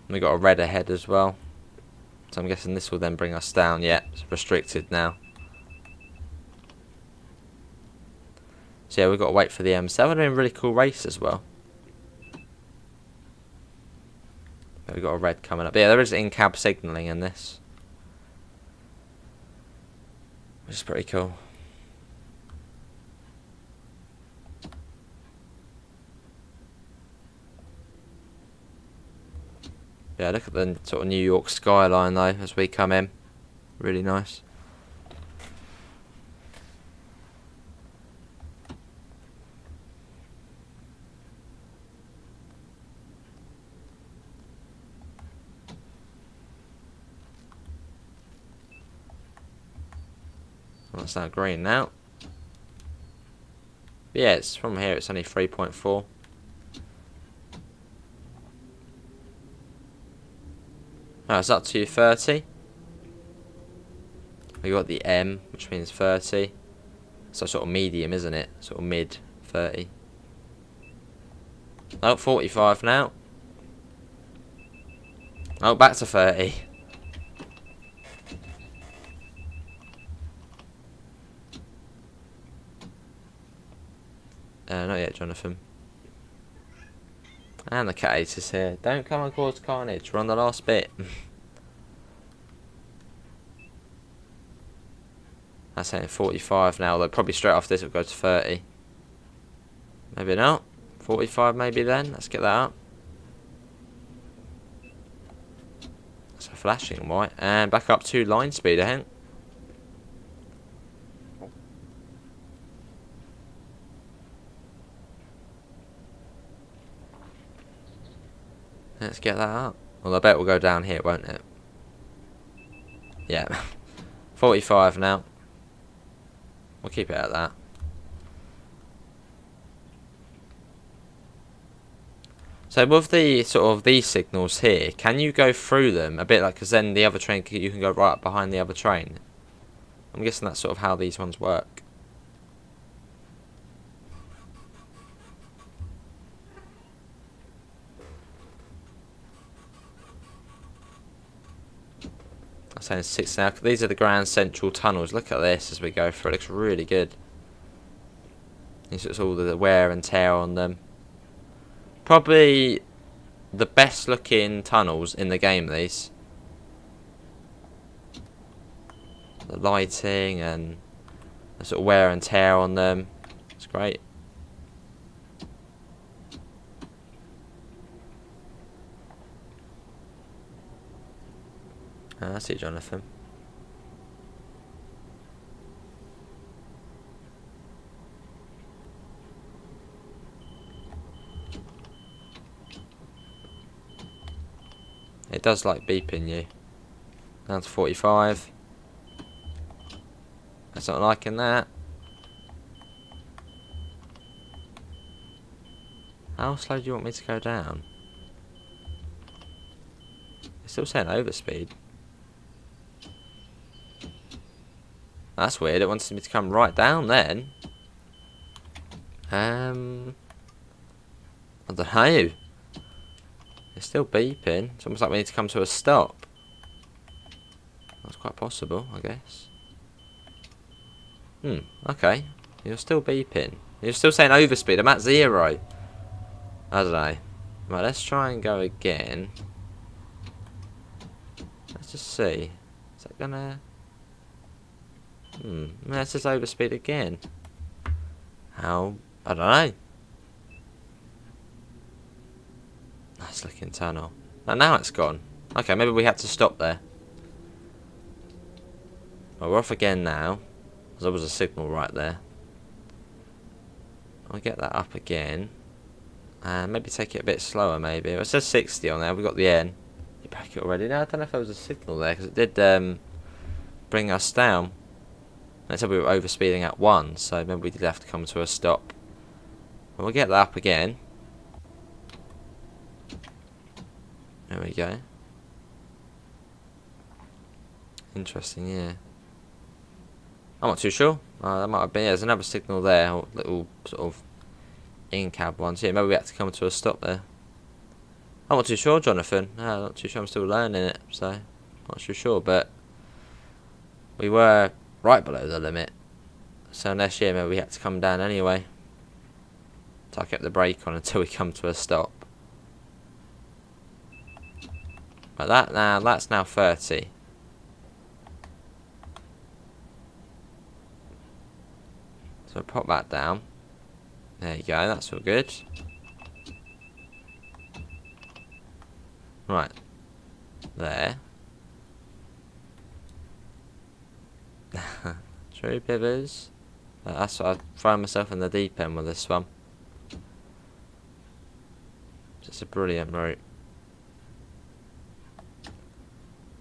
We got a red ahead as well, so I'm guessing this will then bring us down. Yeah, it's restricted now. So yeah, we've got to wait for the M7. It's been a really cool race as well. But we've got a red coming up. But yeah, there is in-cab signalling in this, which is pretty cool. Yeah, look at the sort of New York skyline though as we come in. Really nice. Well, that's now green now. But yeah, it's from here. It's only 3.4. Oh, it's up to 30. We got the M, which means 30. So sort of medium, isn't it? Sort of mid 30. Oh, 45 now. Oh, back to 30. Not yet, Jonathan. And the cat is here. Don't come and cause carnage. We're on the last bit. That's saying 45 now. Though probably straight after this it'll go to 30. Maybe not. 45 maybe then. Let's get that up. So flashing white. And back up to line speed, I think. Let's get that up. Well, I bet we'll go down here, won't it? Yeah. 45 now. We'll keep it at that. So with the sort of these signals here, can you go through them a bit like, because then the other train, you can go right up behind the other train? I'm guessing that's sort of how these ones work. I'm saying 6 now. These are the Grand Central tunnels. Look at this as we go through. It looks really good. It's all the wear and tear on them. Probably the best looking tunnels in the game, these. The lighting and the sort of wear and tear on them. It's great. I see, Jonathan. It does like beeping you. Down to 45. That's not liking that. How slow do you want me to go down? It's still saying overspeed. That's weird. It wants me to come right down then. I don't know. It's still beeping. It's almost like we need to come to a stop. That's quite possible, I guess. Okay. You're still beeping. You're still saying overspeed. I'm at 0. I don't know. Right, let's try and go again. Let's just see. Is that gonna... Let's just overspeed again. How? I don't know. Nice looking tunnel. And now it's gone. Okay, maybe we had to stop there. Well, we're off again now. There was a signal right there. I'll get that up again. And maybe take it a bit slower, maybe. It says 60 on there. We got the N. You back it already? No, I don't know if there was a signal there, because it did bring us down. It said we were overspeeding at 1, so maybe we did have to come to a stop. But we'll get that up again. There we go. Interesting, yeah. I'm not too sure. That might have been. Yeah, there's another signal there, or little sort of in-cab ones. Yeah, maybe we had to come to a stop there. I'm not too sure, Jonathan. No, I'm not too sure. I'm still learning it, so not too sure. But we were right below the limit, so next year maybe we had to come down anyway. So I kept the brake on until we come to a stop. But that's now 30. So pop that down. There you go, that's all good. Right. There. True pivots. That's what I've thrown myself in the deep end with this one. Just a brilliant route.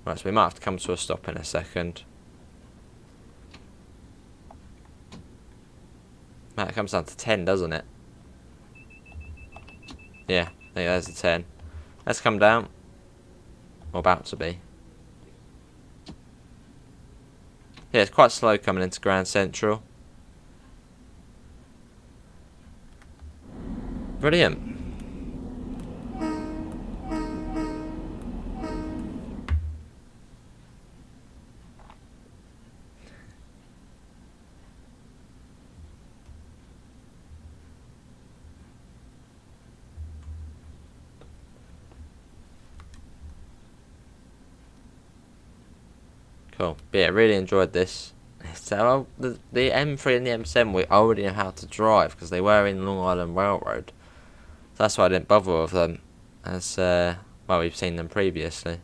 Right, so we might have to come to a stop in a second. It comes down to 10, doesn't it? Yeah, I think there's the 10. Let's come down. Or about to be. Yeah, it's quite slow coming into Grand Central. Brilliant. Cool. But yeah, really enjoyed this. So the M3 and the M7 we already know how to drive because they were in Long Island Railroad. So that's why I didn't bother with them, as well, we've seen them previously.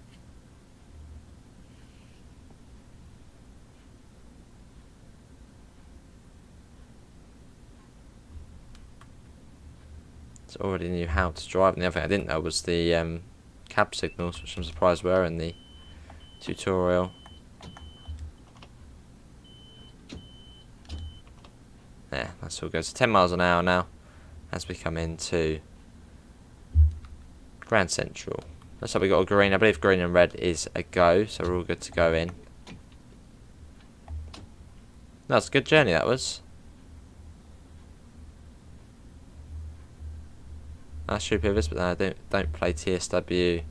So already knew how to drive. And the other thing I didn't know was the cab signals, which I'm surprised were in the tutorial. Yeah, that's all good. So 10 miles an hour now as we come into Grand Central. Looks like we got a green. I believe green and red is a go, so we're all good to go in. That's a good journey, that was. I should be this, but I don't play TSW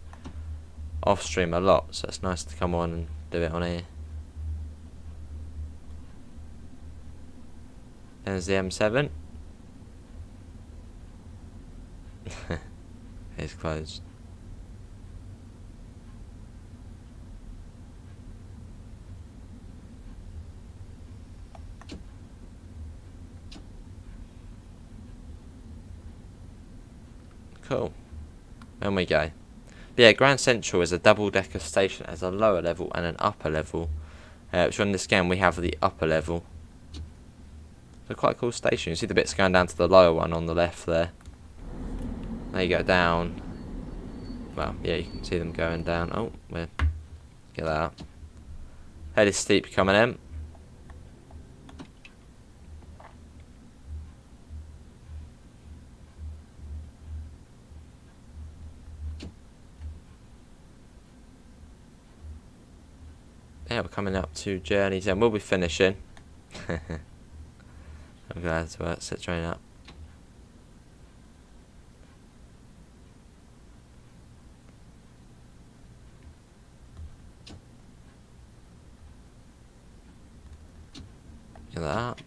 off stream a lot, so it's nice to come on and do it on here. There's the M7. It's closed. Cool. And we go. But yeah, Grand Central is a double-decker station. It has a lower level and an upper level. Which on this game we have the upper level. So quite a cool station. You see the bits going down to the lower one on the left there. There you go down. Well, yeah, you can see them going down. Oh, we'll get that up. Head is steep coming in. Yeah, we're coming up to Journey's End. We'll be finishing. I'm glad to set train up. Get that up.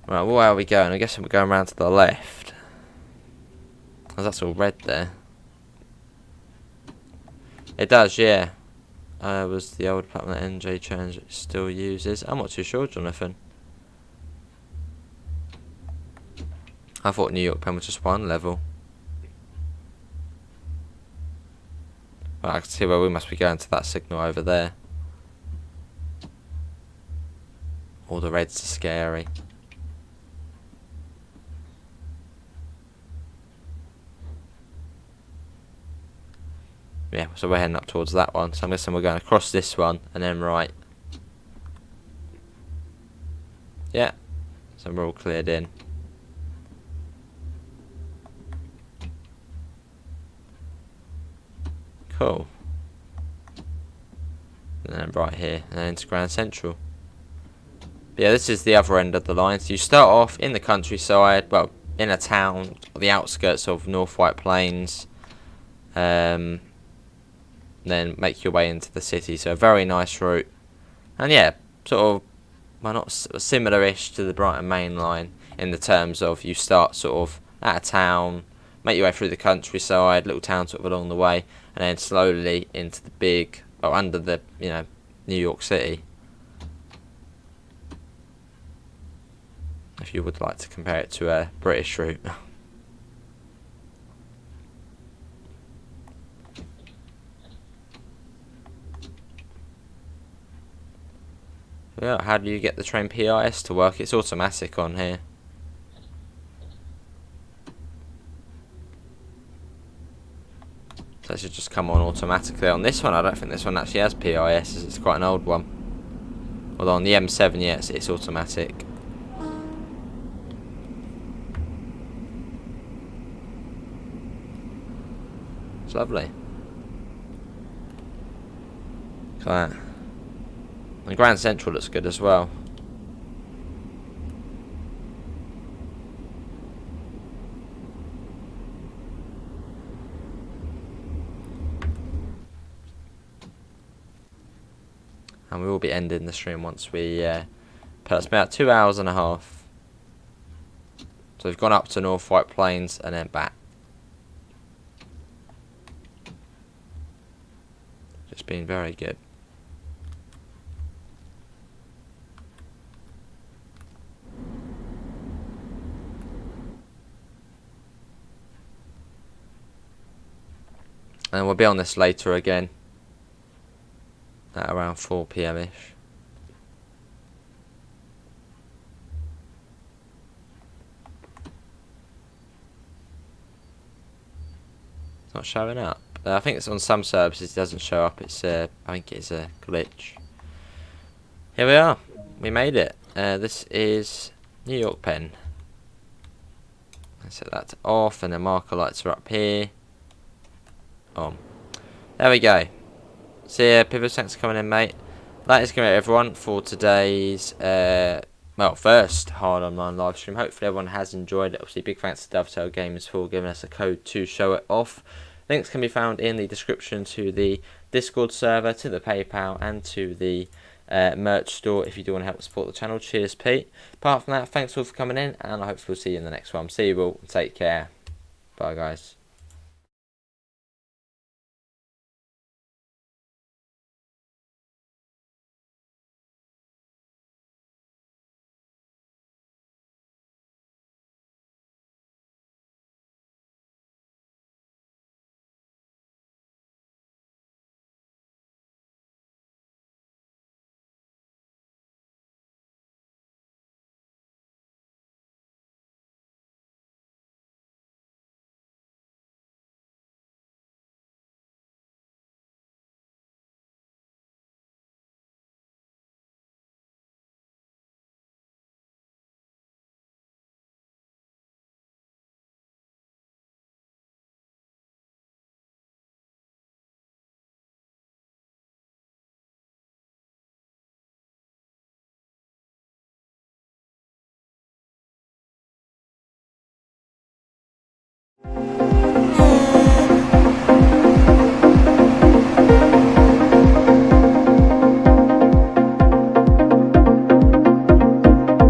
Right, well, where are we going? I guess we're going around to the left. Oh, that's all red there. It does, yeah. Was the old platform that NJ Transit still uses? I'm not too sure, Jonathan. I thought New York Penn was just one level. Well, I can see where we must be going to that signal over there. All the reds are scary. Yeah, so we're heading up towards that one. So I'm guessing we're going across this one and then right. Yeah, so we're all cleared in. Cool. And then right here, and then into Grand Central. But yeah, this is the other end of the line. So you start off in the countryside, well, in a town, the outskirts of North White Plains. Then make your way into the city. So a very nice route. And yeah, sort of, well, not similar-ish to the Brighton Main Line in the terms of you start sort of at a town, make your way through the countryside, little town sort of along the way, and then slowly into the big, or under the, New York City. If you would like to compare it to a British route. Yeah, how do you get the train PIS to work? It's automatic on here. So it should just come on automatically. On this one, I don't think this one actually has PIS, as it's quite an old one. Although on the M7, yeah, it's automatic. It's lovely. Look at that. And Grand Central looks good as well. And we will be ending the stream once we put us about 2 hours and a half. So we've gone up to North White Plains and then back. Just been very good. And we'll be on this later again. At around 4 PM ish. It's not showing up. I think it's on some services it doesn't show up. It's I think it's a glitch. Here we are. We made it. This is New York Pen. Let's set that to off, and the marker lights are up here. On. There we go. So yeah, Pivot, thanks for coming in, mate. That is going to be everyone for today's first Harlem Line live stream. Hopefully everyone has enjoyed it. Obviously, big thanks to Dovetail Gamers for giving us a code to show it off. Links can be found in the description to the Discord server, to the PayPal, and to the merch store if you do want to help support the channel. Cheers, Pete. Apart from that, thanks all for coming in, and I hope we'll see you in the next one. See you all. Take care. Bye, guys.